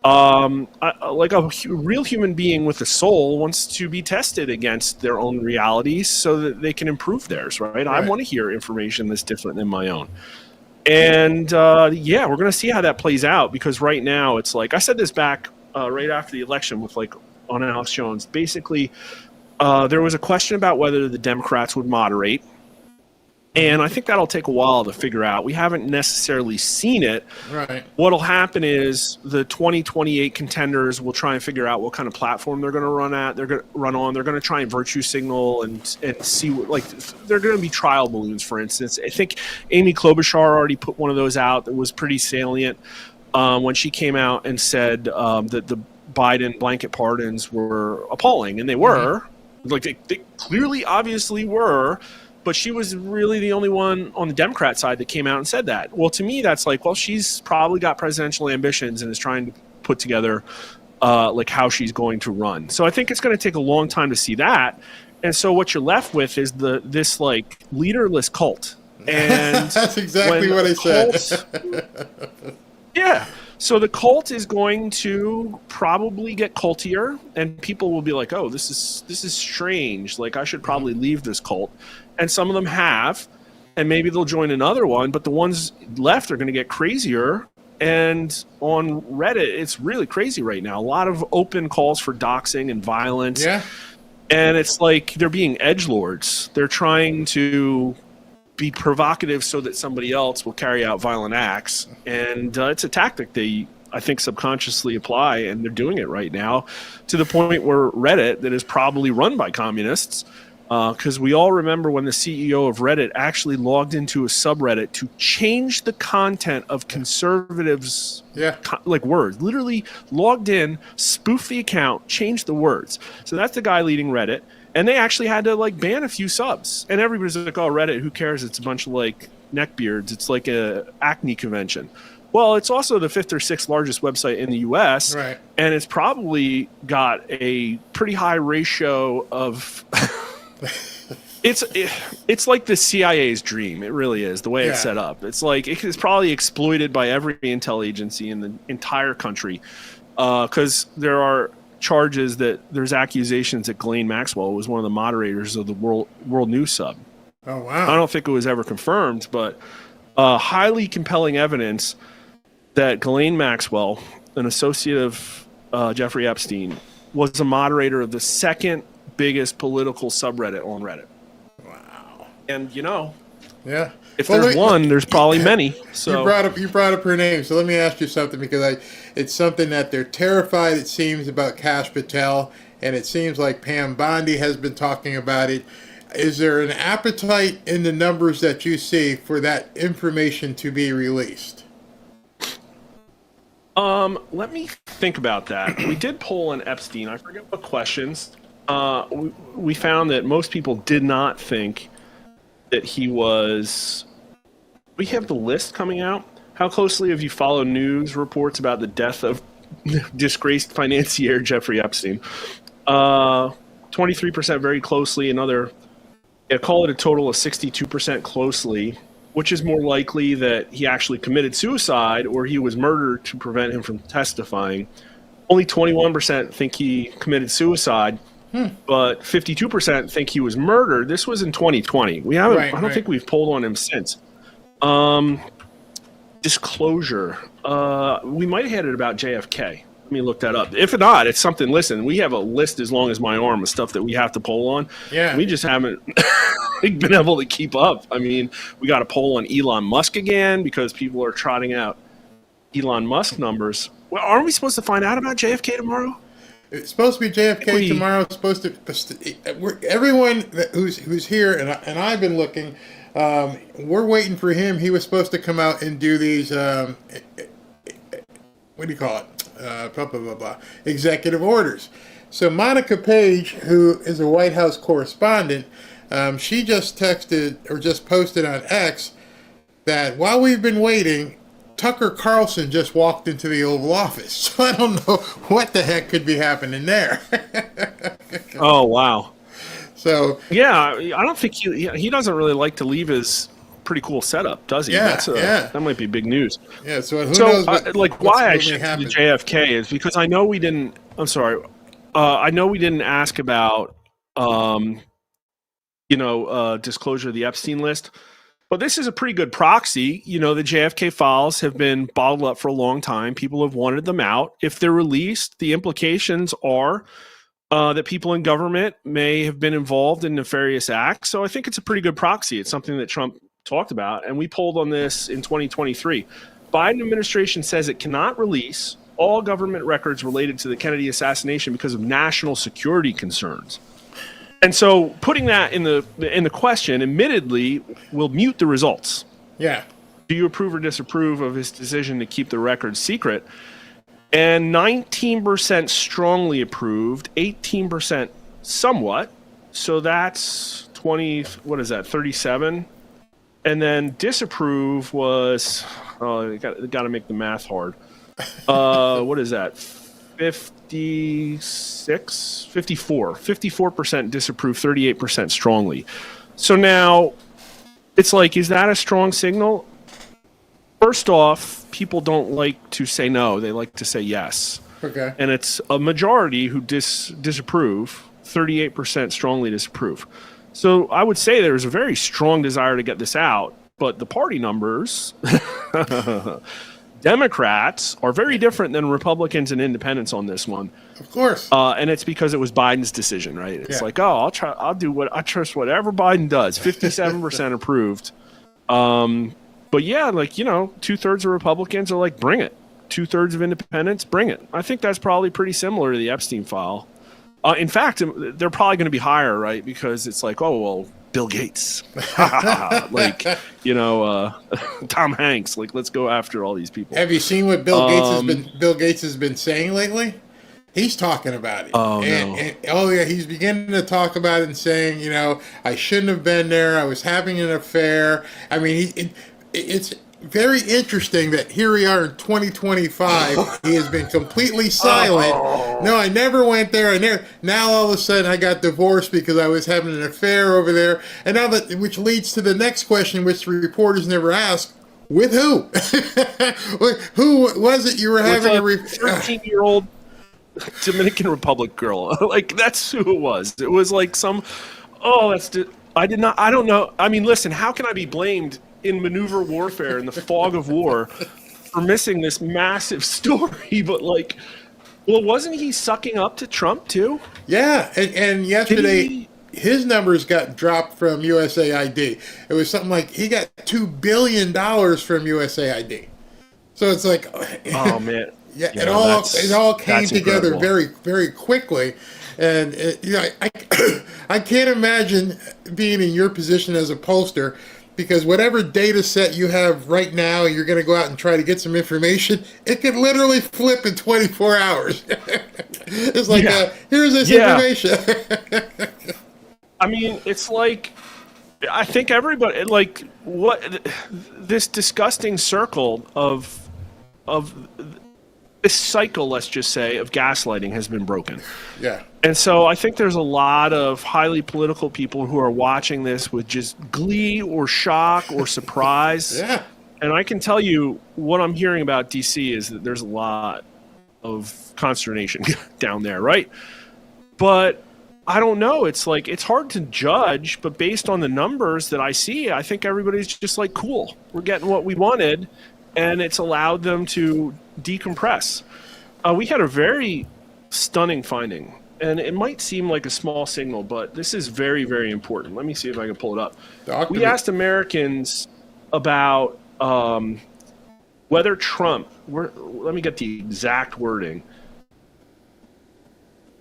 Like a real human being with a soul wants to be tested against their own realities so that they can improve theirs, right? I want to hear information that's different than my own. And we're going to see how that plays out, because right now it's like, I said this back right after the election with like on Alex Jones. Basically, there was a question about whether the Democrats would moderate. And I think that'll take a while to figure out. We haven't necessarily seen it. Right. What'll happen is the 2028 contenders will try and figure out what kind of platform they're going to run at. They're going to run on. They're going to try and virtue signal and see what, like, they're going to be trial balloons, for instance. I think Amy Klobuchar already put one of those out that was pretty salient when she came out and said that the Biden blanket pardons were appalling, and they were. Like they clearly, obviously were. But she was really the only one on the Democrat side that came out and said that. Well, to me, that's like, well, she's probably got presidential ambitions and is trying to put together like how she's going to run. So I think it's going to take a long time to see that. And so what you're left with is this like leaderless cult. And that's exactly what I said. Yeah. So the cult is going to probably get cultier, and people will be like, "Oh, this is strange. Like I should probably leave this cult." And some of them have, and maybe they'll join another one. But the ones left are going to get crazier. And on Reddit, it's really crazy right now. A lot of open calls for doxing and violence. Yeah. And it's like they're being edgelords. They're trying to be provocative so that somebody else will carry out violent acts. And it's a tactic they, I think, subconsciously apply, and they're doing it right now to the point where Reddit, that is probably run by communists, because we all remember when the CEO of Reddit actually logged into a subreddit to change the content of conservatives' like words. Literally logged in, spoofed the account, changed the words. So that's the guy leading Reddit. And they actually had to like ban a few subs. And everybody's like, oh, Reddit, who cares? It's a bunch of like neckbeards. It's like a acne convention. Well, it's also the 5th or 6th largest website in the U.S. Right. And it's probably got a pretty high ratio of it's like the CIA's dream. It really is, the way it's set up. It's like it's probably exploited by every intel agency in the entire country, because there are charges that there's accusations that Ghislaine Maxwell was one of the moderators of the World News Sub. Oh, wow. I don't think it was ever confirmed, but highly compelling evidence that Ghislaine Maxwell, an associate of Jeffrey Epstein, was a moderator of the second biggest political subreddit on Reddit. Wow. And, you know, Yeah. If there's one, there's probably many. So you brought up her name. So let me ask you something, because it's something that they're terrified, it seems, about Kash Patel, and it seems like Pam Bondi has been talking about it. Is there an appetite in the numbers that you see for that information to be released? Let me think about that. We did poll on Epstein. I forget what questions. We found that most people did not think that he was. We have the list coming out. How closely have you followed news reports about the death of disgraced financier Jeffrey Epstein? 23% very closely. Call it a total of 62% closely, which is more likely that he actually committed suicide or he was murdered to prevent him from testifying. Only 21% think he committed suicide, but 52% think he was murdered. This was in 2020. I don't think we've polled on him since. Disclosure. We might have had it about JFK. Let me look that up. If not, it's something. Listen, we have a list as long as my arm of stuff that we have to poll on. Yeah. We just haven't been able to keep up. I mean, we got a poll on Elon Musk again because people are trotting out Elon Musk numbers. Well, aren't we supposed to find out about JFK tomorrow? It's supposed to be JFK tomorrow. It's supposed to. Everyone who's here, and I've been looking. We're waiting for him. He was supposed to come out and do these. What do you call it? Executive orders. So Monica Page, who is a White House correspondent, she just texted or just posted on X that while we've been waiting, Tucker Carlson just walked into the Oval Office. So I don't know what the heck could be happening there. Oh, wow. So yeah, I don't think he doesn't really like to leave his pretty cool setup, does he? Yeah, That might be big news. Yeah, so who knows why I shifted to JFK is because I know we didn't. I'm sorry. I know we didn't ask about, disclosure of the Epstein list, but this is a pretty good proxy. The JFK files have been bottled up for a long time. People have wanted them out. If they're released, the implications are that people in government may have been involved in nefarious acts. So I think it's a pretty good proxy. It's something that Trump talked about, and we polled on this in 2023. Biden administration says it cannot release all government records related to the Kennedy assassination because of national security concerns. And so putting that in the question, admittedly, will mute the results. Yeah. Do you approve or disapprove of his decision to keep the records secret? And 19% strongly approved, 18% somewhat. So that's 37. And then disapprove was, got to make the math hard. What is that? 54% disapprove, 38% strongly. So now it's like, is that a strong signal? First off, people don't like to say no. They like to say yes. Okay. And it's a majority who disapprove, 38% strongly disapprove. So I would say there's a very strong desire to get this out, but the party numbers, Democrats are very different than Republicans and independents on this one. Of course. And it's because it was Biden's decision, right? It's like, I trust whatever Biden does. 57% approved. But yeah, 2/3 of Republicans are like, bring it. 2/3 of independents, bring it. I think that's probably pretty similar to the Epstein file. In fact, they're probably going to be higher, right? Because it's like, oh, well, Bill Gates, Tom Hanks. Like, let's go after all these people. Have you seen what Bill Gates has been saying lately? He's talking about it. Oh, no. He's beginning to talk about it and saying, I shouldn't have been there. I was having an affair. I mean, it's very interesting that here we are in 2025. He has been completely silent. No, I never went there. Now all of a sudden I got divorced because I was having an affair over there. And now which leads to the next question, which the reporters never ask: with who? Who was it you were having a 13-year-old Dominican Republic girl? Like, that's who it was. It was like I don't know. I mean, listen, how can I be blamed in maneuver warfare, in the fog of war, for missing this massive story? But wasn't he sucking up to Trump too? Yeah, and yesterday his numbers got dropped from USAID. It was something like he got $2 billion from USAID. So it's like, oh man, yeah, it all came together incredible. very, very quickly. And I can't imagine being in your position as a pollster, because whatever data set you have right now, you're going to go out and try to get some information, it could literally flip in 24 hours. It's like, here's this information. I mean, it's like, I think everybody, like, what this disgusting circle of this cycle, let's just say, of gaslighting has been broken. Yeah. And so I think there's a lot of highly political people who are watching this with just glee or shock or surprise. Yeah. And I can tell you what I'm hearing about DC is that there's a lot of consternation down there, right? But I don't know. It's like, it's hard to judge, but based on the numbers that I see, I think everybody's just like, cool, we're getting what we wanted, and it's allowed them to decompress. We had a very stunning finding, and it might seem like a small signal, but this is very, very important. Let me see if I can pull it up. We asked Americans about whether Trump, let me get the exact wording.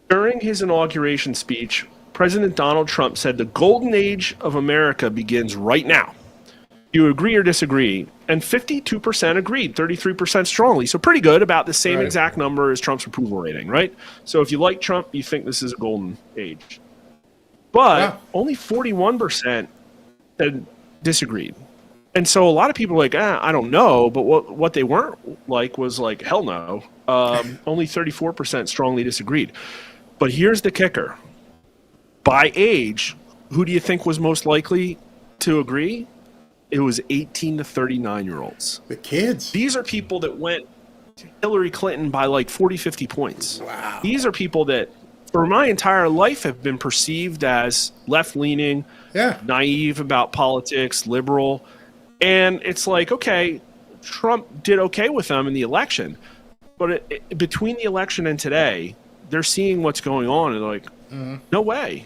During his inauguration speech, President Donald Trump said the golden age of America begins right now. You agree or disagree? And 52% agreed, 33% strongly. So pretty good, about the same exact number as Trump's approval rating, right? So if you like Trump, you think this is a golden age. But only 41% had disagreed. And so a lot of people are like, I don't know. But what they weren't like was like, hell no. Only 34% strongly disagreed. But here's the kicker. By age, who do you think was most likely to agree? It was 18 to 39-year-olds. The kids. These are people that went to Hillary Clinton by like 40, 50 points. Wow. These are people that, for my entire life, have been perceived as left-leaning, naive about politics, liberal. And it's like, okay, Trump did okay with them in the election. But between the election and today, they're seeing what's going on and like, no way.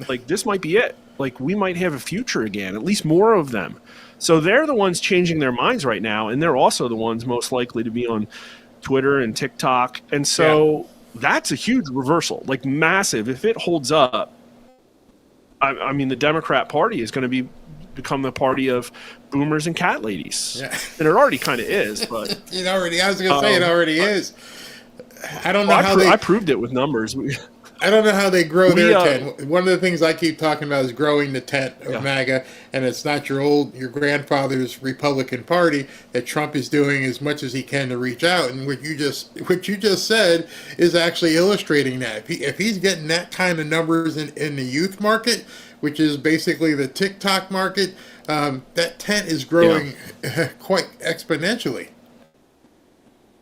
Like, this might be it. Like, we might have a future again, at least more of them. So they're the ones changing their minds right now, and they're also the ones most likely to be on Twitter and TikTok. And so that's a huge reversal, like massive. If it holds up, I mean, the Democrat Party is going to become the party of boomers and cat ladies. Yeah. And it already kind of is. But I was going to say it already is. I don't know how I proved it with numbers. I don't know how they grow their tent. One of the things I keep talking about is growing the tent of MAGA, and it's not your grandfather's Republican Party that Trump is doing as much as he can to reach out. And what you just said is actually illustrating that. If he's getting that kind of numbers in the youth market, which is basically the TikTok market, that tent is growing quite exponentially.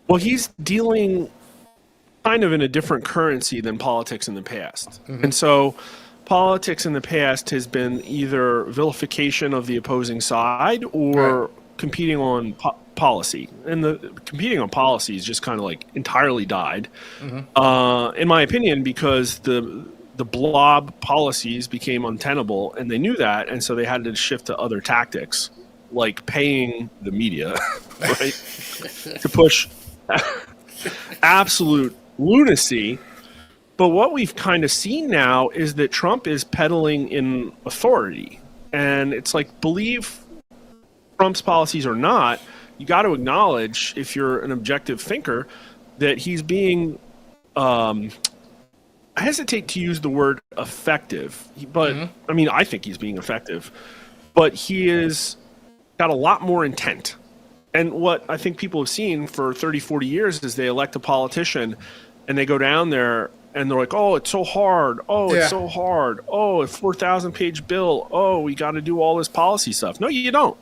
Well, he's dealing kind of in a different currency than politics in the past. And so politics in the past has been either vilification of the opposing side or competing on policy. And the competing on policy is just kind of like entirely died, in my opinion, because the blob policies became untenable, and they knew that, and so they had to shift to other tactics, like paying the media, right, to push absolute lunacy. But what we've kind of seen now is that Trump is peddling in authority, and it's like, believe Trump's policies or not, you got to acknowledge, if you're an objective thinker, that he's being I hesitate to use the word effective, but I mean, I think he's being effective, but he is got a lot more intent. And what I think people have seen for 30, 40 years is they elect a politician and they go down there and they're like, oh, it's so hard. Oh, it's so hard. Oh, a 4,000-page bill. Oh, we got to do all this policy stuff. No, you don't.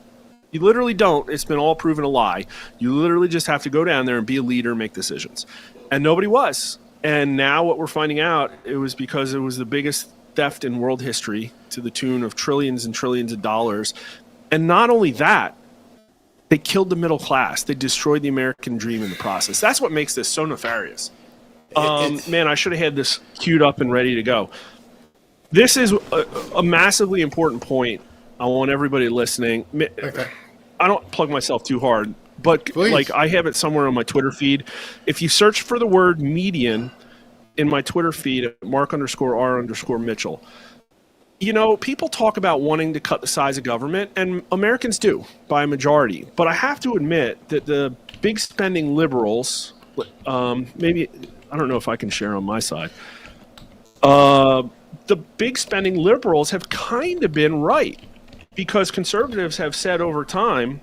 You literally don't. It's been all proven a lie. You literally just have to go down there and be a leader and make decisions. And nobody was. And now what we're finding out, it was because it was the biggest theft in world history to the tune of trillions and trillions of dollars. And not only that, they killed the middle class. They destroyed the American dream in the process. That's what makes this so nefarious. Man, I should have had this queued up and ready to go. This is a massively important point. I want everybody listening. Okay. I don't plug myself too hard, but Please. like I have it somewhere on my Twitter feed. If you search for the word median in my Twitter feed at Mark_R_Mitchell, you know, people talk about wanting to cut the size of government, and Americans do by a majority. But I have to admit that the big spending liberals, maybe, I don't know if I can share on my side, the big spending liberals have kind of been right, because conservatives have said over time,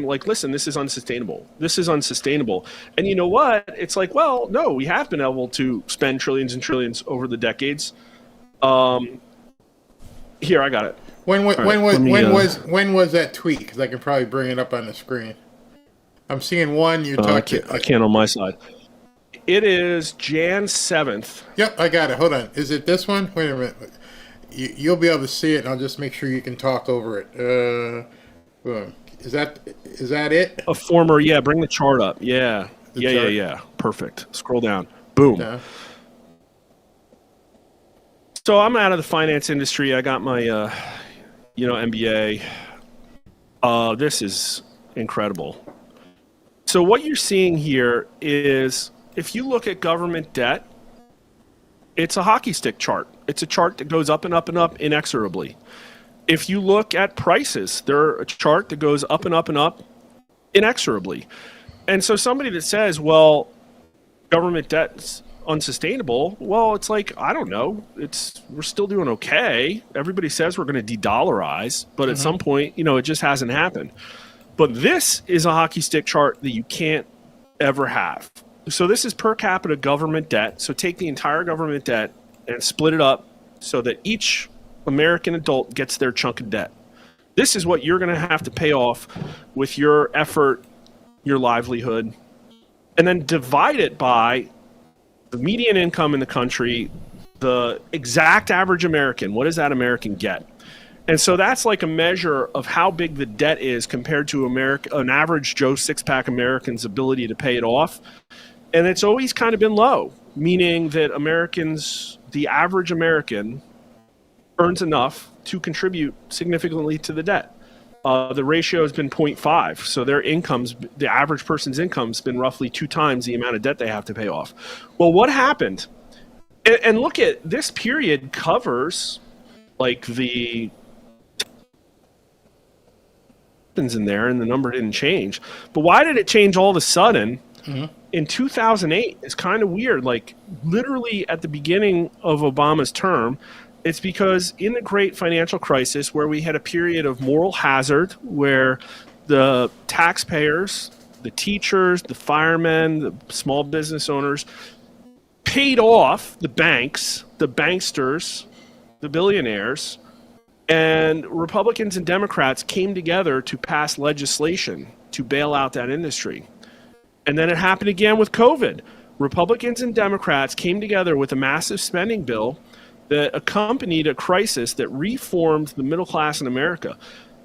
like, listen, this is unsustainable. This is unsustainable. And you know what? It's like, well, no, we have been able to spend trillions and trillions over the decades. Here, I got it. When was that tweet? Because I can probably bring it up on the screen. I'm seeing one. I can't on my side. It is Jan 7th. Yep, I got it. Hold on. Is it this one? Wait a minute. You'll be able to see it, and I'll just make sure you can talk over it. Is that it? A former, yeah. Bring the chart up. Yeah, yeah. Perfect. Scroll down. Boom. Yeah. So I'm out of the finance industry. I got my, MBA. This is incredible. So what you're seeing here is, if you look at government debt, it's a hockey stick chart. It's a chart that goes up and up and up inexorably. If you look at prices, they're a chart that goes up and up and up inexorably. And so somebody that says, well, government debt's unsustainable, well, it's like, I don't know. We're still doing okay. Everybody says we're going to de-dollarize, but at some point, it just hasn't happened. But this is a hockey stick chart that you can't ever have. So this is per capita government debt. So take the entire government debt and split it up so that each American adult gets their chunk of debt. This is what you're going to have to pay off with your effort, your livelihood, and then divide it by the median income in the country, the exact average American. What does that American get? And so that's like a measure of how big the debt is compared to an average Joe six-pack American's ability to pay it off. And it's always kind of been low, meaning that the average American, earns enough to contribute significantly to the debt. The ratio has been 0.5, so the average person's income's been roughly 2 times the amount of debt they have to pay off. Well, what happened? And look at this period covers like the in there, and the number didn't change. But why did it change all of a sudden? In 2008, it's kind of weird. Like literally at the beginning of Obama's term, it's because in the great financial crisis where we had a period of moral hazard, where the taxpayers, the teachers, the firemen, the small business owners paid off the banks, the banksters, the billionaires, and Republicans and Democrats came together to pass legislation to bail out that industry. And then it happened again with COVID. Republicans and Democrats came together with a massive spending bill that accompanied a crisis that reformed the middle class in America.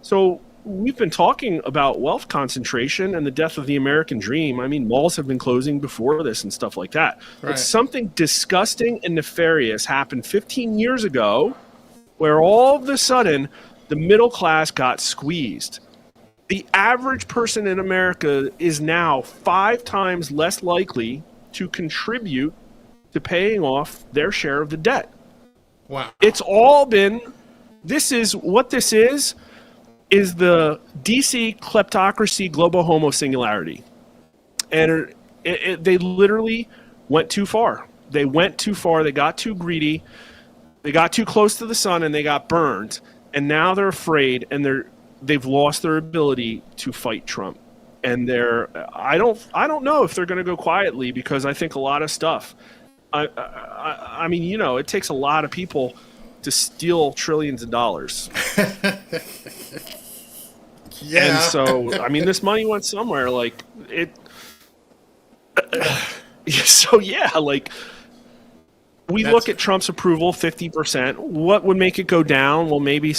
So we've been talking about wealth concentration and the death of the American dream. I mean, malls have been closing before this and stuff like that. Right. But something disgusting and nefarious happened 15 years ago where all of a sudden the middle class got squeezed. The average person in America is now 5 times less likely to contribute to paying off their share of the debt. Wow. It's all been, this is the DC kleptocracy global homo singularity. And they literally went too far. They went too far. They got too greedy. They got too close to the sun and they got burned. And now they're afraid and they've lost their ability to fight Trump. And I don't know if they're going to go quietly, because I think a lot of stuff, I mean, it takes a lot of people to steal trillions of dollars. Yeah. And so, I mean, this money went somewhere. Like it. So yeah, like we look at Trump's approval, 50%. What would make it go down? Well, maybe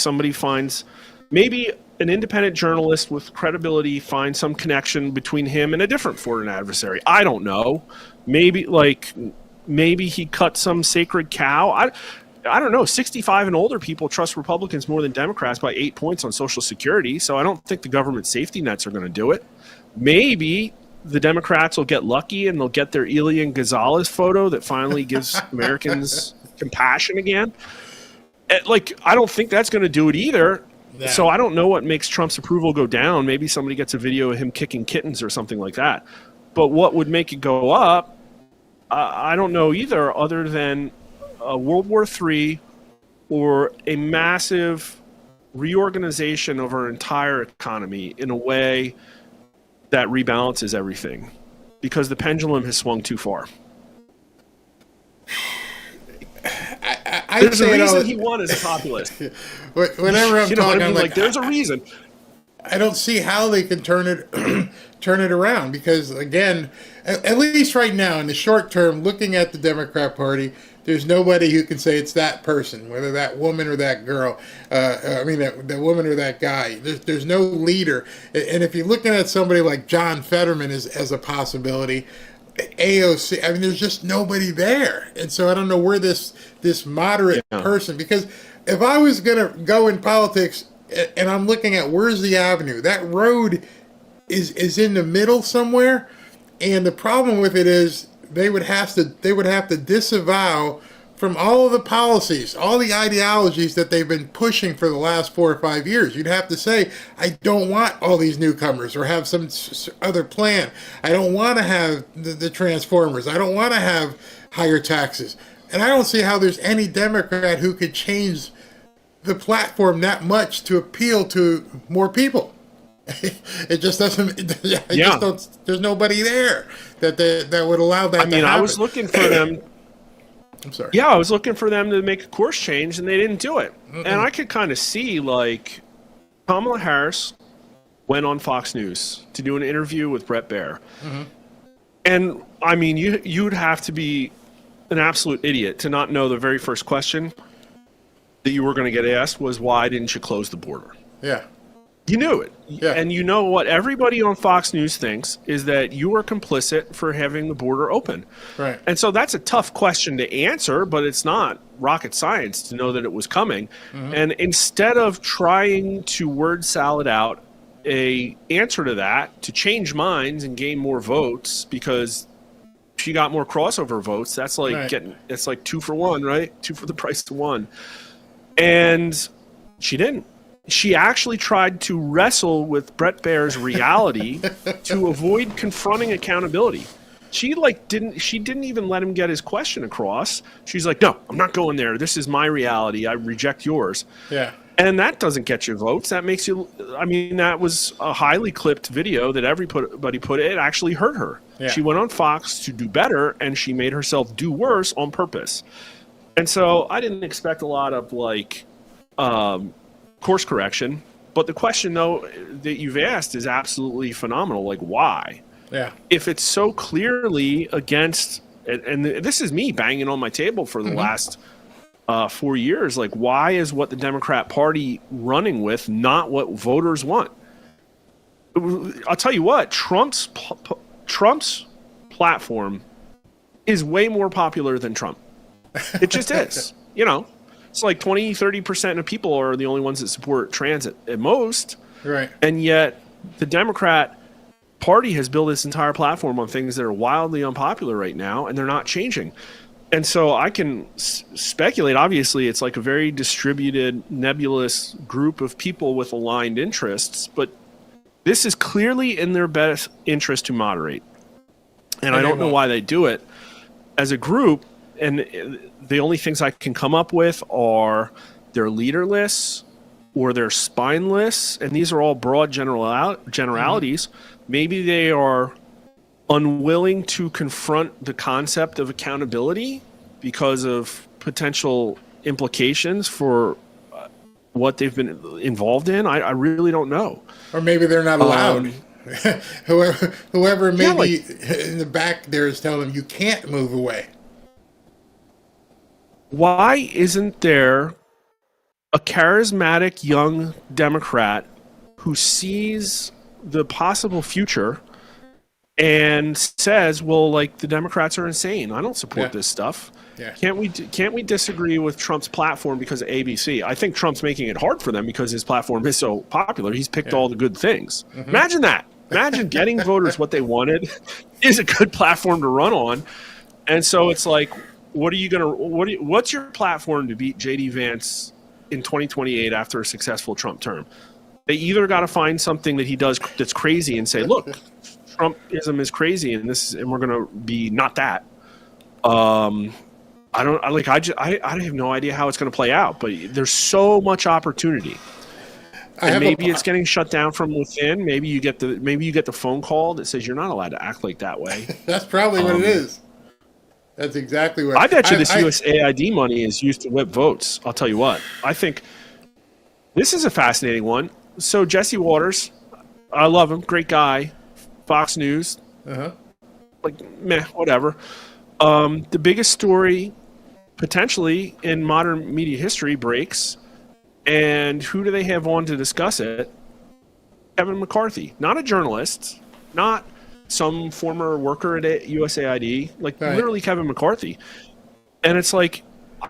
maybe an independent journalist with credibility finds some connection between him and a different foreign adversary. I don't know. Maybe like maybe he cut some sacred cow. I don't know. 65 and older people trust Republicans more than Democrats by 8 points on Social Security. So I don't think the government safety nets are going to do it. Maybe the Democrats will get lucky and they'll get their Elian Gonzalez photo that finally gives Americans compassion again. Like, I don't think that's going to do it either. Yeah. So I don't know what makes Trump's approval go down. Maybe somebody gets a video of him kicking kittens or something like that. But what would make it go up, I don't know either, other than World War III or a massive reorganization of our entire economy in a way that rebalances everything, because the pendulum has swung too far. There's a reason he won as a populist. Whenever I'm talking, I mean? Like, there's a reason. I don't see how they can turn it around, because again, at least right now in the short term, looking at the Democrat Party, there's nobody who can say it's that person, whether that woman or that girl. That woman or that guy. There's no leader. And if you're looking at somebody like John Fetterman as a possibility, AOC, I mean, there's just nobody there. And so I don't know where this moderate person, because if I was going to go in politics and I'm looking at where's the avenue, that road is in the middle somewhere. And the problem with it is they would have to disavow from all of the policies, all the ideologies that they've been pushing for the last 4 or 5 years. You'd have to say, I don't want all these newcomers, or have some other plan. I don't want to have the Transformers. I don't want to have higher taxes. And I don't see how there's any Democrat who could change the platform that much to appeal to more people. It just doesn't. There's nobody there that would allow that. I mean, I was looking for them. I'm sorry. Yeah, I was looking for them to make a course change, and they didn't do it. And I could kind of see, like, Kamala Harris went on Fox News to do an interview with Bret Baier, and I mean, you'd have to be an absolute idiot to not know the very first question that you were going to get asked was, why didn't you close the border? Yeah. You knew it. Yeah. And you know what everybody on Fox News thinks is that you were complicit for having the border open. Right. And so that's a tough question to answer, but it's not rocket science to know that it was coming. And instead of trying to word salad out a answer to that to change minds and gain more votes, because she got more crossover votes, that's like it's like 2 for 1, right? 2 for the price of 1. And she didn't. She actually tried to wrestle with Bret Baier's reality to avoid confronting accountability. She didn't even let him get his question across. She's like, no, I'm not going there. This is my reality. I reject yours. Yeah. And that doesn't get you votes. That makes you, I mean, that was a highly clipped video that everybody put. It actually hurt her. Yeah. She went on Fox to do better, and she made herself do worse on purpose. And so I didn't expect a lot of, like, course correction, but the question though that you've asked is absolutely phenomenal. Like, why? Yeah. If it's so clearly against, and this is me banging on my table for the last 4 years, like, why is what the Democrat Party running with not what voters want? I'll tell you what, Trump's platform is way more popular than Trump. It just is, you know. It's like 20-30% of people are the only ones that support transit at most. Right. And yet the Democrat Party has built this entire platform on things that are wildly unpopular right now, and they're not changing. And so I can speculate. Obviously, it's like a very distributed, nebulous group of people with aligned interests, but this is clearly in their best interest to moderate. And I don't know why they do it as a group. And the only things I can come up with are they're leaderless or they're spineless, and these are all broad generalities. Maybe they are unwilling to confront the concept of accountability because of potential implications for what they've been involved in. I really don't know. Or maybe they're not allowed. Whoever maybe in the back there is telling them you can't move away. Why isn't there a charismatic young Democrat who sees the possible future and says, well, like, the Democrats are insane. I don't support this stuff. Yeah. Can't we disagree with Trump's platform because of ABC? I think Trump's making it hard for them because his platform is so popular. He's picked all the good things. Imagine that. Imagine getting voters what they wanted is a good platform to run on. And so it's like, what's your platform to beat JD Vance in 2028 after a successful Trump term? They either got to find something that he does that's crazy and say, look, Trumpism is crazy and we're going to be not that. I have no idea how it's going to play out, but there's so much opportunity. And maybe it's getting shut down from within. Maybe you get the phone call that says you're not allowed to act like that way. That's probably what it is. That's exactly what. I bet you this USAID money is used to whip votes. I'll tell you what. I think this is a fascinating one. So Jesse Waters, I love him, great guy, Fox News. Like, meh, whatever. The biggest story potentially in modern media history breaks, and who do they have on to discuss it? Kevin McCarthy, not a journalist, not some former worker at USAID, like literally Kevin McCarthy. And it's like,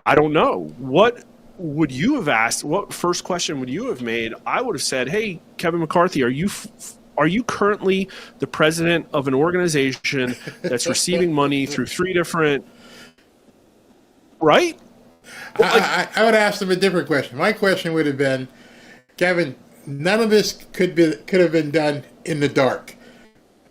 I don't know. What would you have asked? What first question would you have made? I would have said, hey, Kevin McCarthy, are you currently the president of an organization that's receiving money through 3 different, right? I would ask them a different question. My question would have been, Kevin, none of this could have been done in the dark.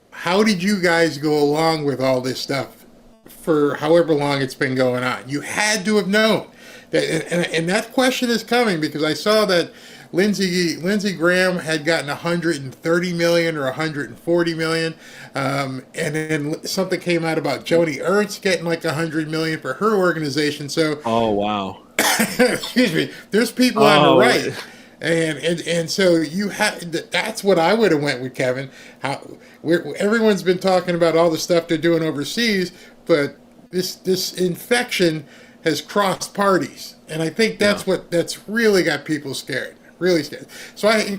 How did you guys go along with all this stuff for however long it's been going on? You had to have known. And that question is coming because I saw that Lindsey Graham had gotten 130 million or 140 million, and then something came out about Joni Ernst getting like 100 million for her organization. So, oh wow, excuse me. There's people on the right, and so you had. That's what I would have went with, Kevin. Everyone's been talking about all the stuff they're doing overseas, but this infection has crossed parties, and I think that's really got people scared. Really scared. So I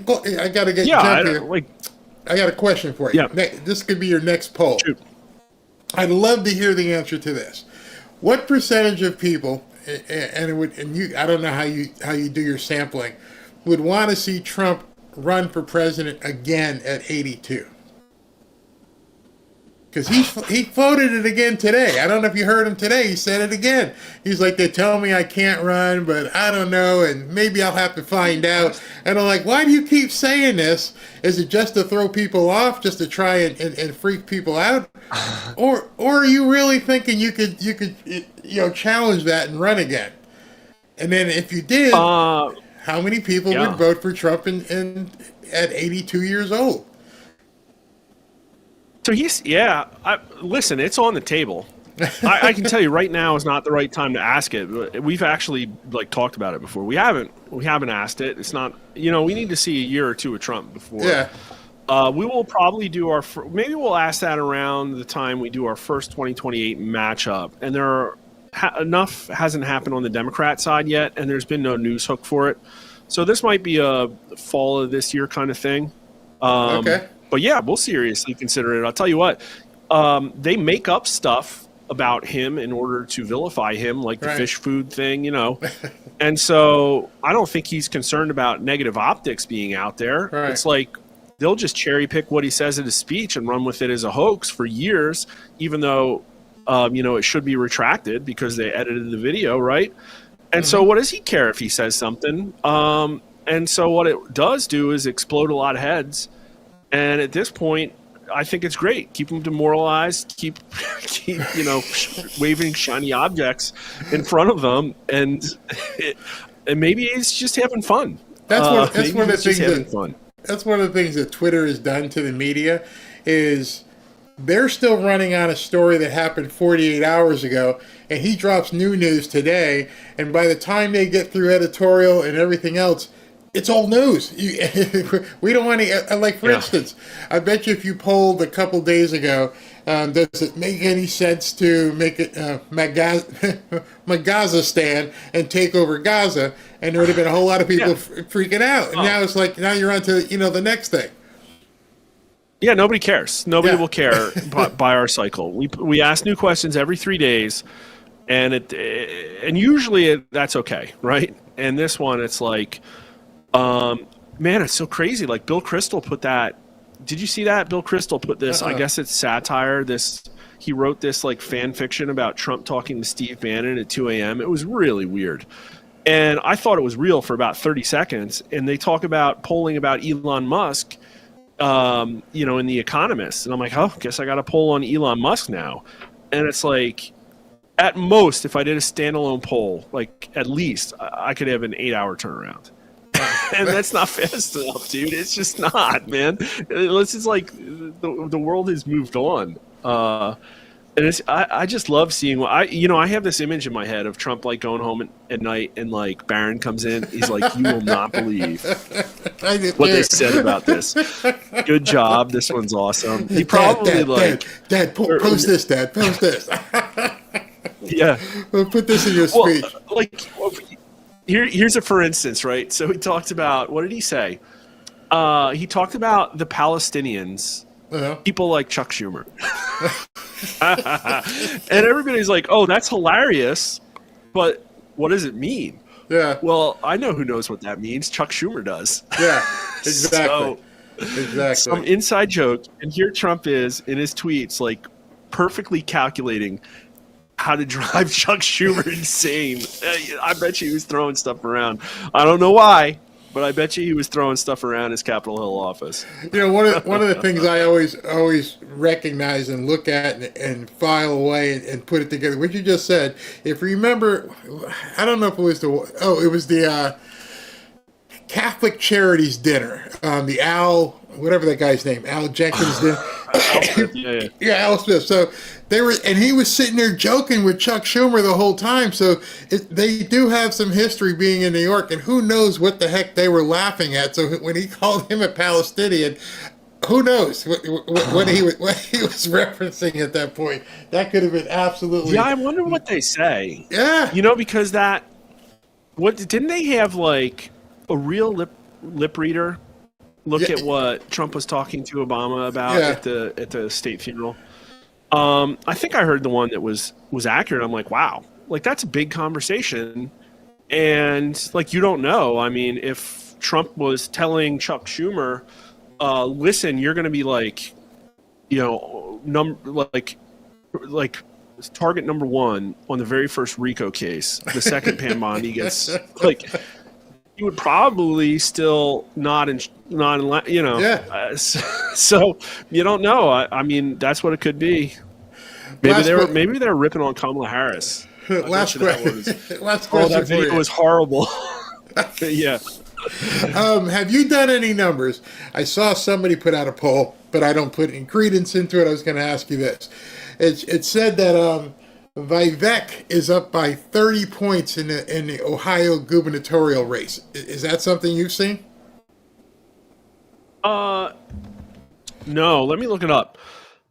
got to get here. I got a question for you. Yeah. This could be your next poll. Shoot. I'd love to hear the answer to this. What percentage of people, and you, I don't know how you do your sampling, would want to see Trump run for president again at 82? Because he voted it again today. I don't know if you heard him today. He said it again. He's like, they tell me I can't run, but I don't know, and maybe I'll have to find out. And I'm like, why do you keep saying this? Is it just to throw people off, just to try and freak people out? Or are you really thinking you could challenge that and run again? And then if you did, how many people would vote for Trump at 82 years old? So listen, it's on the table. I can tell you right now is not the right time to ask it. We've actually talked about it before. We haven't asked it. It's not, we need to see a year or two of Trump before. Yeah. We will probably do maybe we'll ask that around the time we do our first 2028 matchup. And enough hasn't happened on the Democrat side yet, and there's been no news hook for it. So this might be a fall of this year kind of thing. Okay. But yeah, we'll seriously consider it. I'll tell you what, they make up stuff about him in order to vilify him, like the fish food thing, And so I don't think he's concerned about negative optics being out there. Right. It's like they'll just cherry pick what he says in his speech and run with it as a hoax for years, even though, it should be retracted because they edited the video, right? And so what does he care if he says something? And so what it does do is explode a lot of heads. And at this point, I think it's great. Keep them demoralized. Keep waving shiny objects in front of them, and maybe he's just having fun. That's one of the things that Twitter has done to the media is they're still running on a story that happened 48 hours ago, and he drops new news today, and by the time they get through editorial and everything else, it's old news. We don't want to, for instance, I bet you if you polled a couple days ago, does it make any sense to make it Magazistan and take over Gaza? And there would have been a whole lot of people freaking out. And now it's like, now you're on to, the next thing. Yeah, nobody cares. Nobody will care by our cycle. We ask new questions every 3 days, and usually that's okay, right? And this one, it's like, man, it's so crazy. Like Bill Kristol put that. Did you see that? Bill Kristol put this. I guess it's satire. He wrote this like fan fiction about Trump talking to Steve Bannon at 2 a.m. It was really weird. And I thought it was real for about 30 seconds. And they talk about polling about Elon Musk, in The Economist. And I'm like, oh, guess I got a poll on Elon Musk now. And it's like, at most, if I did a standalone poll, like at least I could have an 8-hour turnaround. And that's not fast enough, dude. It's just not, man. It's just like the world has moved on. And I just love seeing. I have this image in my head of Trump like going home at night, and like Barron comes in. He's like, "You will not believe what they said about this. Good job. This one's awesome." He probably Dad, post this. Dad, post this. Yeah, put this in your speech. Here's a for instance, right? So he talked about, what did he say? He talked about the Palestinians, people like Chuck Schumer. And everybody's like, oh, that's hilarious, but what does it mean? Yeah. Well, I know who knows what that means. Chuck Schumer does. Yeah, exactly. Exactly. Some inside joke, and here Trump is in his tweets, like perfectly calculating how to drive Chuck Schumer insane. I bet you he was throwing stuff around. I don't know why, but I bet you he was throwing stuff around his Capitol Hill office. One of the things I always recognize and look at and file away and put it together. What you just said, if you remember, I don't know if it was the Catholic Charities dinner, the Al, whatever that guy's name, Al Jenkins dinner. Yeah, Al Smith. So he was sitting there joking with Chuck Schumer the whole time. So they do have some history being in New York, and who knows what the heck they were laughing at. So when he called him a Palestinian, who knows what he was referencing at that point? That could have been absolutely. Yeah, I wonder what they say. Yeah, because didn't they have like a real lip reader? Look at what Trump was talking to Obama about at the state funeral. I think I heard the one that was accurate. I'm like, wow, like that's a big conversation, and like you don't know. I mean, if Trump was telling Chuck Schumer, "Listen, you're going to be like, like target number one on the very first RICO case, the second Pam Bondi gets like." You would probably still not in. So you don't know. I mean, that's what it could be. Maybe they're ripping on Kamala Harris. Last question. That video was horrible. Yeah. Have you done any numbers? I saw somebody put out a poll, but I don't put any credence into it. I was going to ask you this. It said that Vivek is up by 30 points in the Ohio gubernatorial race. Is that something you've seen? No. Let me look it up.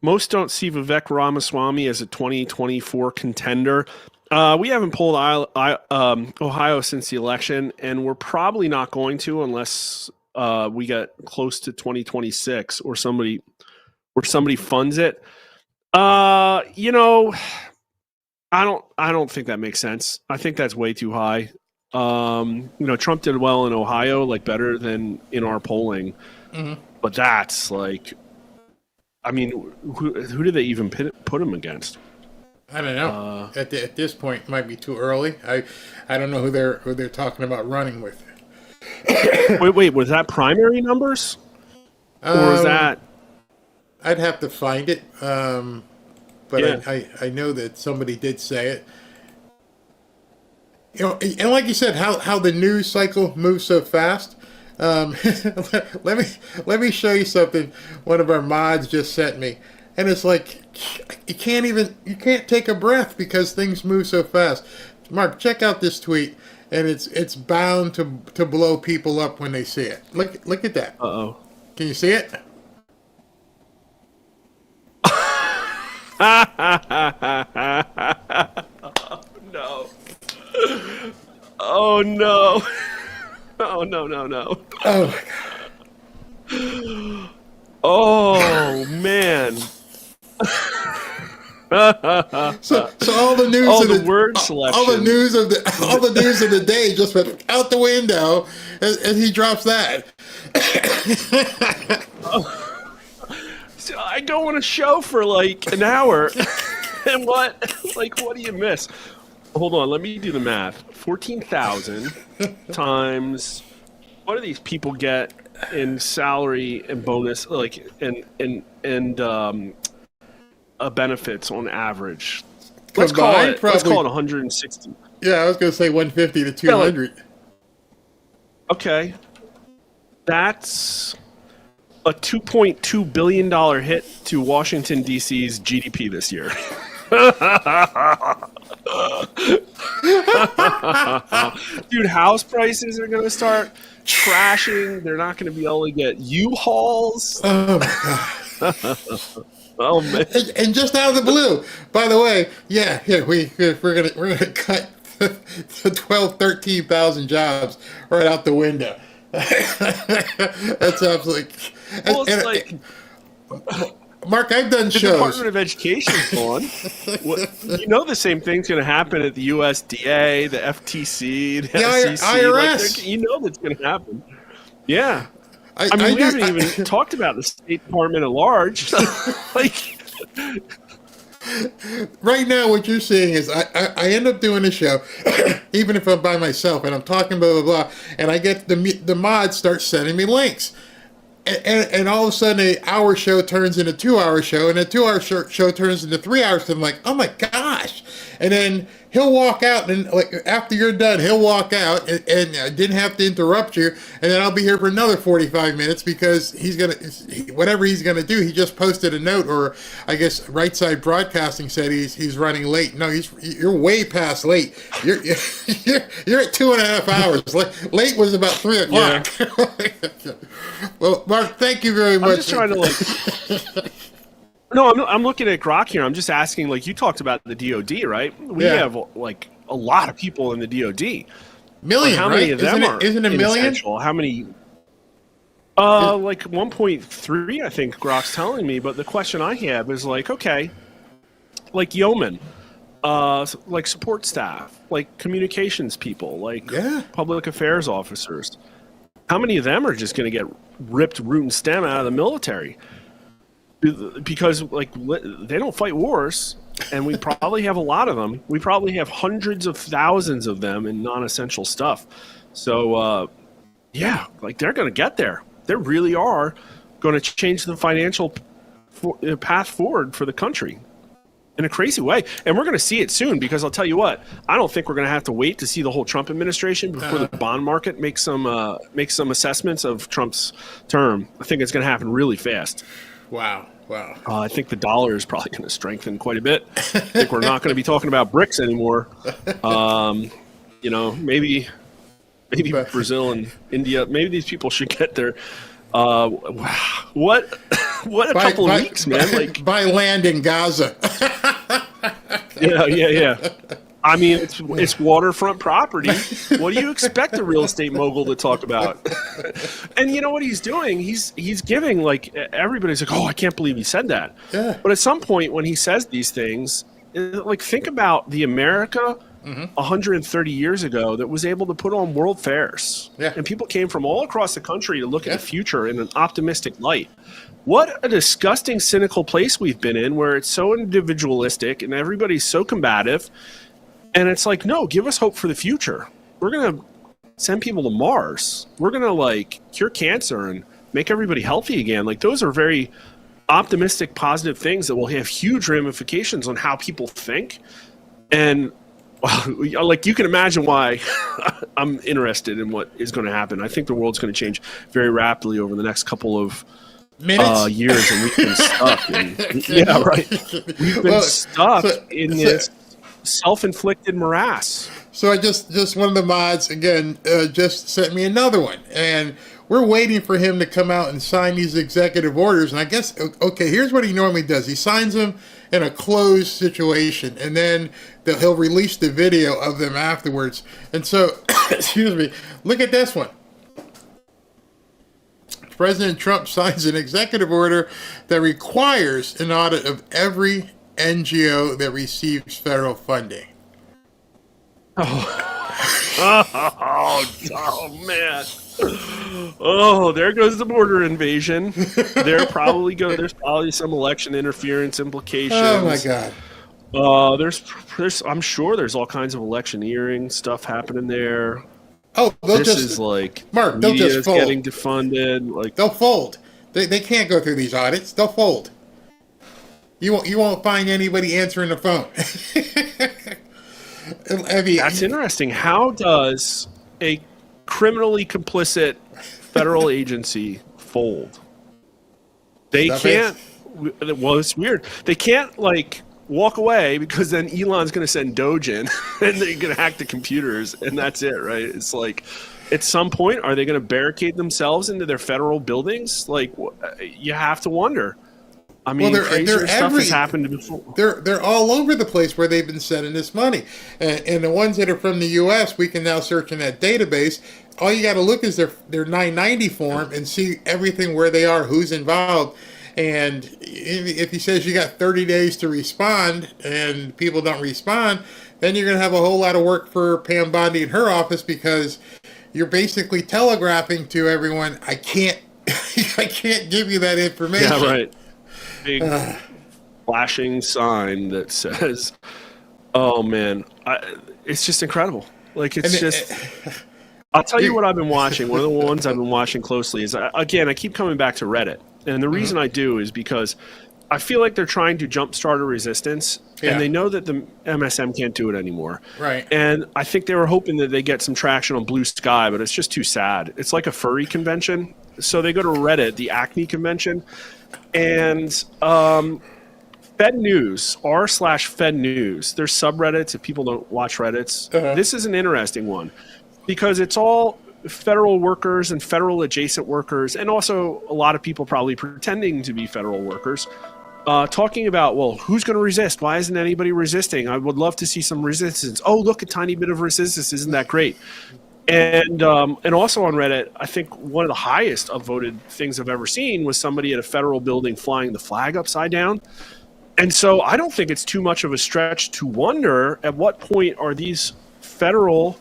Most don't see Vivek Ramaswamy as a 2024 contender. We haven't polled Ohio since the election, and we're probably not going to unless we get close to 2026 or somebody funds it. I don't think that makes sense. I think that's way too high. Trump did well in Ohio, like better than in our polling. Mm-hmm. But that's like, I mean, who did they even put him against? I don't know. At this point, it might be too early. I don't know who they're talking about running with. Wait, was that primary numbers, or was that? I'd have to find it. But yeah. I know that somebody did say it. And like you said, how the news cycle moves so fast. Let me show you something one of our mods just sent me, and it's like you can't take a breath because things move so fast. Mark, check out this tweet, and it's bound to blow people up when they see it. Look at that. Uh-oh. Can you see it? Oh, no. Oh, no. Oh, no. Oh, my God. Oh, man. So all the news Oh, of the word selection. all the news of the day just went out the window as he drops that. So I go on a show for like an hour, and what do you miss? Hold on, let me do the math. 14,000 times what do these people get in salary and bonus, like and benefits on average? Let's call it 160. Yeah, I was going to say 150 to 200. Yeah, okay, that's a $2.2 billion hit to Washington, D.C.'s GDP this year. Dude, house prices are going to start crashing. They're not going to be able to get U-Hauls. Oh, my God. Oh, man. And just out of the blue, by the way, we're gonna cut 13,000 jobs right out the window. That's absolutely. Well, it's like, Mark, I've done the shows. Department of Education's gone. You know the same thing's going to happen at the USDA, the FTC, the SEC. IRS. You know that's going to happen. Yeah. I mean, we haven't even talked about the State Department at large. Like, right now, what you're seeing is I end up doing a show, even if I'm by myself, and I'm talking blah, blah, blah, and I get the mods start sending me links. And all of a sudden, an hour show turns into a 2-hour show, and a 2-hour show turns into 3 hours. And I'm like, oh my gosh! And then he'll walk out, and like after you're done, he'll walk out, and I didn't have to interrupt you. And then I'll be here for another 45 minutes because whatever he's gonna do. He just posted a note, or I guess Right Side Broadcasting said he's running late. No, you're way past late. You're at 2.5 hours. Late was about 3 o'clock. Yeah. Well, Mark, thank you very much. I'm just trying to No, I'm looking at Grok here. I'm just asking, like, you talked about the DOD, right? We have like a lot of people in the DOD. Million, how many of them isn't it a million? Essential? How many? Like 1.3, I think Grok's telling me. But the question I have is like, okay, like yeomen, like support staff, like communications people, like public affairs officers. How many of them are just going to get ripped root and stem out of the military? Because like they don't fight wars, and we probably have a lot of them. We probably have hundreds of thousands of them in non-essential stuff. So like they're going to get there. They really are going to change the financial path forward for the country in a crazy way. And we're going to see it soon, because I'll tell you what, I don't think we're going to have to wait to see the whole Trump administration before the bond market makes some assessments of Trump's term. I think it's going to happen really fast. Wow. I think the dollar is probably going to strengthen quite a bit. I think we're not going to be talking about BRICS anymore. Maybe Brazil and India, maybe these people should get their what a couple of weeks, man. Like, by land in Gaza. Yeah. I mean, it's waterfront property. What do you expect a real estate mogul to talk about? And you know what he's doing? He's giving, like, everybody's like, oh, I can't believe he said that. Yeah. But at some point when he says these things, like, think about the America 130 years ago that was able to put on world fairs. Yeah. And people came from all across the country to look at the future in an optimistic light. What a disgusting, cynical place we've been in, where it's so individualistic and everybody's so combative. And it's like, no, give us hope for the future. We're going to send people to Mars. We're going to, like, cure cancer and make everybody healthy again. Like, those are very optimistic, positive things that will have huge ramifications on how people think. And, well, like, you can imagine why I'm interested in what is going to happen. I think the world's going to change very rapidly over the next couple of years, and we've been stuck. We've been stuck in this self-inflicted morass. So I just one of the mods again just sent me another one, and we're waiting for him to come out and sign these executive orders. And I guess, okay, here's what he normally does: he signs them in a closed situation, and then he'll release the video of them afterwards. And so, excuse me, look at this one. President Trump signs an executive order that requires an audit of every NGO that receives federal funding. Oh man. Oh, there goes the border invasion. There's probably some election interference implications. Oh my God. There's I'm sure there's all kinds of electioneering stuff happening there. Oh, this is like Mark, they'll just fold. Getting defunded. Like they'll fold. They can't go through these audits. They'll fold. You won't find anybody answering the phone. That's interesting. How does a criminally complicit federal agency fold? They can't. Well, it's weird. They can't like walk away because then Elon's going to send Doge in and they're going to hack the computers and that's it, right? It's like at some point, are they going to barricade themselves into their federal buildings? Like you have to wonder. I mean, crazier stuff has happened before. They're all over the place where they've been sending this money. And the ones that are from the U.S., we can now search in that database. All you got to look is their 990 form and see everything where they are, who's involved. And if he says you got 30 days to respond and people don't respond, then you're going to have a whole lot of work for Pam Bondi in her office because you're basically telegraphing to everyone, I can't give you that information. Yeah, right. Big flashing sign that says, "Oh man, it's just incredible." Like I'll tell you what I've been watching. One of the ones I've been watching closely is I keep coming back to Reddit, and the reason I do is because I feel like they're trying to jumpstart a resistance, and they know that the MSM can't do it anymore. Right. And I think they were hoping that they get some traction on Blue Sky, but it's just too sad. It's like a furry convention, so they go to Reddit, the Acne convention. And Fed News, r/Fed News, there's subreddits if people don't watch Reddits. This is an interesting one because it's all federal workers and federal adjacent workers, and also a lot of people probably pretending to be federal workers, talking about, well, who's going to resist? Why isn't anybody resisting? I would love to see some resistance. Oh, look, a tiny bit of resistance. Isn't that great? And also on Reddit, I think one of the highest upvoted things I've ever seen was somebody at a federal building flying the flag upside down. And so I don't think it's too much of a stretch to wonder at what point are these federal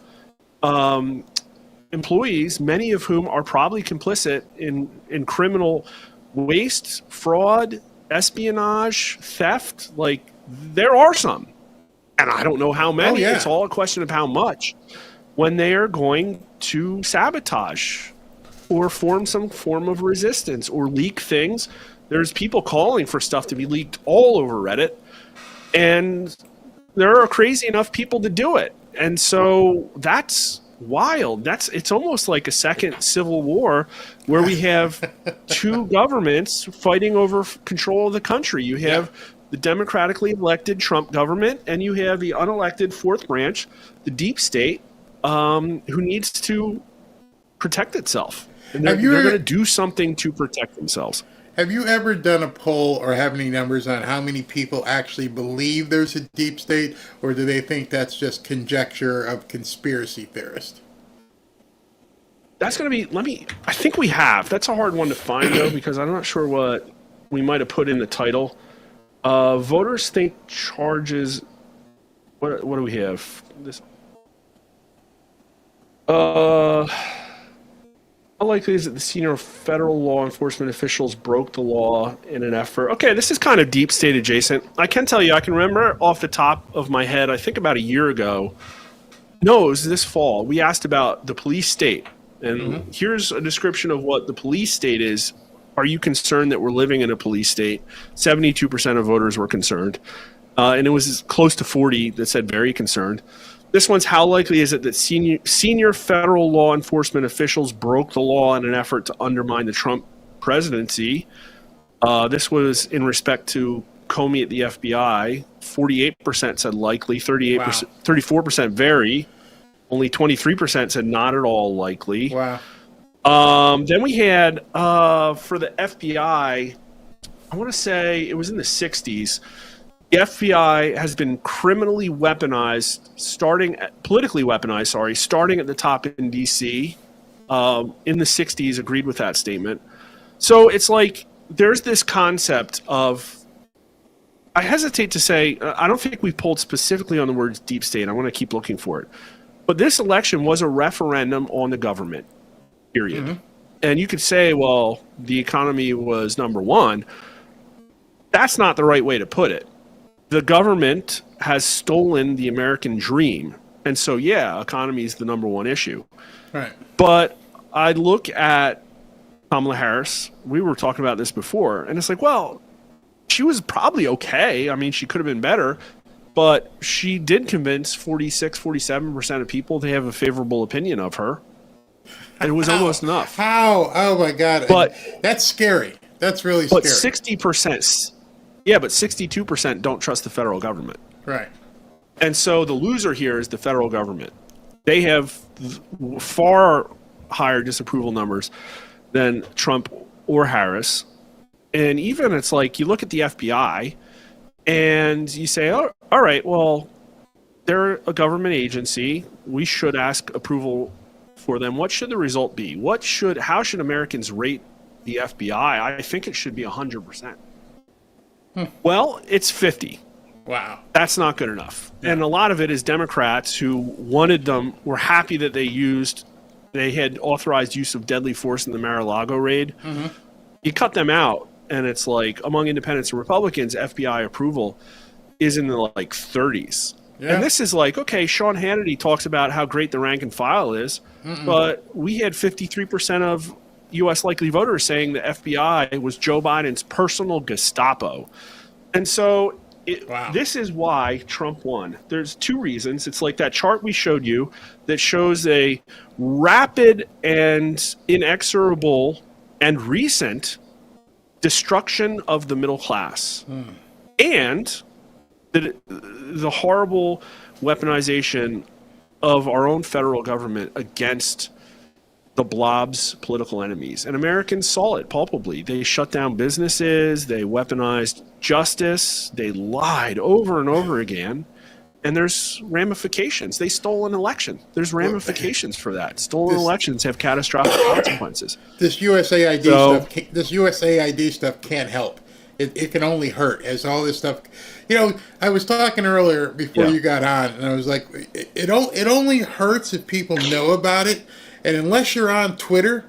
employees, many of whom are probably complicit in criminal waste, fraud, espionage, theft. Like there are some, and I don't know how many. Oh, yeah. It's all a question of how much. When they are going to sabotage or form some form of resistance or leak things. There's people calling for stuff to be leaked all over Reddit, and there are crazy enough people to do it. And so that's wild. It's almost like a second civil war where we have two governments fighting over control of the country. You have the democratically elected Trump government, and you have the unelected fourth branch, the deep state, who needs to protect itself. And they're going to do something to protect themselves. Have you ever done a poll or have any numbers on how many people actually believe there's a deep state, or do they think that's just conjecture of conspiracy theorists? That's going to be, I think we have. That's a hard one to find, though, because I'm not sure what we might have put in the title. Voters think charges, what do we have? How likely is it the senior federal law enforcement officials broke the law in an effort? Okay, this is kind of deep state adjacent. I can tell you, I can remember off the top of my head, I think about a year ago. No, it was this fall. We asked about the police state. And here's a description of what the police state is. Are you concerned that we're living in a police state? 72% of voters were concerned. And it was close to 40 that said very concerned. This one's how likely is it that senior federal law enforcement officials broke the law in an effort to undermine the Trump presidency? This was in respect to Comey at the FBI. 48% said likely, 34% very. Only 23% said not at all likely. Wow. Then we had, for the FBI, I want to say it was in the 60s, the FBI has been politically weaponized, starting at the top in D.C. In the 60s, agreed with that statement. So it's like there's this concept of, I hesitate to say, I don't think we've polled specifically on the words deep state. I want to keep looking for it. But this election was a referendum on the government, period. Mm-hmm. And you could say, well, the economy was number one. That's not the right way to put it. The government has stolen the American dream. And so, yeah, economy is the number one issue. Right. But I look at Kamala Harris. We were talking about this before. And it's like, well, she was probably okay. I mean, she could have been better. But she did convince 46, 47% of people they have a favorable opinion of her. And it was almost enough. How? Oh, my God. But that's scary. That's really scary. But 60%, yeah, but 62% don't trust the federal government. Right. And so the loser here is the federal government. They have far higher disapproval numbers than Trump or Harris. And even it's like you look at the FBI and you say, oh, all right, well, they're a government agency. We should ask approval for them. What should the result be? How should Americans rate the FBI? I think it should be 100%. Well, it's 50. Wow. That's not good enough. Yeah. And a lot of it is Democrats who were happy that they had authorized use of deadly force in the Mar-a-Lago raid. Mm-hmm. You cut them out, and it's like among independents and Republicans, FBI approval is in the like 30s. Yeah. And this is like, okay, Sean Hannity talks about how great the rank and file is, but we had 53% of U.S. likely voters saying the FBI was Joe Biden's personal Gestapo. And so this is why Trump won. There's two reasons. It's like that chart we showed you that shows a rapid and inexorable and recent destruction of the middle class. And the horrible weaponization of our own federal government against the blob's political enemies. And Americans saw it palpably. They shut down businesses, they weaponized justice, they lied over and over again. And there's ramifications. They stole an election. There's ramifications for that. Stolen elections have catastrophic consequences. This USAID stuff can't help. It can only hurt, as all this stuff. You know, I was talking earlier before you got on, and I was like, it only hurts if people know about it. And unless you're on Twitter,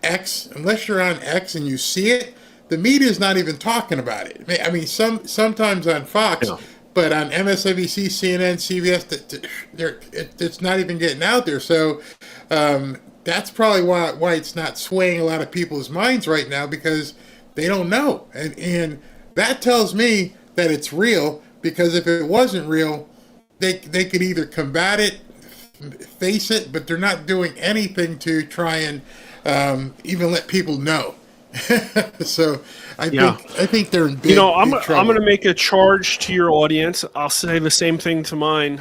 unless you're on X and you see it, the media's not even talking about it. I mean, sometimes on Fox, but on MSNBC, CNN, CBS, it's not even getting out there. So that's probably why it's not swaying a lot of people's minds right now, because they don't know. And that tells me that it's real, because if it wasn't real, they could either combat it, face it, but they're not doing anything to try and even let people know. So I think they're in big, I'm trouble. I'm going to make a charge to your audience. I'll say the same thing to mine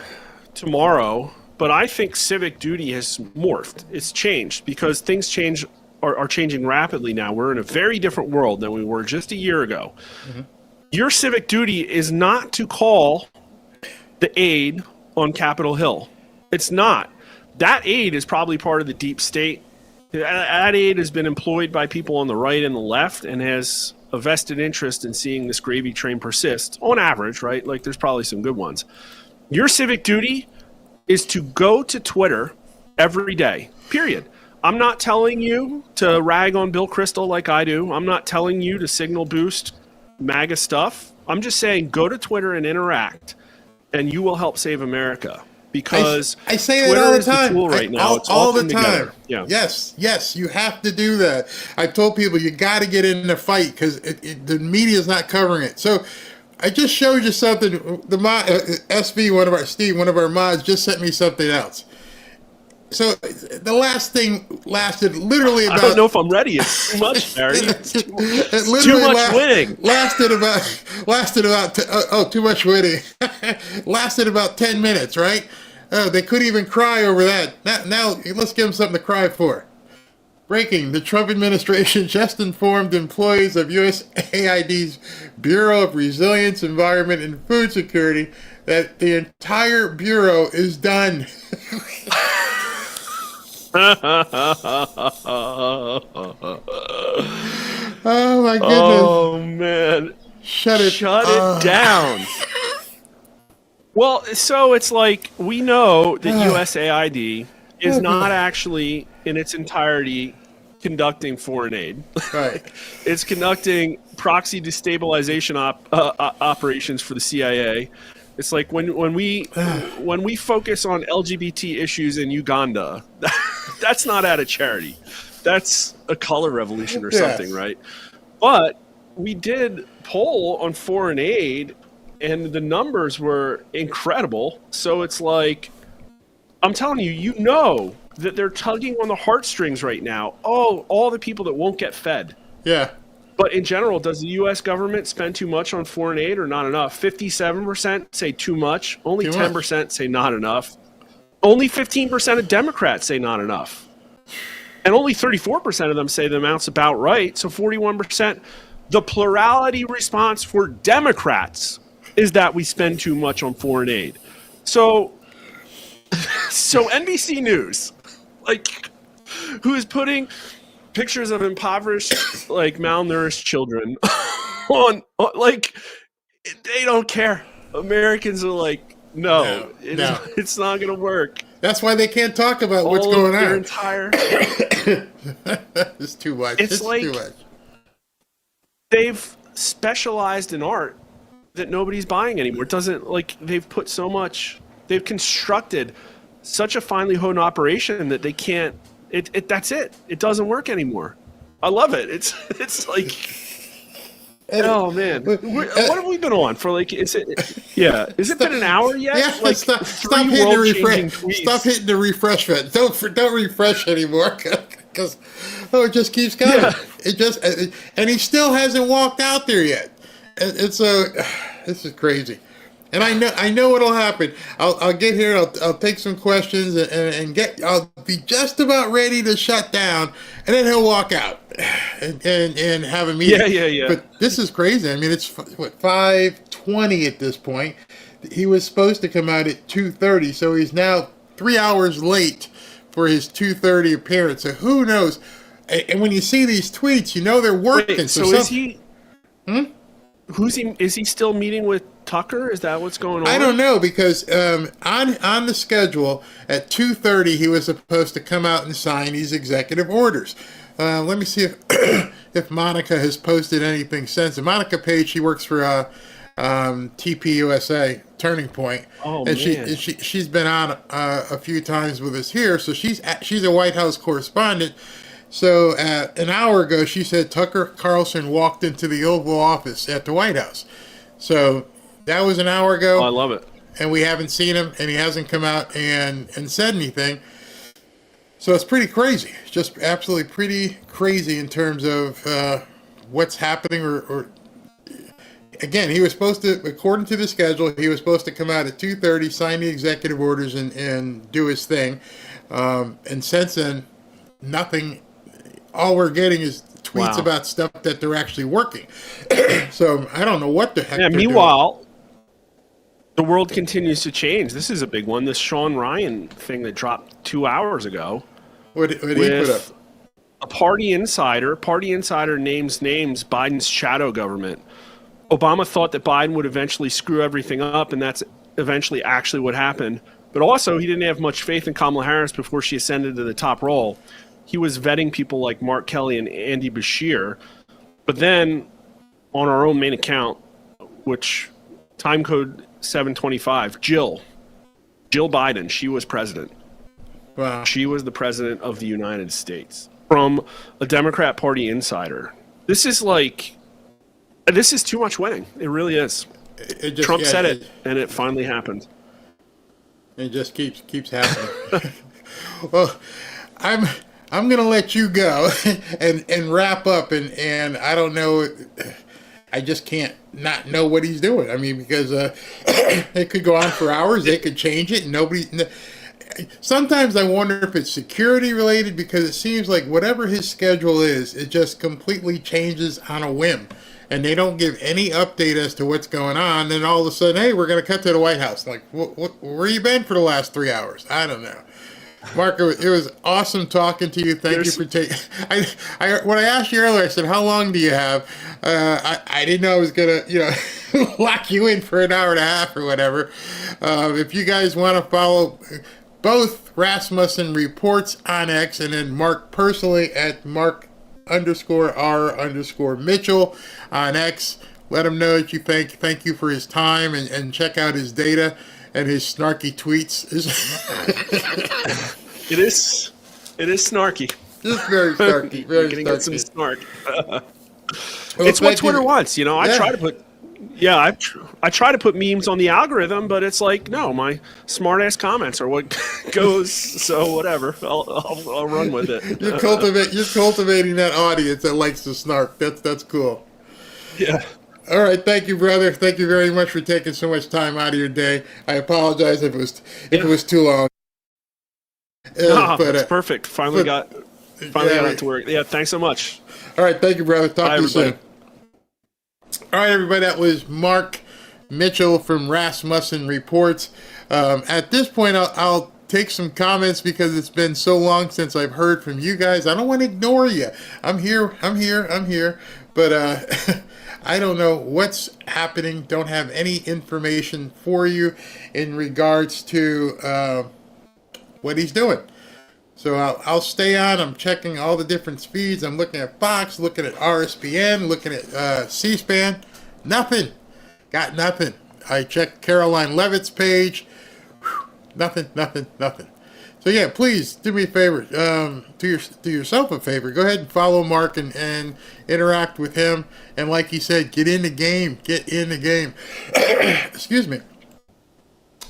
tomorrow, but I think civic duty has morphed. It's changed because things are changing rapidly now. We're in a very different world than we were just a year ago. Mm-hmm. Your civic duty is not to call the aid on Capitol Hill. It's not. That aid is probably part of the deep state. That aid has been employed by people on the right and the left and has a vested interest in seeing this gravy train persist, on average, right? Like, there's probably some good ones. Your civic duty is to go to Twitter every day, period. I'm not telling you to rag on Bill Kristol like I do. I'm not telling you to signal boost MAGA stuff. I'm just saying go to Twitter and interact, and you will help save America. Because I say Twitter that all the is time. The tool right now. It's all the time. Yeah. Yes, you have to do that. I told people you got to get in the fight because the media is not covering it. So I just showed you something. The SV, one of our mods, just sent me something else. So the last thing lasted literally about... I don't know if I'm ready. It's too much, Barry. Too much winning. Lasted about too much winning. Lasted about 10 minutes, right? Oh, they couldn't even cry over that. Now let's give them something to cry for. Breaking: the Trump administration just informed employees of USAID's Bureau of Resilience, Environment, and Food Security that the entire bureau is done. Oh my goodness! Oh man, Shut it down. Well, so it's like we know that USAID is not actually in its entirety conducting foreign aid. Right. It's conducting proxy destabilization operations for the CIA. It's like when we focus on LGBT issues in Uganda, that's not out of charity. That's a color revolution or something, right? But we did poll on foreign aid, and the numbers were incredible. So it's like, I'm telling you, you know that they're tugging on the heartstrings right now. Oh, all the people that won't get fed. Yeah. But in general, does the U.S. government spend too much on foreign aid or not enough? 57% say too much. Only 10% say not enough. Only 15% of Democrats say not enough. And only 34% of them say the amount's about right. So 41%. The plurality response for Democrats is that we spend too much on foreign aid. So NBC News, like, who is putting pictures of impoverished, like, malnourished children on, like, they don't care. Americans are like, no. It's not going to work. That's why they can't talk about what's going on. Entire... It's too much. It's like, too much. They've specialized in art that nobody's buying anymore. It doesn't, like, they've put so much, they've constructed such a finely honed operation that they can't, that's it. It doesn't work anymore. I love it. It's like, oh man, what have we been on for? Like, has it been an hour yet? Yeah, like, stop hitting the refresh. Stop hitting the refresh button. Don't refresh anymore, because it just keeps going. Yeah. And he still hasn't walked out there yet. This is crazy. And I know what'll happen. I'll get here. I'll take some questions I'll be just about ready to shut down, and then he'll walk out and have a meeting. Yeah. But this is crazy. I mean, it's 5:20 at this point. He was supposed to come out at 2:30, so he's now 3 hours late for his 2:30 appearance. So who knows? And when you see these tweets, you know they're working. Wait, so is he? Is he still meeting with Tucker? Is that what's going on? I don't know, because on the schedule at 2:30 he was supposed to come out and sign these executive orders. Let me see if Monica has posted anything since. And Monica Page, she works for TPUSA, Turning Point, and man. she's been on a few times with us here. So she's a White House correspondent. So an hour ago, she said Tucker Carlson walked into the Oval Office at the White House. So that was an hour ago. Oh, I love it. And we haven't seen him, and he hasn't come out and said anything. So it's pretty crazy. It's just absolutely pretty crazy in terms of what's happening. Or again, he was supposed to, according to the schedule, he was supposed to come out at 2:30, sign the executive orders, and do his thing. And since then, nothing. All we're getting is tweets about stuff that they're actually working. So I don't know what the heck they're meanwhile, the world continues to change. This is a big one. This Sean Ryan thing that dropped 2 hours ago. What did he put up? A party insider. Party insider names Biden's shadow government. Obama thought that Biden would eventually screw everything up, and that's eventually actually what happened. But also, he didn't have much faith in Kamala Harris before she ascended to the top role. He was vetting people like Mark Kelly and Andy Bashir. But then, on our own main account, which time code 725, Jill Biden, she was president. Wow. She was the president of the United States. From a Democrat Party insider. This is too much winning. It really is. Trump said it, and it finally happened. It just keeps happening. Well, I'm going to let you go and wrap up, and I don't know, I just can't not know what he's doing. I mean, because it could go on for hours, they could change it, and sometimes I wonder if it's security related, because it seems like whatever his schedule is, it just completely changes on a whim, and they don't give any update as to what's going on. Then all of a sudden, hey, we're going to cut to the White House. Like, where you been for the last 3 hours? I don't know. Mark, it was awesome talking to you. Thank you for taking. When I asked you earlier, I said, "How long do you have?" I didn't know I was gonna, lock you in for an hour and a half or whatever. If you guys want to follow both Rasmussen Reports on X and then Mark personally at Mark_R_Mitchell on X, let him know that you thank you for his time and check out his data and his snarky tweets. It is snarky. Just very snarky. Very Getting snarky. some snark. Well, It's what thank Twitter you. wants. I Yeah. try to put. Yeah, I try to put memes on the algorithm, but it's like, no, my smart ass comments are what goes. So whatever, I'll run with it. You're cultivating that audience that likes to snark. That's cool. Yeah. All right, thank you, brother. Thank you very much for taking so much time out of your day. I apologize if it was too long. That's perfect. Finally got it to work. Yeah, thanks so much. All right, thank you, brother. Talk to you soon. everybody. All right, everybody, that was Mark Mitchell from Rasmussen Reports. At this point, I'll take some comments because it's been so long since I've heard from you guys. I don't want to ignore you. I'm here. But I don't know what's happening. Don't have any information for you in regards to what he's doing. So I'll stay on. I'm checking all the different speeds. I'm looking at Fox, looking at RSPN, looking at C-SPAN. Nothing. Got nothing. I checked Caroline Levitt's page. Nothing. So yeah, please do me a favor. Do yourself a favor. Go ahead and follow Mark and interact with him. And like he said, get in the game. Excuse me.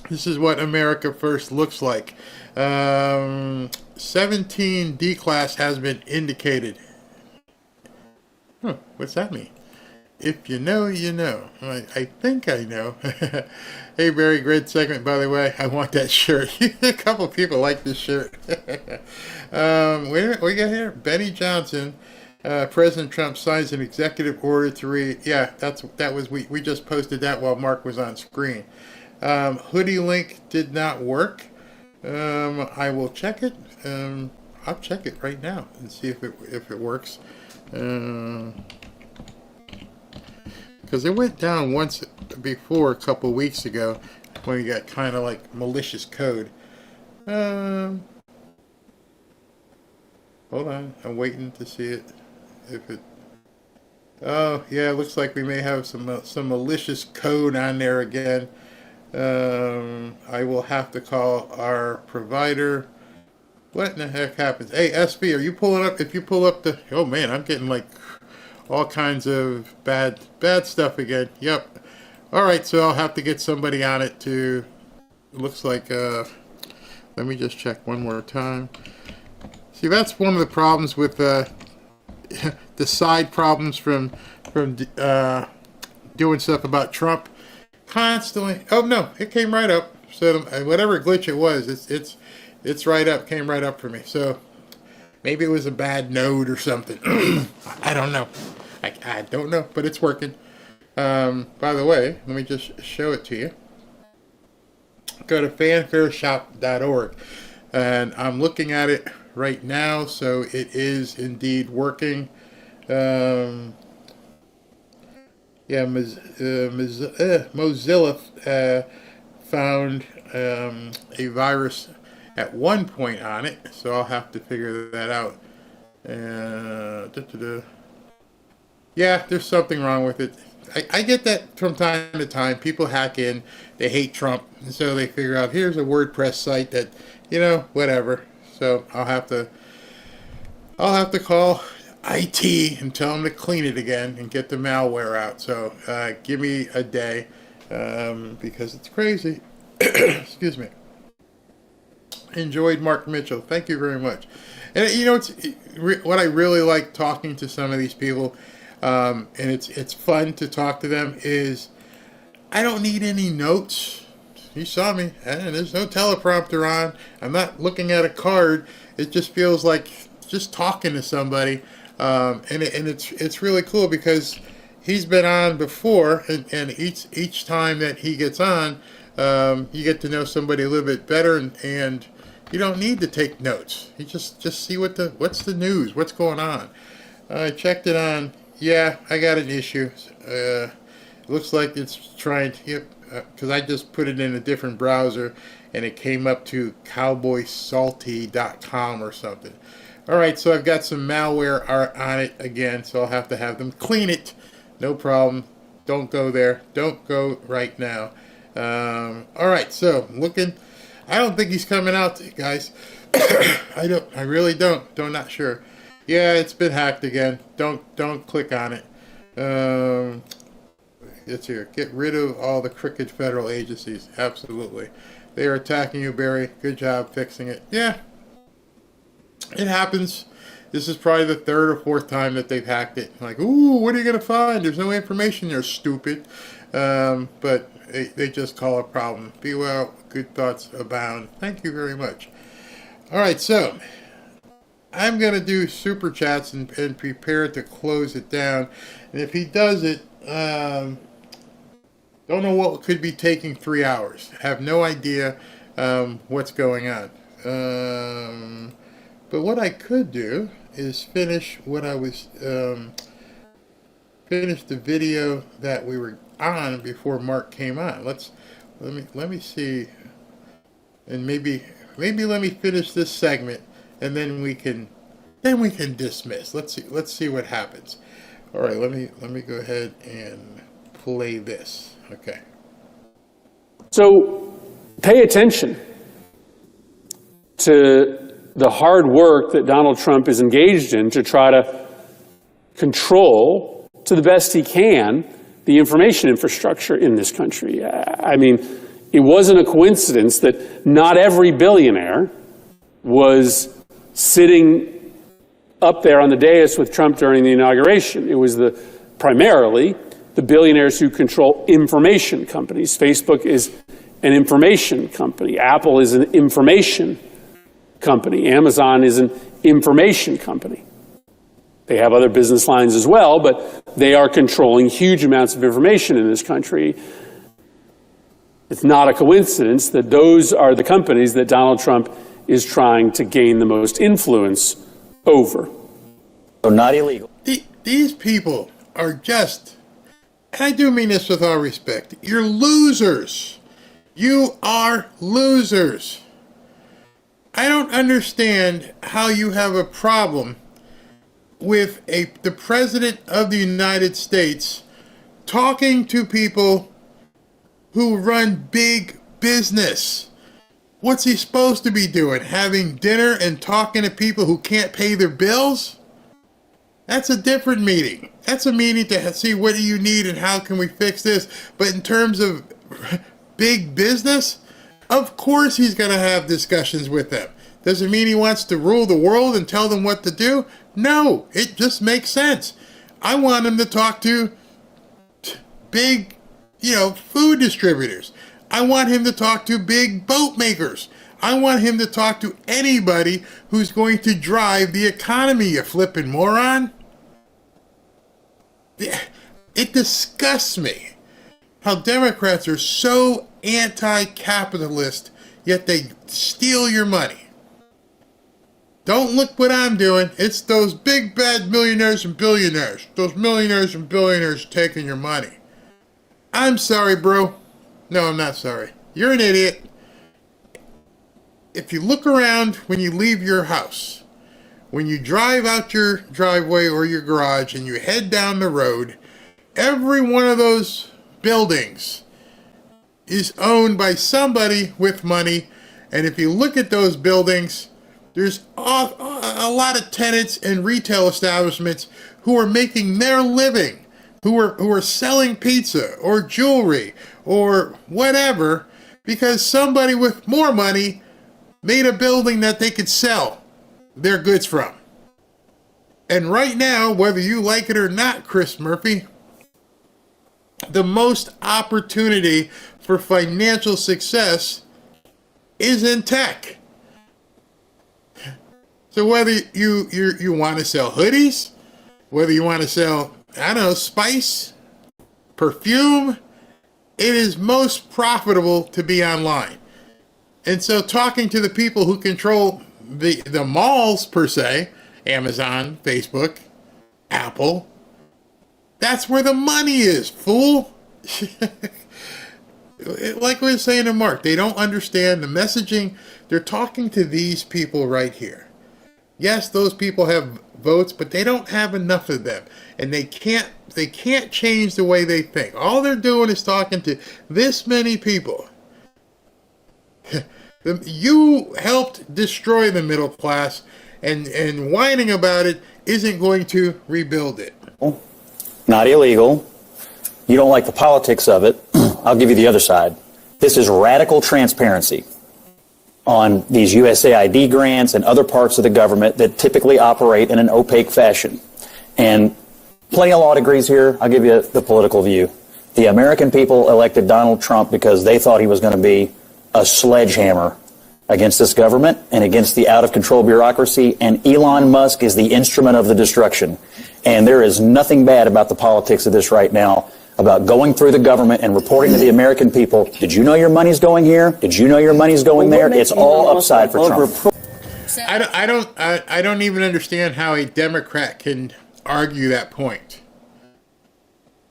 This is what America First looks like. 17 D-class has been indicated. What's that mean? If you know, you know. I think I know. Hey, Barry, great segment, by the way. I want that shirt. A couple of people like this shirt. Wait a minute, what we got here? Benny Johnson. President Trump signs an executive order to read. Yeah, we just posted that while Mark was on screen. Hoodie link did not work. I will check it. I'll check it right now and see if it works. Because it went down once before a couple weeks ago when we got kind of like malicious code. Hold on, I'm waiting to see it. Oh yeah, it looks like we may have some malicious code on there again. I will have to call our provider. What in the heck happens? Hey, SB, are you pulling up? If you pull up the... Oh, man, I'm getting, like, all kinds of bad stuff again. Yep. All right, so I'll have to get somebody on it to... It looks like... let me just check one more time. See, that's one of the problems with the side problems from doing stuff about Trump. Constantly. Oh, no, it came right up. So whatever glitch it was, it's right up, came right up for me. So maybe it was a bad node or something. I don't know. I don't know, but it's working. By the way, let me just show it to you. Go to fanfareshop.org. And I'm looking at it right now, so it is indeed working. Mozilla found a virus at one point on it, so I'll have to figure that out. Yeah, there's something wrong with it. I get that from time to time. People hack in, they hate Trump, and so they figure out, here's a WordPress site that, whatever. So I'll have to call IT and tell them to clean it again and get the malware out. So give me a day because it's crazy. Excuse me. Enjoyed Mark Mitchell. Thank you very much. And what I really like talking to some of these people, and it's fun to talk to them, is I don't need any notes. You saw me, and there's no teleprompter on. I'm not looking at a card. It just feels like just talking to somebody, and it's really cool because he's been on before, and each time that he gets on, you get to know somebody a little bit better, and You don't need to take notes. You just see what's the news, what's going on. I checked it on. Yeah, I got an issue. It looks like it's trying to, because I just put it in a different browser, and it came up to cowboysalty.com or something. All right, so I've got some malware on it again, so I'll have to have them clean it. No problem. Don't go there. Don't go right now. All right, so looking. I don't think he's coming out, guys. I really don't. Not sure. Yeah, it's been hacked again. Don't click on it. It's here. Get rid of all the crooked federal agencies. Absolutely. They are attacking you, Barry. Good job fixing it. Yeah. It happens. This is probably the third or fourth time that they've hacked it. Like, ooh, what are you going to find? There's no information there, stupid. But they just call it a problem. Be well, good thoughts abound. Thank you very much. All right, so I'm going to do super chats and prepare to close it down. And if he does it, don't know what could be taking 3 hours. Have no idea what's going on. But what I could do is finish what I was finish the video that we were on before Mark came on. Let me see, and maybe let me finish this segment, and then we can dismiss. Let's see what happens. All right, let me go ahead and play this. Okay. So pay attention to the hard work that Donald Trump is engaged in to try to control, to the best he can, the information infrastructure in this country. I mean, it wasn't a coincidence that not every billionaire was sitting up there on the dais with Trump during the inauguration. It was primarily the billionaires who control information companies. Facebook is an information company. Apple is an information company. Amazon is an information company. They have other business lines as well, but they are controlling huge amounts of information in this country. It's not a coincidence that those are the companies that Donald Trump is trying to gain the most influence over. So not illegal. These people are just, and I do mean this with all respect, you're losers. You are losers. I don't understand how you have a problem with the President of the United States talking to people who run big business. What's he supposed to be doing? Having dinner and talking to people who can't pay their bills? That's a different meeting. That's a meeting to see what do you need and how can we fix this. But in terms of big business, of course he's going to have discussions with them. Does it mean he wants to rule the world and tell them what to do? No, it just makes sense. I want him to talk to big, food distributors. I want him to talk to big boat makers. I want him to talk to anybody who's going to drive the economy, you flipping moron. It disgusts me how Democrats are so anti-capitalist, yet they steal your money. Don't look what I'm doing. It's those big bad millionaires and billionaires. Those millionaires and billionaires taking your money. I'm sorry, bro. No, I'm not sorry. You're an idiot. If you look around when you leave your house, when you drive out your driveway or your garage and you head down the road, every one of those buildings is owned by somebody with money. And if you look at those buildings, there's a lot of tenants and retail establishments who are making their living, who are selling pizza or jewelry or whatever, because somebody with more money made a building that they could sell their goods from. And right now, whether you like it or not, Chris Murphy, the most opportunity for financial success is in tech. So whether you want to sell hoodies, whether you want to sell, spice, perfume, it is most profitable to be online. And so talking to the people who control the malls, per se, Amazon, Facebook, Apple, that's where the money is, fool. Like we were saying to Mark, they don't understand the messaging. They're talking to these people right here. Yes, those people have votes, but they don't have enough of them. And they can't change the way they think. All they're doing is talking to this many people. You helped destroy the middle class, and whining about it isn't going to rebuild it. Not illegal. You don't like the politics of it. I'll give you the other side. This is radical transparency on these USAID grants and other parts of the government that typically operate in an opaque fashion. And plenty of law degrees here. I'll give you the political view. The American people elected Donald Trump because they thought he was going to be a sledgehammer against this government and against the out-of-control bureaucracy, and Elon Musk is the instrument of the destruction. And there is nothing bad about the politics of this right now, about going through the government and reporting to the American people, did you know your money's going here? Did you know your money's going there? It's all upside for Trump. I don't even understand how a Democrat can argue that point.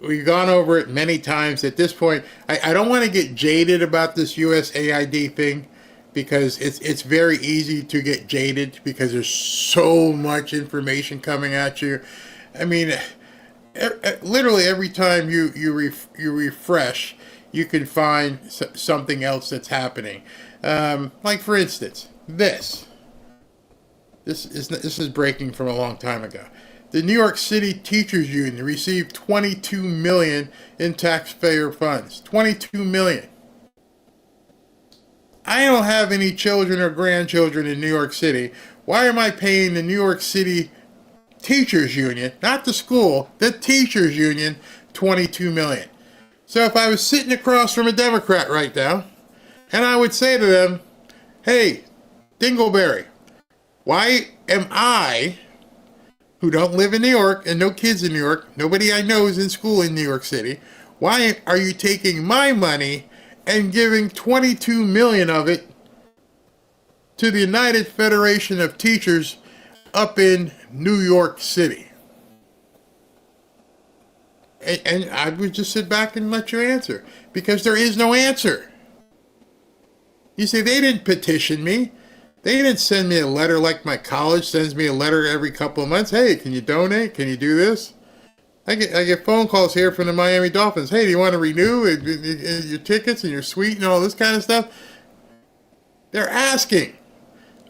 We've gone over it many times. At this point, I don't want to get jaded about this USAID thing, because it's very easy to get jaded because there's so much information coming at you. I mean, literally every time you refresh, you can find something else that's happening. Like, for instance, this is breaking from a long time ago. The New York City Teachers Union received $22 million in taxpayer funds. $22 million. I don't have any children or grandchildren in New York City. Why am I paying the New York City Teachers Union, not the school, the Teachers Union, $22 million? So if I was sitting across from a Democrat right now, and I would say to them, hey, Dingleberry, why am I, who don't live in New York and no kids in New York, nobody I know is in school in New York City, why are you taking my money and giving $22 million of it to the United Federation of Teachers up in New York City? And I would just sit back and let you answer, because there is no answer. You say, they didn't petition me. They didn't send me a letter like my college sends me a letter every couple of months. Hey, can you donate? Can you do this? I get phone calls here from the Miami Dolphins. Hey, do you want to renew your tickets and your suite and all this kind of stuff? They're asking.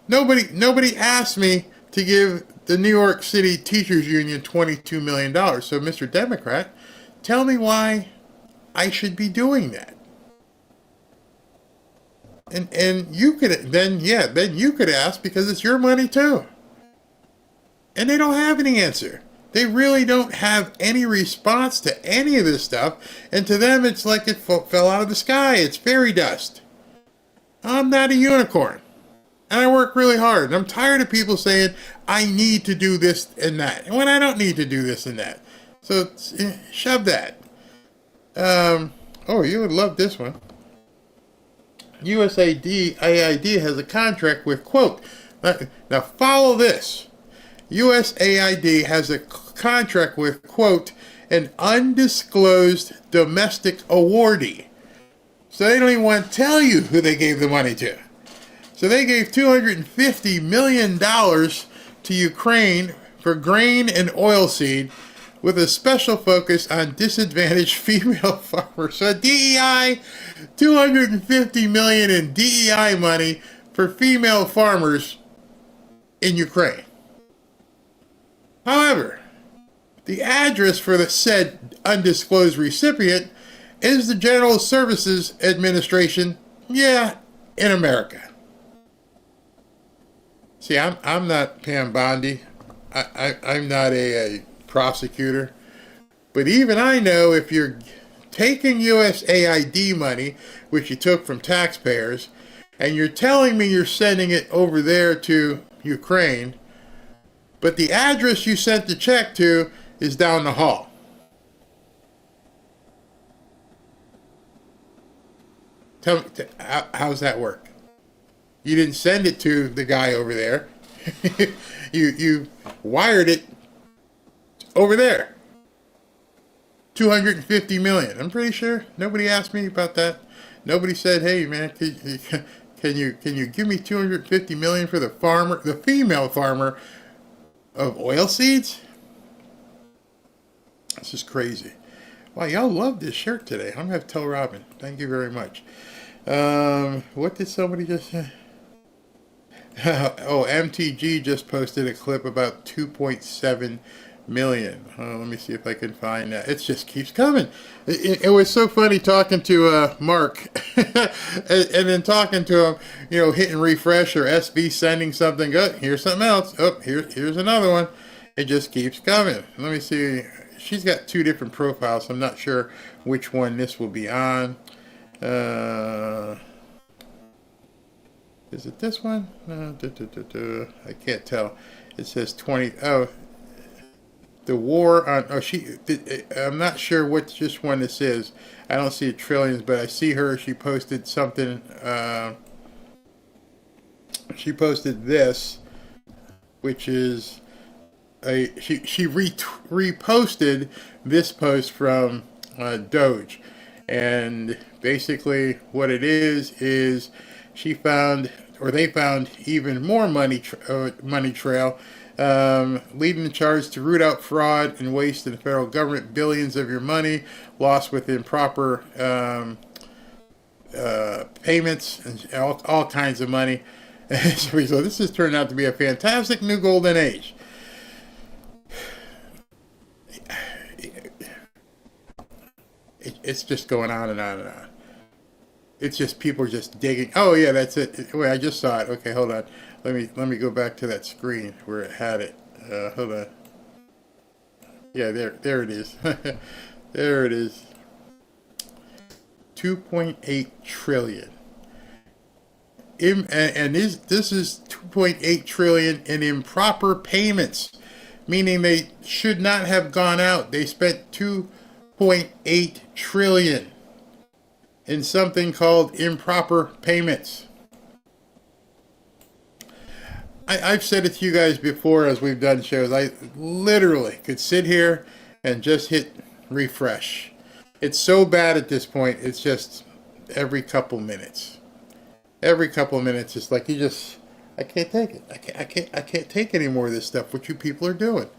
Nobody asked me to give the New York City Teachers Union $22 million. So, Mr. Democrat, tell me why I should be doing that. And you could then you could ask, because it's your money too. And they don't have any answer. They really don't have any response to any of this stuff, and to them it's like it fell out of the sky. It's fairy dust. I'm not a unicorn, and I work really hard, and I'm tired of people saying I need to do this and that, when I don't need to do this and that. So shove that. Oh, you would love this one. USAID has a contract with, quote, now follow this. USAID has a contract with, quote, an undisclosed domestic awardee. So they don't even want to tell you who they gave the money to. So they gave $250 million to Ukraine for grain and oilseed, with a special focus on disadvantaged female farmers. So DEI, $250 million in DEI money for female farmers in Ukraine. However, the address for the said undisclosed recipient is the General Services Administration, in America. See, I'm not Pam Bondi. I'm not a prosecutor. But even I know, if you're taking USAID money, which you took from taxpayers, and you're telling me you're sending it over there to Ukraine, but the address you sent the check to is down the hall. Tell me, how's that work? You didn't send it to the guy over there. you wired it over there. 250 million. I'm pretty sure nobody asked me about that. Nobody said, "Hey man, can you give me 250 million for the female farmer of oilseeds?" This is crazy. Wow, y'all love this shirt today. I'm gonna have to tell Robin. Thank you very much. What did somebody just say? Oh, MTG just posted a clip about 2.7 million. Let me see if I can find that. It just keeps coming. It was so funny talking to Mark and then talking to him, hitting refresh or SB sending something. Oh, here's something else. Oh, here's another one. It just keeps coming. Let me see. She's got two different profiles, so I'm not sure which one this will be on. Is it this one? I can't tell. It says 20. Oh, the war on. Oh, I'm not sure which one this is. I don't see trillions, but I see her. She posted something. She posted this, which is she reposted this post from Doge, and basically what it is she found, or they found, even more money trail, leading the charge to root out fraud and waste in the federal government. Billions of your money lost with improper payments and all kinds of money. So this has turned out to be a fantastic new golden age. It's just going on and on and on. It's just people are just digging. Oh yeah, that's it. Wait, I just saw it. Okay, hold on. Let me go back to that screen where it had it. Hold on. Yeah, there it is. There it is. 2.8 trillion. And this is 2.8 trillion in improper payments, meaning they should not have gone out. They spent 2.8 trillion in something called improper payments. I've said it to you guys before as we've done shows. I literally could sit here and just hit refresh. It's so bad at this point. It's just every couple minutes. Every couple of minutes, it's like I can't take it. I can't take any more of this stuff. What you people are doing.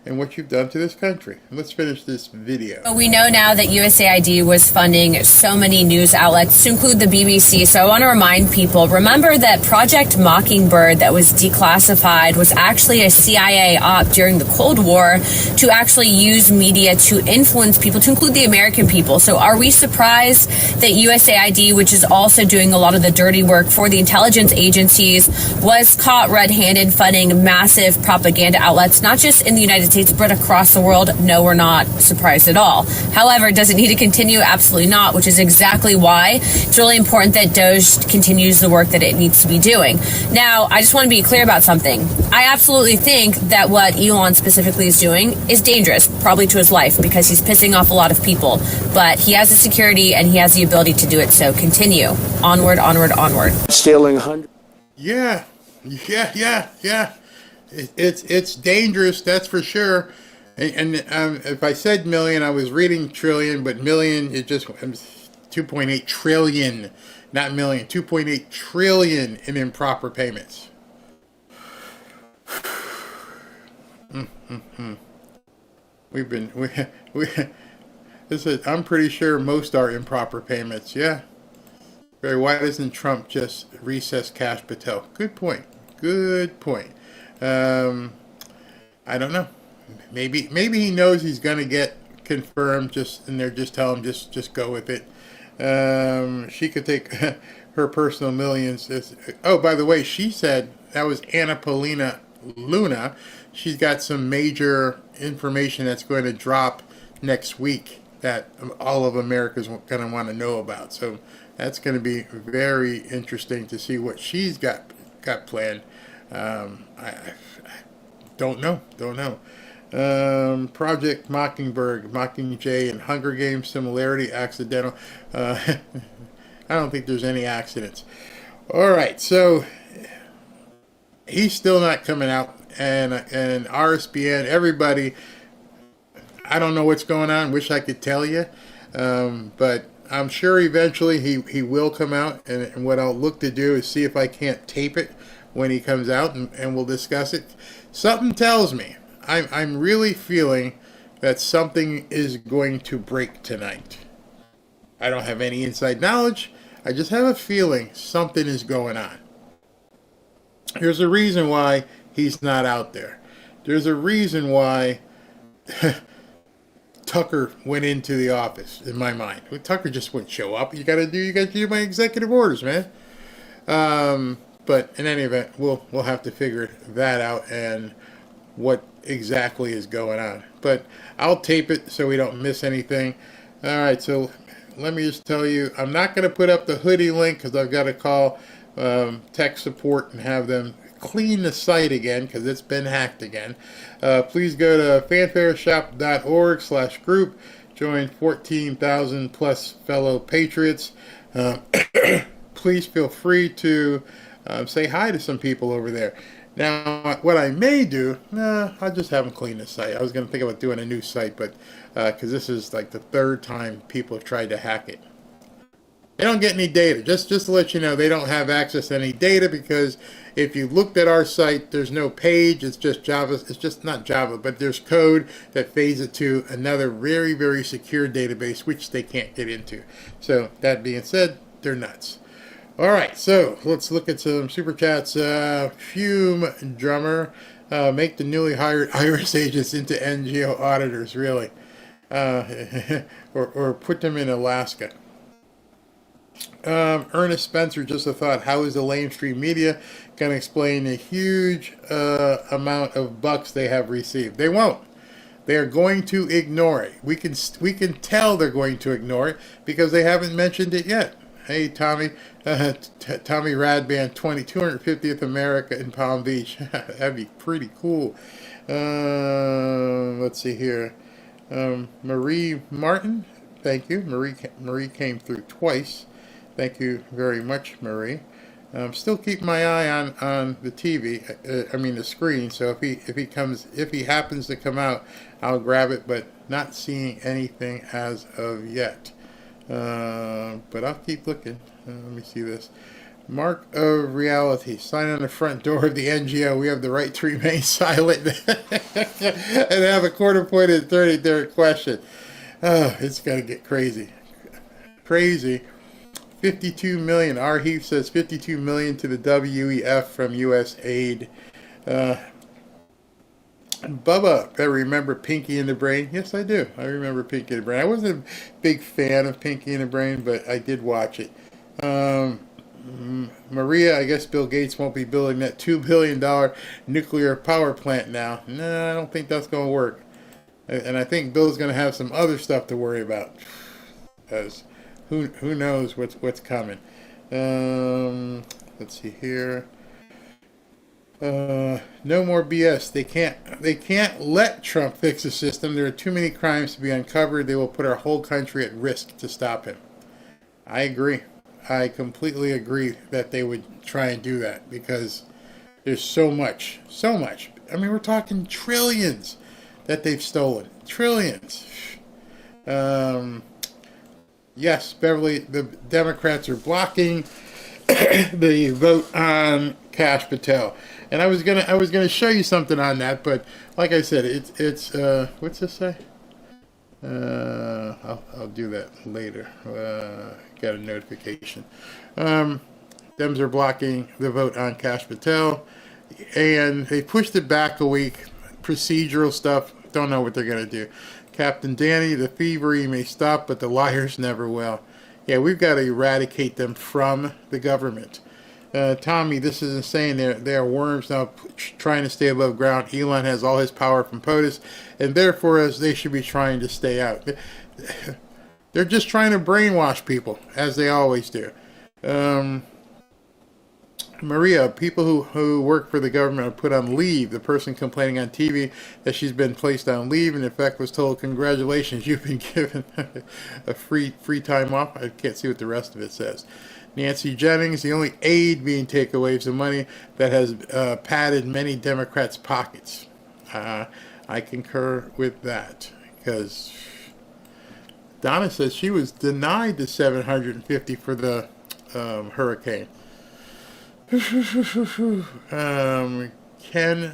And what you've done to this country. Let's finish this video. We know now that USAID was funding so many news outlets, to include the BBC. So I want to remind people, remember that Project Mockingbird that was declassified was actually a CIA op during the Cold War to actually use media to influence people, to include the American people. So are we surprised that USAID, which is also doing a lot of the dirty work for the intelligence agencies, was caught red-handed funding massive propaganda outlets, not just in the United States, but across the world? No, we're not surprised at all. However, does it need to continue? Absolutely not, which is exactly why it's really important that Doge continues the work that it needs to be doing. Now, I just want to be clear about something. I absolutely think that what Elon specifically is doing is dangerous, probably to his life, because he's pissing off a lot of people. But he has the security and he has the ability to do it, so continue. Onward, onward, onward. Stealing hundreds. Yeah. It's dangerous, that's for sure. And if I said million, I was reading trillion, but million, it just 2.8 trillion, not million. 2.8 trillion in improper payments. I'm pretty sure most are improper payments. Yeah. Barry, why doesn't Trump just recess Kash Patel? Good point. I don't know. Maybe he knows he's gonna get confirmed. And they're just tell him just go with it. She could take her personal millions. Oh, by the way, she said that was Anna Paulina Luna. She's got some major information that's going to drop next week that all of America's going to want to know about. So that's going to be very interesting to see what she's got planned. I don't know. Project Mockingbird, Mockingjay, and Hunger Games similarity, accidental. I don't think there's any accidents. All right, so he's still not coming out, and RSBN, everybody. I don't know what's going on. Wish I could tell you, but I'm sure eventually he will come out. And what I'll look to do is see if I can't tape it when he comes out, and we'll discuss it. Something tells me I'm really feeling that something is going to break tonight. I don't have any inside knowledge. I just have a feeling something is going on. There's a reason why he's not out there. There's a reason why Tucker went into the office, in my mind. Tucker just wouldn't show up. You got to do my executive orders, man. But in any event, we'll have to figure that out and what exactly is going on. But I'll tape it so we don't miss anything. All right, so let me just tell you, I'm not going to put up the hoodie link because I've got to call tech support and have them clean the site again because it's been hacked again. Please go to fanfareshop.org/group. Join 14,000 plus fellow patriots. Please feel free to say hi to some people over there. Now, what I may do, I'll just have them clean the site. I was going to think about doing a new site, but because this is like the third time people have tried to hack it. They don't get any data. Just to let you know, they don't have access to any data because if you looked at our site, there's no page. It's just Java. It's just not Java, but there's code that fades it to another very, very secure database, which they can't get into. So that being said, they're nuts. All right, so let's look at some super chats. Fume Drummer, make the newly hired IRS agents into NGO auditors, really, or put them in Alaska. Ernest Spencer, just a thought. How is the lamestream media going to explain the huge amount of bucks they have received? They won't. They are going to ignore it. We can tell they're going to ignore it because they haven't mentioned it yet. Hey, Tommy, Tommy Radband, 250th America in Palm Beach. That'd be pretty cool. Let's see here. Marie Martin, thank you. Marie came through twice. Thank you very much, Marie. Still keep my eye on the TV. The screen. So if he happens to come out, I'll grab it. But not seeing anything as of yet. But I'll keep looking. Let me see this. Mark of reality. Sign on the front door of the NGO. We have the right to remain silent and have a court-appointed attorney there question. Oh, it's going to get crazy. Crazy. 52 million. Our Heath says 52 million to the WEF from USAID. Bubba, I remember Pinky in the Brain. Yes, I do. I remember Pinky in the Brain. I wasn't a big fan of Pinky in the Brain, but I did watch it. Maria, I guess Bill Gates won't be building that $2 billion nuclear power plant now. No, I don't think that's going to work. And I think Bill's going to have some other stuff to worry about. Because who knows what's coming. Let's see here. No more BS. They can't let Trump fix the system. There are too many crimes to be uncovered. They will put our whole country at risk to stop him. I agree. I completely agree that they would try and do that because there's so much. I mean, we're talking trillions that they've stolen. Trillions. Yes, Beverly, the Democrats are blocking the vote on Kash Patel. And I was gonna show you something on that, but like I said, it's what's this say? I'll do that later. Got a notification. Dems are blocking the vote on Kash Patel, and they pushed it back a week. Procedural stuff. Don't know what they're gonna do. Captain Danny, the thievery may stop, but the liars never will. Yeah, we've got to eradicate them from the government. Tommy, this is insane. They are worms now trying to stay above ground. Elon has all his power from POTUS, and therefore as they should be trying to stay out. They're just trying to brainwash people, as they always do. Maria, people who work for the government are put on leave. The person complaining on TV that she's been placed on leave, and in fact was told, "Congratulations, you've been given a free time off." I can't see what the rest of it says. Nancy Jennings, the only aid being taken away is the money that has padded many Democrats' pockets. I concur with that, because Donna says she was denied the $750 for the hurricane. Ken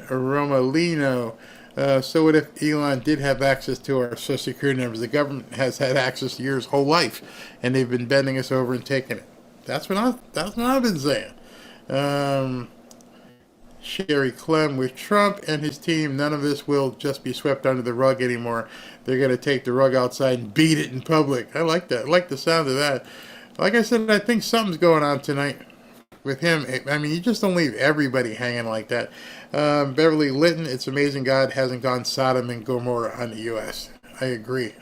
Romalino. So what if Elon did have access to our Social Security numbers? The government has had access to yours whole life, and they've been bending us over and taking it. That's what I've been saying. Sherry Clem, with Trump and his team, none of this will just be swept under the rug anymore. They're going to take the rug outside and beat it in public. I like that. I like the sound of that. Like I said, I think something's going on tonight with him. I mean, you just don't leave everybody hanging like that. Beverly Litton, it's amazing God hasn't gone Sodom and Gomorrah on the U.S. I agree.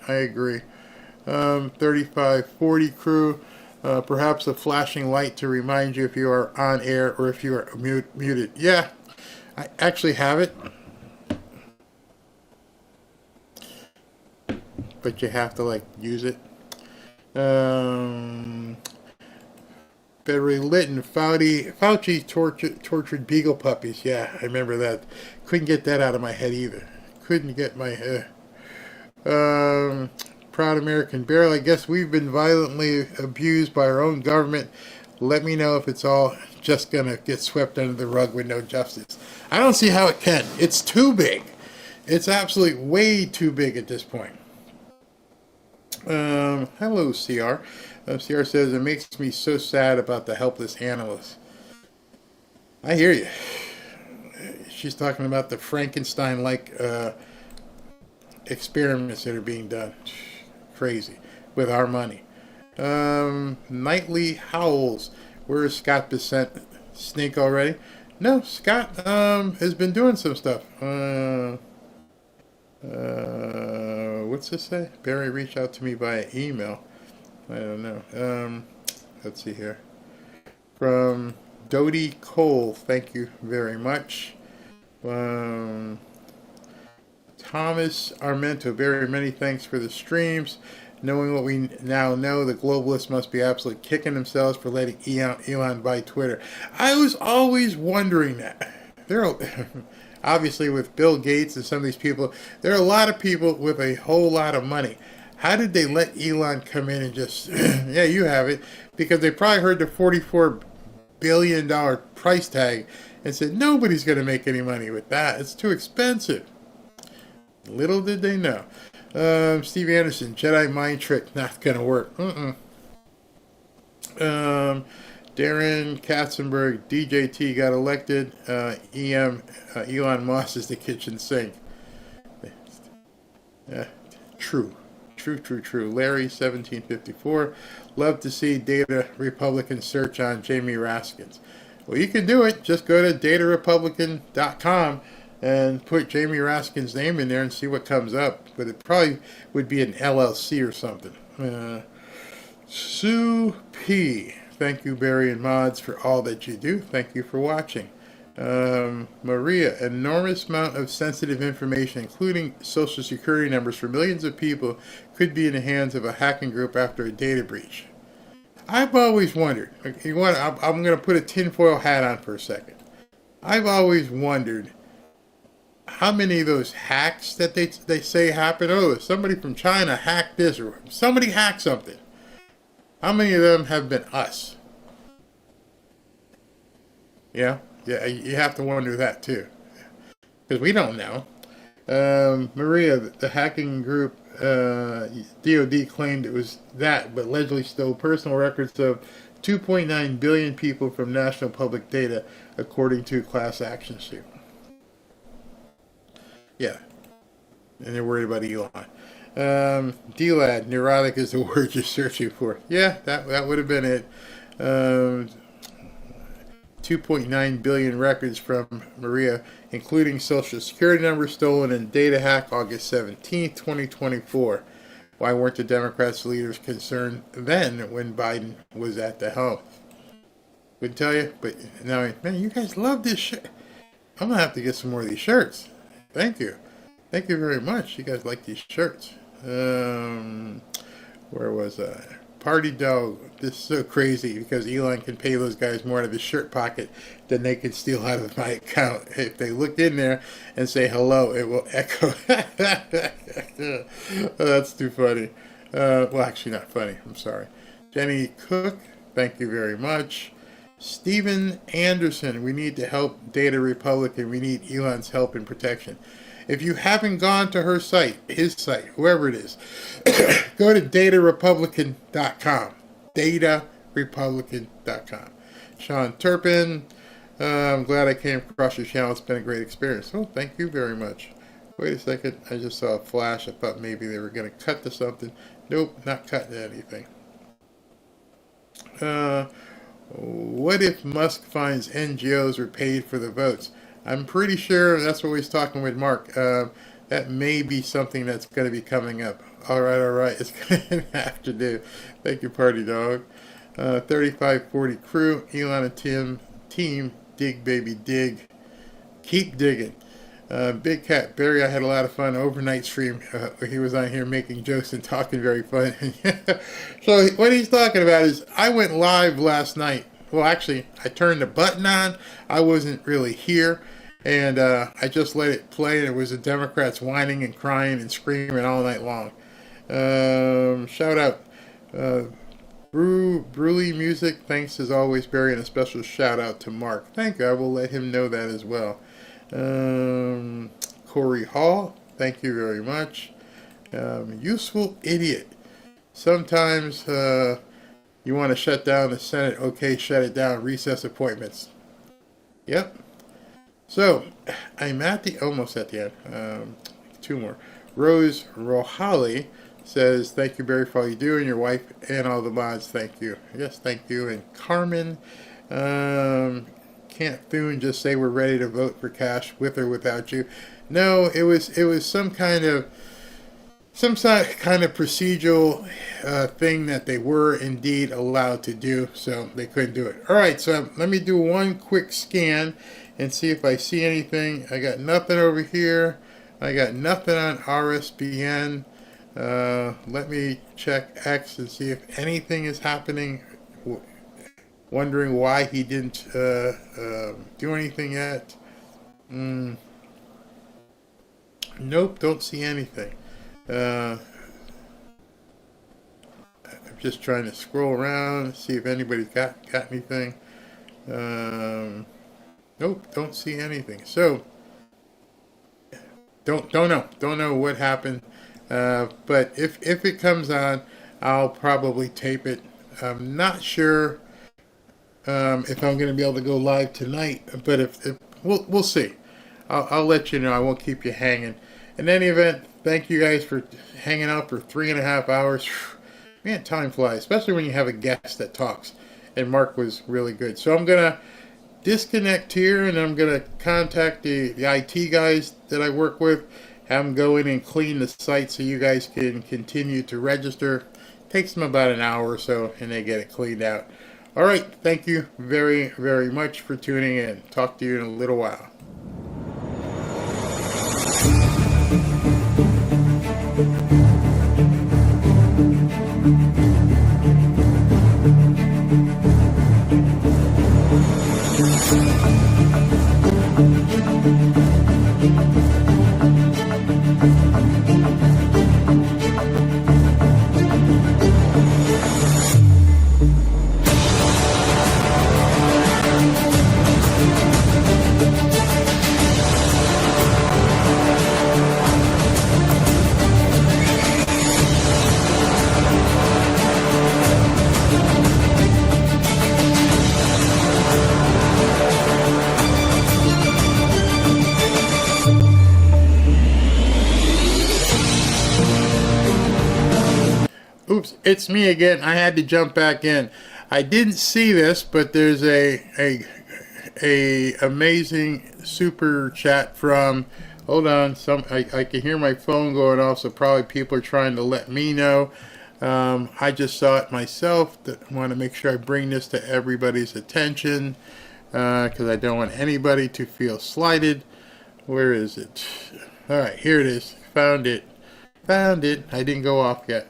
3540 crew, perhaps a flashing light to remind you if you are on air or if you are muted. Yeah, I actually have it. But you have to, use it. Beverly Litton, Fauci tortured beagle puppies. Yeah, I remember that. Couldn't get that out of my head either. Couldn't get my head. Proud American Barrel, I guess we've been violently abused by our own government. Let me know if it's all just going to get swept under the rug with no justice. I don't see how it can. It's too big. It's absolutely way too big at this point. Hello, CR. CR says, it makes me so sad about the helpless animals. I hear you. She's talking about the Frankenstein-like experiments that are being done. Crazy. With our money. Nightly Howls. Where is Scott Bissett? Snake already? No, Scott has been doing some stuff. What's this say? Barry reached out to me via email. I don't know. Let's see here. From Dodie Cole. Thank you very much. Thomas Armento. Very many thanks for the streams. Knowing what we now know, the globalists must be absolutely kicking themselves for letting Elon buy Twitter. I was always wondering that. Obviously, with Bill Gates and some of these people, there are a lot of people with a whole lot of money. How did they let Elon come in and just, yeah, you have it? Because they probably heard the $44 billion price tag and said, nobody's going to make any money with that. It's too expensive. Little did they know. Steve Anderson, Jedi mind trick, not going to work. Darren Katzenberg, DJT got elected. Elon Musk is the kitchen sink. True. Larry, 1754. Love to see data Republican search on Jamie Raskins. Well, you can do it. Just go to datarepublican.com and put Jamie Raskin's name in there and see what comes up. But it probably would be an LLC or something. Sue P. Thank you, Barry and Mods, for all that you do. Thank you for watching. Maria, enormous amount of sensitive information, including social security numbers for millions of people, could be in the hands of a hacking group after a data breach. I've always wondered. I'm going to put a tinfoil hat on for a second. I've always wondered how many of those hacks that they say happen. Oh, somebody from China hacked this, or somebody hacked something. How many of them have been us? Yeah, you have to wonder that too, because we don't know. Maria, the hacking group, DOD claimed it was that, but allegedly stole personal records of 2.9 billion people from national public data, according to class action suit. Yeah, and they're worried about Elon. D-Lad, neurotic is the word you're searching for. Yeah, that would have been it. 2.9 billion records from Maria, including social security numbers stolen in data hack August 17, 2024. Why weren't the Democrats leaders concerned then when Biden was at the helm? Couldn't tell you, but now, man, you guys love this shirt. I'm gonna have to get some more of these shirts. Thank you. Thank you very much. You guys like these shirts. Where was I? Party dog. This is so crazy because Elon can pay those guys more out of his shirt pocket than they can steal out of my account. If they look in there and say hello, it will echo. Oh, that's too funny. Well, actually not funny. I'm sorry. Jenny Cook, thank you very much. Stephen Anderson, we need to help Data Republic and we need Elon's help and protection. If you haven't gone to her site, his site, whoever it is, go to datarepublican.com. Datarepublican.com. Sean Turpin, I'm glad I came across your channel. It's been a great experience. Oh, thank you very much. Wait a second. I just saw a flash. I thought maybe they were going to cut to something. Nope, not cutting anything. What if Musk finds NGOs were paid for the votes? I'm pretty sure that's what we was talking with Mark. That may be something that's going to be coming up. All right. It's going to have to do. Thank you, Party Dog. 3540 crew. Elon and team. Dig, baby, dig. Keep digging. Big Cat Barry, I had a lot of fun overnight stream. He was on here making jokes and talking very fun. So what he's talking about is I went live last night. Well, actually, I turned the button on. I wasn't really here. And I just let it play, and it was the Democrats whining and crying and screaming all night long. Shout out. Bruley Music, thanks as always, Barry, and a special shout out to Mark. Thank you. I will let him know that as well. Corey Hall, thank you very much. Useful Idiot. Sometimes you want to shut down the Senate. Okay, shut it down. Recess appointments. Yep. So, I'm almost at the end. Two more. Rose Rohali says, thank you, Barry, for all you do, and your wife and all the mods. Thank you. Yes, thank you. And Carmen, can't Thune just say we're ready to vote for Kash with or without you? No, it was some kind of procedural thing that they were indeed allowed to do, so they couldn't do it. All right, so let me do one quick scan and see if I see anything. I got nothing over here. I got nothing on RSBN. Let me check X and see if anything is happening. Wondering why he didn't do anything yet. Nope, don't see anything. I'm just trying to scroll around, see if anybody's got anything. Nope, don't see anything. So don't know what happened. But if it comes on, I'll probably tape it. I'm not sure if I'm going to be able to go live tonight, but if we'll see. I'll let you know. I won't keep you hanging. In any event, thank you guys for hanging out for 3.5 hours. Man, time flies, especially when you have a guest that talks. And Mark was really good. So I'm going to disconnect here, and I'm going to contact the IT guys that I work with, have them go in and clean the site so you guys can continue to register. Takes them about an hour or so, and they get it cleaned out. All right, thank you very, very much for tuning in. Talk to you in a little while. Oops, it's me again. I had to jump back in. I didn't see this, but there's a amazing super chat from, hold on, I can hear my phone going off, so probably people are trying to let me know. I just saw it myself. I want to make sure I bring this to everybody's attention because I don't want anybody to feel slighted. Where is it? All right, here it is. Found it. I didn't go off yet.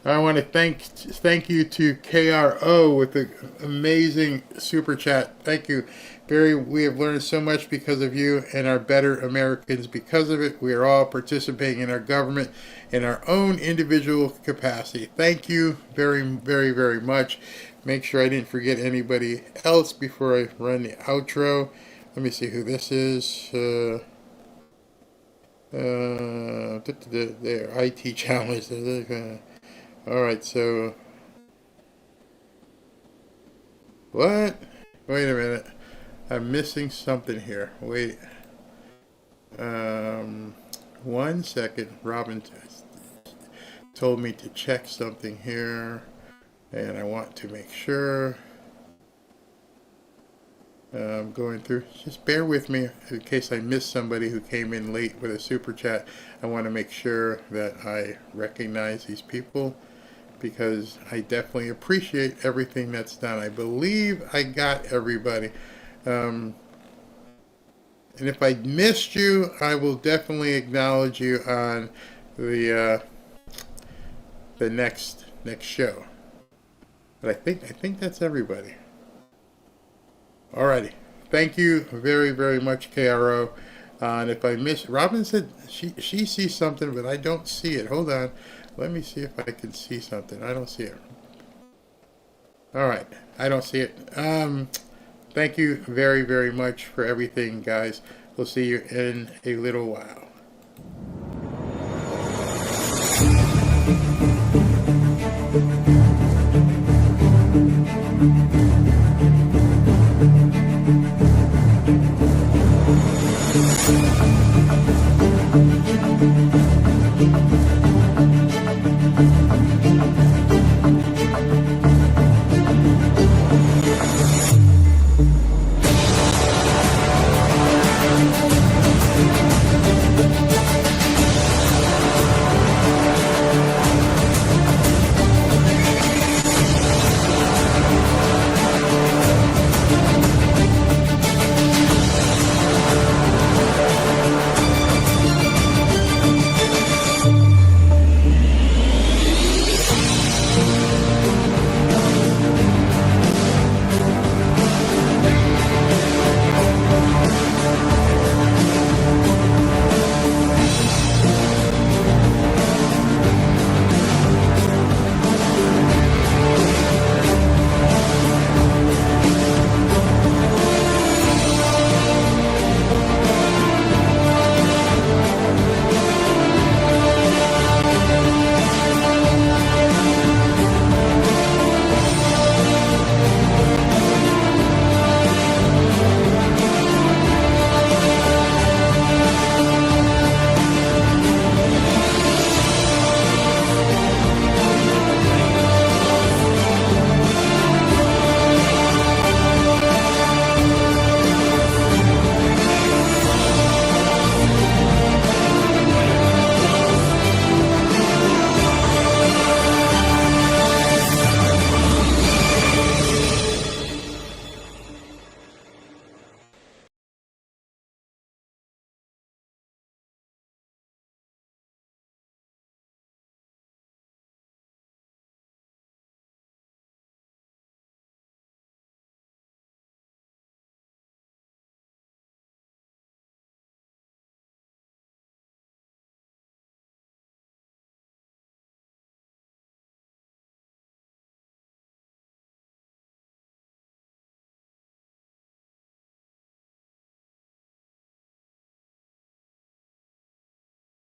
I want to thank you to KRO with the amazing super chat. Thank you. Barry, we have learned so much because of you and are better Americans because of it. We are all participating in our government in our own individual capacity. Thank you very, very, very much. Make sure I didn't forget anybody else before I run the outro. Let me see who this is. There, IT challenge. All right, so what? Wait a minute. I'm missing something here. Wait. 1 second. Robin told me to check something here, and I want to make sure. I'm going through. Just bear with me in case I missed somebody who came in late with a super chat. I want to make sure that I recognize these people because I definitely appreciate everything that's done. I believe I got everybody. And if I missed you, I will definitely acknowledge you on the next show. But I think that's everybody. Alrighty. Thank you very, very much, KRO. And if I miss, Robin said she sees something, but I don't see it. Hold on. Let me see if I can see something. I don't see it. Alright. I don't see it. Thank you very, very much for everything, guys. We'll see you in a little while.